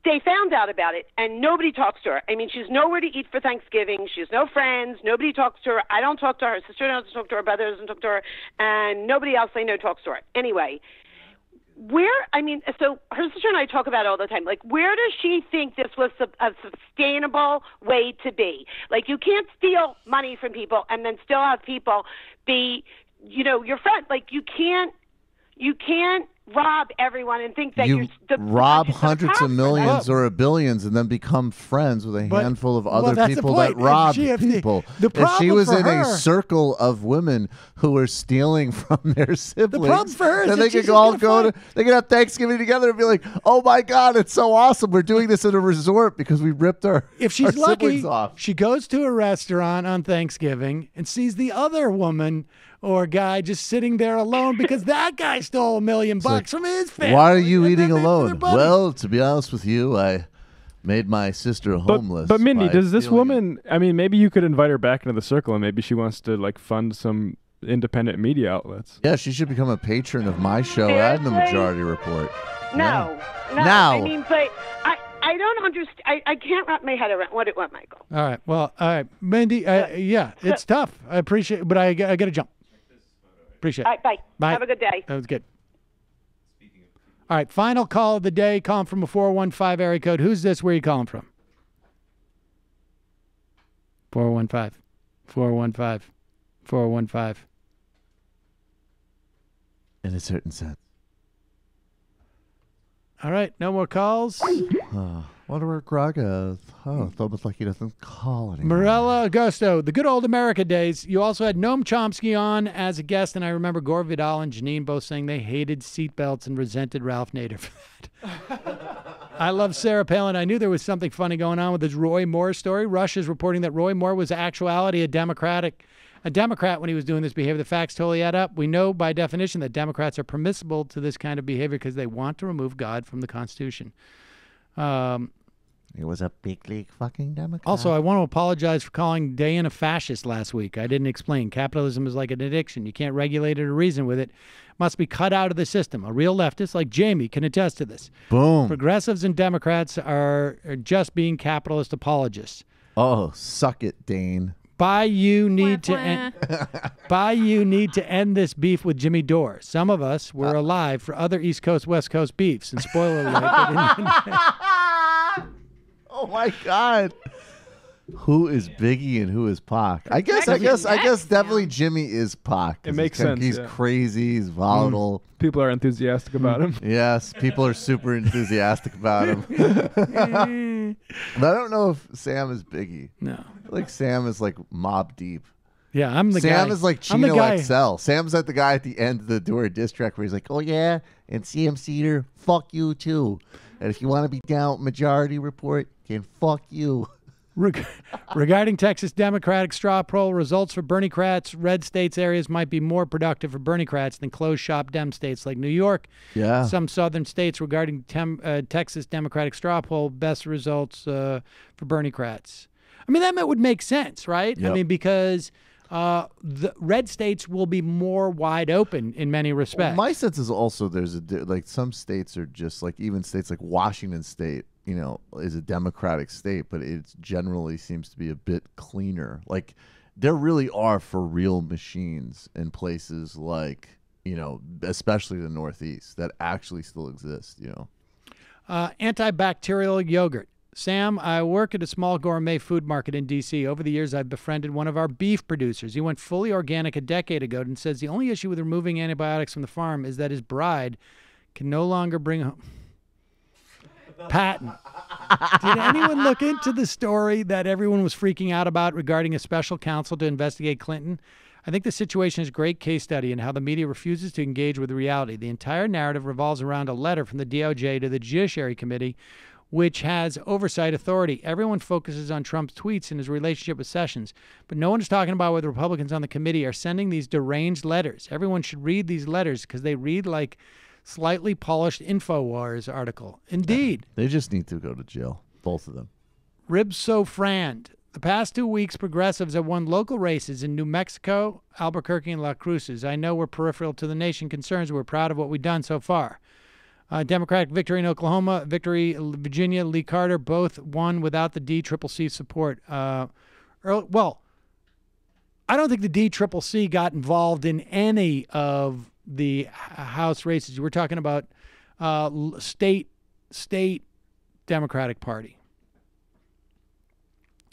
they found out about it, and nobody talks to her. I mean, she's nowhere to eat for Thanksgiving. She has no friends. Nobody talks to her. I don't talk to her. Her sister doesn't talk to her. Her brother doesn't talk to her. And nobody else I know talks to her. Anyway, so her sister and I talk about it all the time. Like, where does she think this was a sustainable way to be? Like, you can't steal money from people and then still have people be, your friend. Like, you can't rob everyone and think that You you're rob the hundreds power of for millions them. or billions and then become friends with a handful of other that's the people point. that rob If people. the If she problem was for in her- a circle of women who were stealing from their siblings, problem for her is then that they she's could all just go gonna they could have Thanksgiving together and be like, "Oh my God, it's so awesome! We're doing this at a resort because we ripped our If she's our siblings lucky, off." she goes to a restaurant on Thanksgiving and sees the other woman or guy just sitting there alone because that guy stole $1 million from his family. Why are you and eating then they're alone? buddies. Well, to be honest with you, I made my sister homeless. But Mindy, by does this stealing- woman? I mean, maybe you could invite her back into the circle, and maybe she wants to like fund some independent media outlets. Yeah, she should become a patron of my show and the Seriously? Majority Report. No. Now. I mean, but I don't understand. I can't wrap my head around what it went, Michael. All right. Well, all right. Mindy, it's tough. I appreciate it, but I got to jump. Appreciate it. All right, bye. Bye. Have a good day. That was good. All right. Final call of the day. Calling from a 415 area code. Who's this? Where are you calling from? 415. 415. 415. In a certain sense. All right. No more calls. What are Greg is? Oh, it's almost like he doesn't call anymore. Morella Augusto, the good old America days. You also had Noam Chomsky on as a guest, and I remember Gore Vidal and Janine both saying they hated seatbelts and resented Ralph Nader for that. I love Sarah Palin. I knew there was something funny going on with this Roy Moore story. Rush is reporting that Roy Moore was actuality a Democrat when he was doing this behavior. The facts totally add up. We know by definition that Democrats are permissible to this kind of behavior because they want to remove God from the Constitution. He was a big league fucking Democrat. Also, I want to apologize for calling Dayan a fascist last week. I didn't explain. Capitalism is like an addiction. You can't regulate it or reason with it. Must be cut out of the system. A real leftist like Jamie can attest to this. Boom. Progressives and Democrats are just being capitalist apologists. Oh, suck it, Dane. You need to end this beef with Jimmy Dore. Some of us were alive for other East Coast, West Coast beefs. And spoiler alert. Oh my God. Who is Biggie and who is Pac? I guess definitely Jimmy is Pac. It makes sense. He's crazy. He's volatile. People are enthusiastic about him. Yes, people are super enthusiastic about him. But I don't know if Sam is Biggie. No. I feel like Sam is like Mob Deep. Yeah, I'm the guy. Sam is like I'm the Chino guy. XL. Sam's like the guy at the end of the Dora diss track where he's like, "Oh yeah, and Sam Cedar, fuck you too. And if you want to be down with Majority Report, then fuck you." Regarding Texas Democratic straw poll results for Bernie-crats, red states areas might be more productive for Bernie-crats than closed-shop Dem states like New York. Yeah. Some southern states regarding Texas Democratic straw poll, best results for Bernie-crats. I mean, that would make sense, right? Yep. I mean, because the red states will be more wide open in many respects. Well, my sense is also there's like some states are just like even states like Washington State, you know, is a Democratic state, but it generally seems to be a bit cleaner. Like there really are for real machines in places like, you know, especially the Northeast that actually still exist, you know. Antibacterial yogurt. Sam, I work at a small gourmet food market in D.C. Over the years, I've befriended one of our beef producers. He went fully organic a decade ago and says the only issue with removing antibiotics from the farm is that his bride can no longer bring home... Patent. Did anyone look into the story that everyone was freaking out about regarding a special counsel to investigate Clinton? I think the situation is a great case study in how the media refuses to engage with reality. The entire narrative revolves around a letter from the DOJ to the Judiciary Committee, which has oversight authority. Everyone focuses on Trump's tweets and his relationship with Sessions, but no one is talking about whether Republicans on the committee are sending these deranged letters. Everyone should read these letters because they read like slightly polished InfoWars article. Indeed. They just need to go to jail, both of them. Ribsofrand. The past 2 weeks, progressives have won local races in New Mexico, Albuquerque, and La Cruces. I know we're peripheral to the nation concerns. We're proud of what we've done so far. Democratic victory in Oklahoma, victory in Virginia, Lee Carter, both won without the DCCC support. Well, I don't think the DCCC got involved in any of the House races. We're talking about state Democratic Party.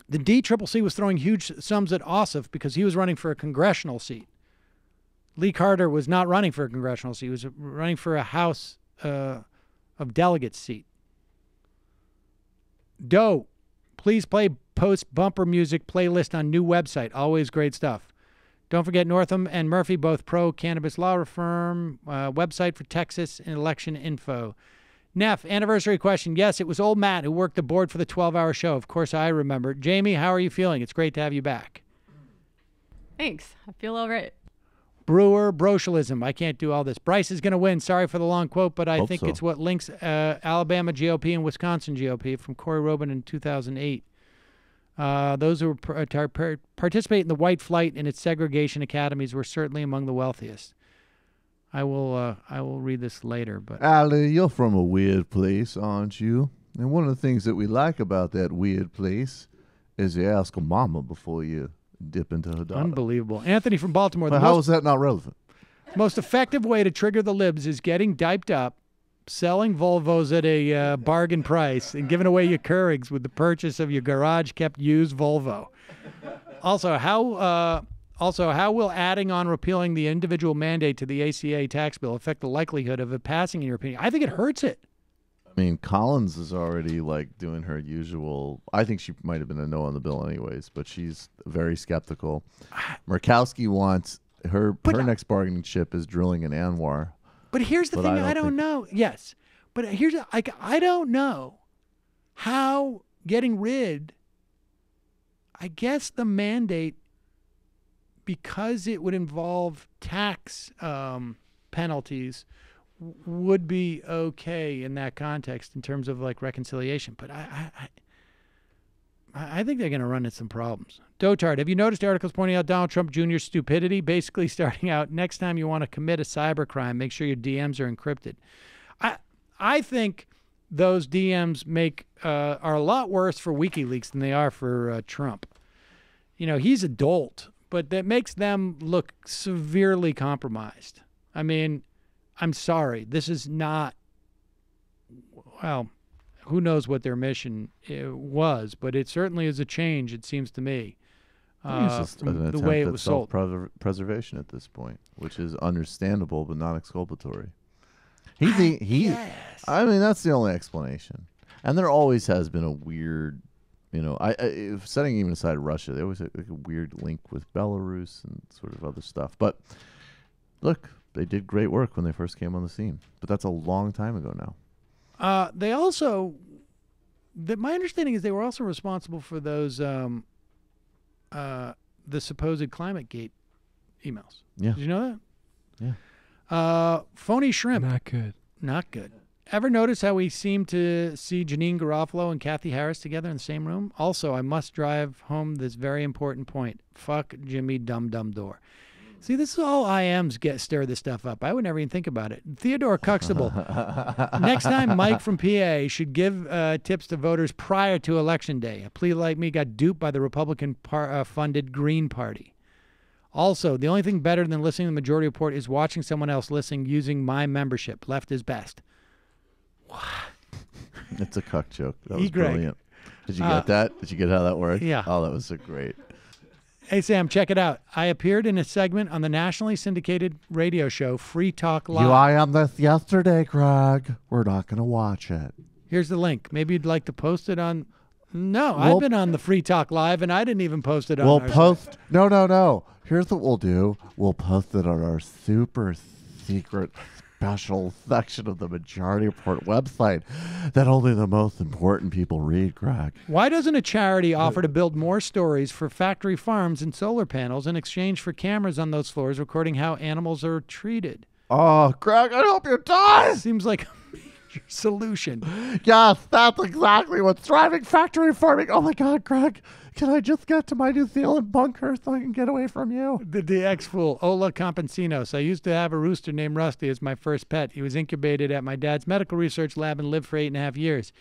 The DCCC was throwing huge sums at Ossoff because he was running for a congressional seat. Lee Carter was not running for a congressional seat. He was running for a House of Delegates seat. Doe, please play post bumper music playlist on new website. Always great stuff. Don't forget Northam and Murphy, both pro cannabis law reform, website for Texas and election info. Neff, anniversary question. Yes, it was old Matt who worked the board for the 12-hour show. Of course, I remember. Jamie, how are you feeling? It's great to have you back. Thanks. I feel all right. Brewer, brocialism. I can't do all this. Bryce is going to win. Sorry for the long quote, but I think it's what links Alabama GOP and Wisconsin GOP from Corey Robin in 2008. Those who participate in the white flight and its segregation academies were certainly among the wealthiest. I will read this later. But Ali, you're from a weird place, aren't you? And one of the things that we like about that weird place is you ask a mama before you dip into her daughter. Unbelievable. Anthony from Baltimore. Well, how is that not relevant? Most effective way to trigger the libs is getting diped up, selling Volvos at a bargain price, and giving away your Keurigs with the purchase of your garage-kept used Volvo. Also, how will adding on repealing the individual mandate to the ACA tax bill affect the likelihood of it passing, in your opinion? I think it hurts it. I mean, Collins is already like doing her usual. I think she might have been a no on the bill anyways, but she's very skeptical. Murkowski wants her next bargaining chip is drilling in Anwar. But here's the thing, I don't know. Yes, but here's I don't know how getting rid. I guess the mandate, because it would involve tax penalties, would be okay in that context in terms of like reconciliation. But I think they're going to run into some problems. Dotard, have you noticed articles pointing out Donald Trump Jr.'s stupidity? Basically starting out, next time you want to commit a cybercrime, make sure your DMs are encrypted. I think those DMs are a lot worse for WikiLeaks than they are for Trump. You know, he's a dolt, but that makes them look severely compromised. I mean, I'm sorry. This is not, well, who knows what their mission was, but it certainly is a change, it seems to me, It's just an the way it attempt was at sold. self-preservation at this point, which is understandable but not exculpatory. I mean, that's the only explanation. And there always has been a weird, you know, setting even aside Russia, there was a weird link with Belarus and sort of other stuff. But look, they did great work when they first came on the scene, but that's a long time ago now. They also my understanding is they were also responsible for those the supposed climate gate emails. Yeah. Did you know Yeah. that? Phony shrimp. Not good. Not good. Ever notice how we seem to see Janine Garofalo and Kathy Harris together in the same room? Also, I must drive home this very important point. Fuck Jimmy Dum Dum Door. See, this is all IMs stir this stuff up. I would never even think about it. Theodore Cuxtable. Next time, Mike from PA should give tips to voters prior to Election Day. A plea like me got duped by the Republican-funded Green Party. Also, the only thing better than listening to the Majority Report is watching someone else listening using my membership. Left is best. What? It's a cuck joke. That was Greg. brilliant. Did you get that? Did you get how that worked? Yeah. Oh, that was so great. Hey, Sam, check it out. I appeared in a segment on the nationally syndicated radio show Free Talk Live. You IM'd this yesterday, Greg. We're not going to watch it. Here's the link. Maybe you'd like to post it on... No, I've been on the Free Talk Live, and I didn't even post it on We'll our post... site. No. Here's what we'll do. We'll post it on our super secret special section of the Majority Report website that only the most important people read, Greg. Why doesn't a charity offer to build more stories for factory farms and solar panels in exchange for cameras on those floors recording how animals are treated? Oh, Greg, I hope you die! Seems like a major solution. Yes, that's exactly what's driving factory farming. Oh, my God, Greg. Can I just get to my New Zealand bunker so I can get away from you? The DX fool, Ola Campesinos. I used to have a rooster named Rusty as my first pet. He was incubated at my dad's medical research lab and lived for 8.5 years.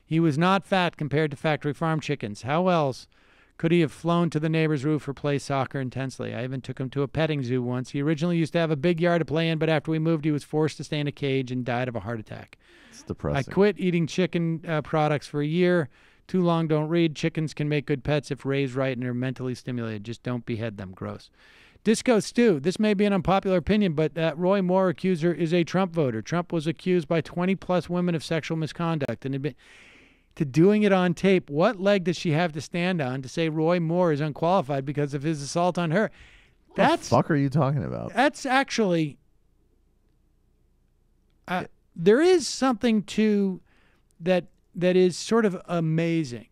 He was not fat compared to factory farm chickens. How else could he have flown to the neighbor's roof or play soccer intensely? I even took him to a petting zoo once. He originally used to have a big yard to play in, but after we moved, he was forced to stay in a cage and died of a heart attack. It's depressing. I quit eating chicken products for a year. Too long, don't read. Chickens can make good pets if raised right and are mentally stimulated. Just don't behead them. Gross. Disco Stew. This may be an unpopular opinion, but that Roy Moore accuser is a Trump voter. Trump was accused by 20-plus women of sexual misconduct and admit to doing it on tape. What leg does she have to stand on to say Roy Moore is unqualified because of his assault on her? What the fuck are you talking about? That's actually... there is something to that is sort of amazing.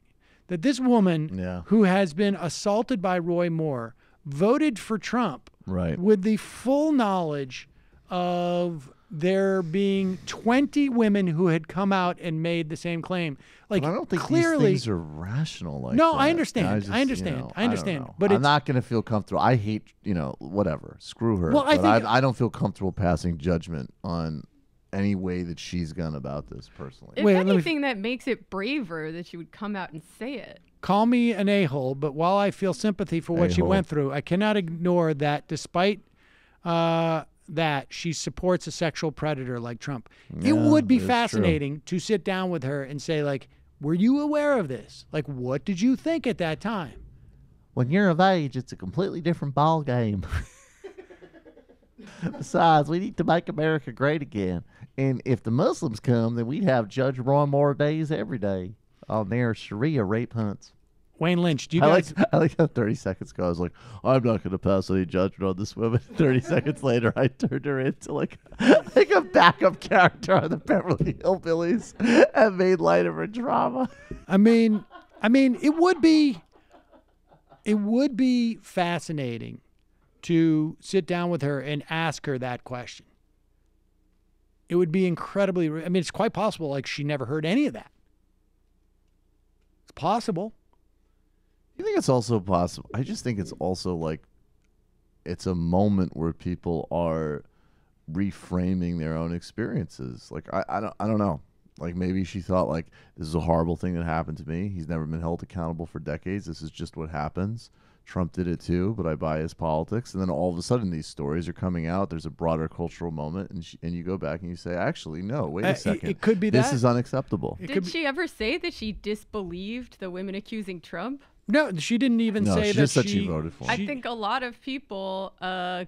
That this woman who has been assaulted by Roy Moore voted for Trump with the full knowledge of there being 20 women who had come out and made the same claim. Like, I don't think clearly, these things are rational like no, that. I understand. I understand. I understand. But But I'm not going to feel comfortable. I hate, whatever. Screw her. Well, I don't feel comfortable passing judgment on any way that she's gone about this personally. If anything, that makes it braver that she would come out and say it. Call me an a-hole, but while I feel sympathy for what she went through, I cannot ignore that despite that, she supports a sexual predator like Trump. It would be fascinating to sit down with her and say, like, were you aware of this? Like, what did you think at that time? When you're of age, it's a completely different ball game. Besides, we need to make America great again. And if the Muslims come, then we'd have Judge Roy Moore days every day on their Sharia rape hunts. Wayne Lynch, do you guys... I like how 30 seconds ago I was like, I'm not going to pass any judgment on this woman. 30 seconds later, I turned her into like a backup character on the Beverly Hillbillies and made light of her drama. I mean, it would be fascinating to sit down with her and ask her that question. It would be incredibly... I mean, it's quite possible, like, she never heard any of that. It's possible. You think it's also possible? I just think it's also like it's a moment where people are reframing their own experiences. Like I don't know. Like maybe she thought like this is a horrible thing that happened to me. He's never been held accountable for decades. This is just what happens. Trump did it too, but I buy his politics. And then all of a sudden these stories are coming out. There's a broader cultural moment, and you go back and you say, actually, no, wait a second. It could be this that. is unacceptable. Did she ever say that she disbelieved the women accusing Trump? No, she didn't even say she that just said she voted for him. I think a lot of people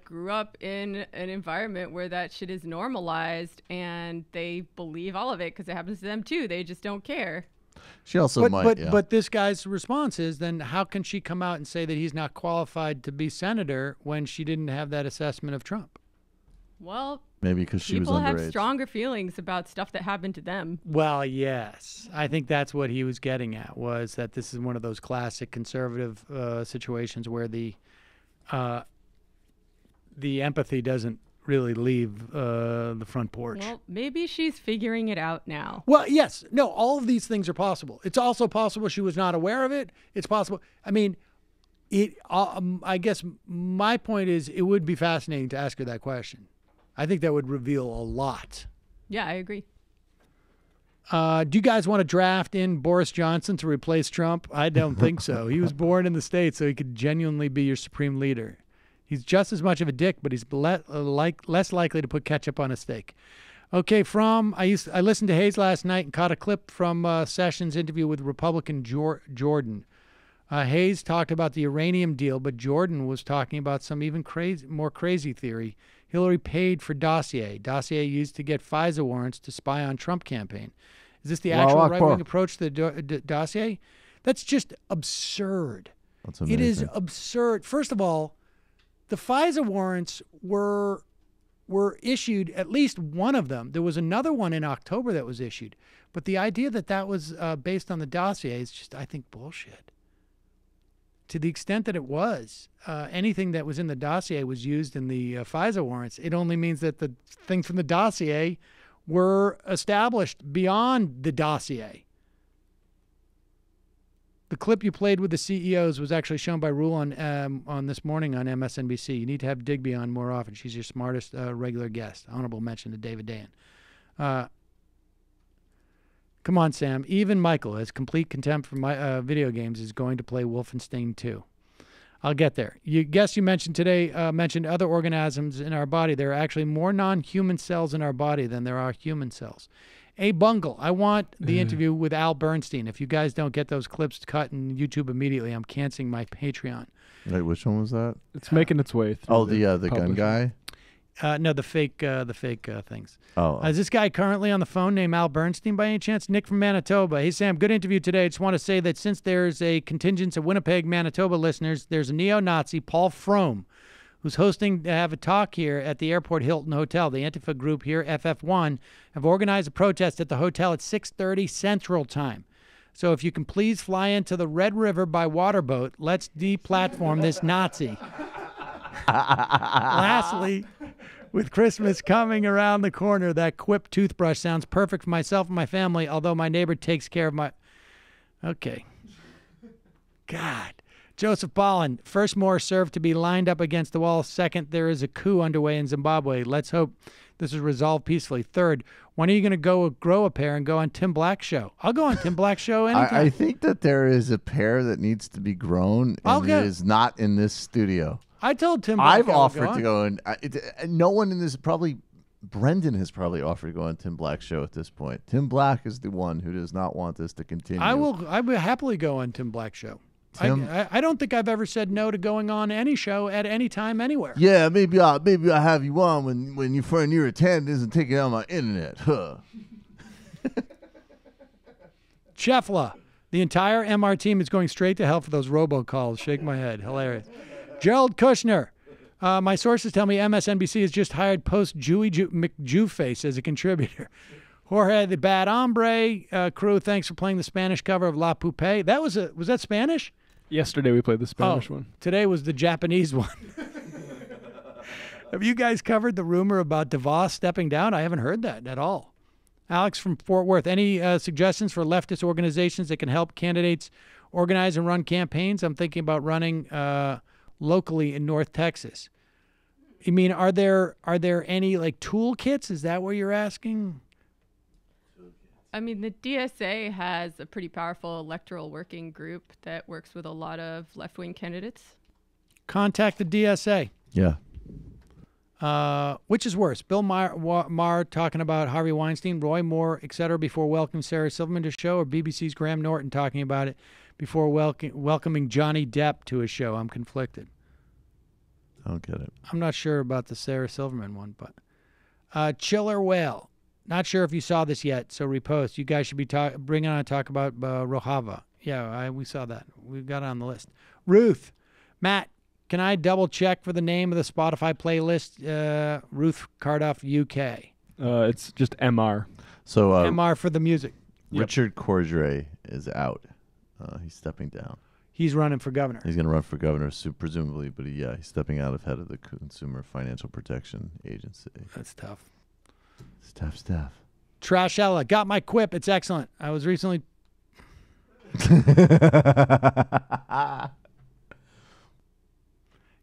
grew up in an environment where that shit is normalized, and they believe all of it because it happens to them too. They just don't care. She also but this guy's response is, then how can she come out and say that he's not qualified to be senator when she didn't have that assessment of Trump? Well, Maybe because she was people underage. have stronger feelings about stuff that happened to them. Well, yes. I think that's what he was getting at, was that this is one of those classic conservative situations where the empathy doesn't really leave the front porch. Well, maybe she's figuring it out now. Well, yes. No, all of these things are possible. It's also possible she was not aware of it. It's possible. I mean, I guess my point is it would be fascinating to ask her that question. I think that would reveal a lot. Yeah, I agree. Do you guys want to draft in Boris Johnson to replace Trump? I don't think so. He was born in the States, so he could genuinely be your supreme leader. He's just as much of a dick, but he's less likely to put ketchup on a steak. Okay, I listened to Hayes last night and caught a clip from Sessions' interview with Republican Jordan. Hayes talked about the uranium deal, but Jordan was talking about some even more crazy theory. Hillary paid for dossier used to get FISA warrants to spy on Trump campaign. Is this the actual right-wing approach to the dossier? That's just absurd. That's amazing. It is absurd. First of all, the FISA warrants were issued, at least one of them. There was another one in October that was issued. But the idea that that was based on the dossier is just, I think, bullshit. To the extent that it was, anything that was in the dossier was used in the FISA warrants. It only means that the things from the dossier were established beyond the dossier. The clip you played with the CEOs was actually shown by Rule on This Morning on MSNBC. You need to have Digby on more often. She's your smartest regular guest. Honorable mention to David Dayen. Come on, Sam. Even Michael has complete contempt for video games is going to play Wolfenstein 2. I'll get there. You mentioned today, mentioned other organisms in our body. There are actually more non-human cells in our body than there are human cells. A Bungle, I want the interview with Al Bernstein. If you guys don't get those clips cut in YouTube immediately, I'm canceling my Patreon. Wait, which one was that? It's making its way through. Oh, the gun guy? No, the fake things. Oh. Is this guy currently on the phone named Al Bernstein by any chance? Nick from Manitoba. Hey, Sam, good interview today. I just want to say that since there's a contingent of Winnipeg, Manitoba listeners, there's a neo-Nazi, Paul Frome, who's hosting to have a talk here at the Airport Hilton Hotel. The Antifa group here, FF1, have organized a protest at the hotel at 6:30 Central Time. So if you can please fly into the Red River by waterboat, let's deplatform this Nazi. Lastly, with Christmas coming around the corner, that Quip toothbrush sounds perfect for myself and my family, although my neighbor takes care of my... Okay. God. Joseph Ballin, first more served to be lined up against the wall. Second, there is a coup underway in Zimbabwe. Let's hope this is resolved peacefully. Third, when are you going to go grow a pair and go on Tim Black's show? I'll go on Tim Black's show anytime. I think that there is a pair that needs to be grown, and it is not in this studio. I told Tim Black I've offered to go, and no one in this, probably Brendan has probably offered to go on Tim Black's show at this point. Tim Black is the one who does not want this to continue. I will happily go on Tim Black's show. I don't think I've ever said no to going on any show at any time anywhere. Yeah, maybe I'll have you on when your friend you're attending isn't taking out my internet. Huh. Chefla, the entire MR team is going straight to hell for those robocalls. Shake my head. Hilarious. Gerald Kushner. My sources tell me MSNBC has just hired McJewface as a contributor. Jorge, the Bad Hombre crew, thanks for playing the Spanish cover of La Poupée. Was that Spanish? Yesterday we played the Spanish one. Today was the Japanese one. Have you guys covered the rumor about DeVos stepping down? I haven't heard that at all. Alex from Fort Worth, any suggestions for leftist organizations that can help candidates organize and run campaigns? I'm thinking about running locally in North Texas. I mean, are there any like toolkits? Is that what you're asking? I mean, the DSA has a pretty powerful electoral working group that works with a lot of left-wing candidates. Contact the DSA. Yeah. Which is worse, Bill Maher talking about Harvey Weinstein, Roy Moore, etc., before welcoming Sarah Silverman to the show, or BBC's Graham Norton talking about it before welcoming Johnny Depp to his show? I'm conflicted. I don't get it. I'm not sure about the Sarah Silverman one, but Chiller Whale. Not sure if you saw this yet, so repost. You guys should be bringing on talk about Rojava. Yeah, we saw that. We've got it on the list. Ruth, Matt, can I double check for the name of the Spotify playlist? Ruth Cardoff UK. It's just MR. So MR for the music. Richard Cordray is out. He's stepping down. He's running for governor. He's going to run for governor, presumably, but he's stepping out of head of the Consumer Financial Protection Agency. That's tough. It's tough stuff. Trashella, got my quip. It's excellent. I was recently...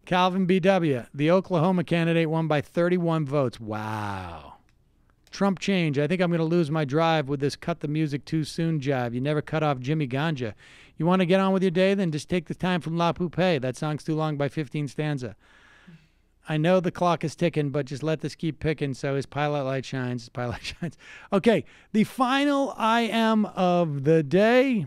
Calvin BW, the Oklahoma candidate won by 31 votes. Wow. Trump change. I think I'm going to lose my drive with this cut the music too soon jive. You never cut off Jimmy Ganja. You want to get on with your day? Then just take the time from La Poupe. That song's too long by 15 stanza. I know the clock is ticking, but just let this keep picking so his pilot light shines. His pilot shines. Okay, the final I am of the day.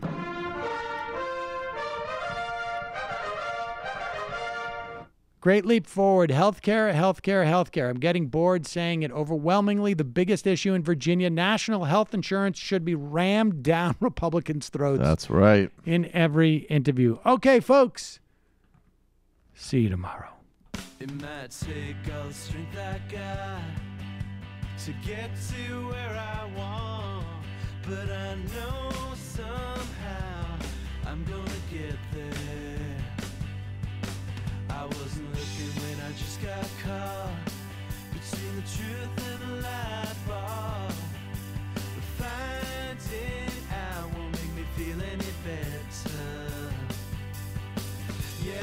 Great leap forward. Healthcare, healthcare, healthcare. I'm getting bored saying it. Overwhelmingly, the biggest issue in Virginia, national health insurance should be rammed down Republicans' throats. That's right. In every interview. Okay, folks. See you tomorrow. It might take all the strength I got to get to where I want, but I know somehow I'm gonna get there.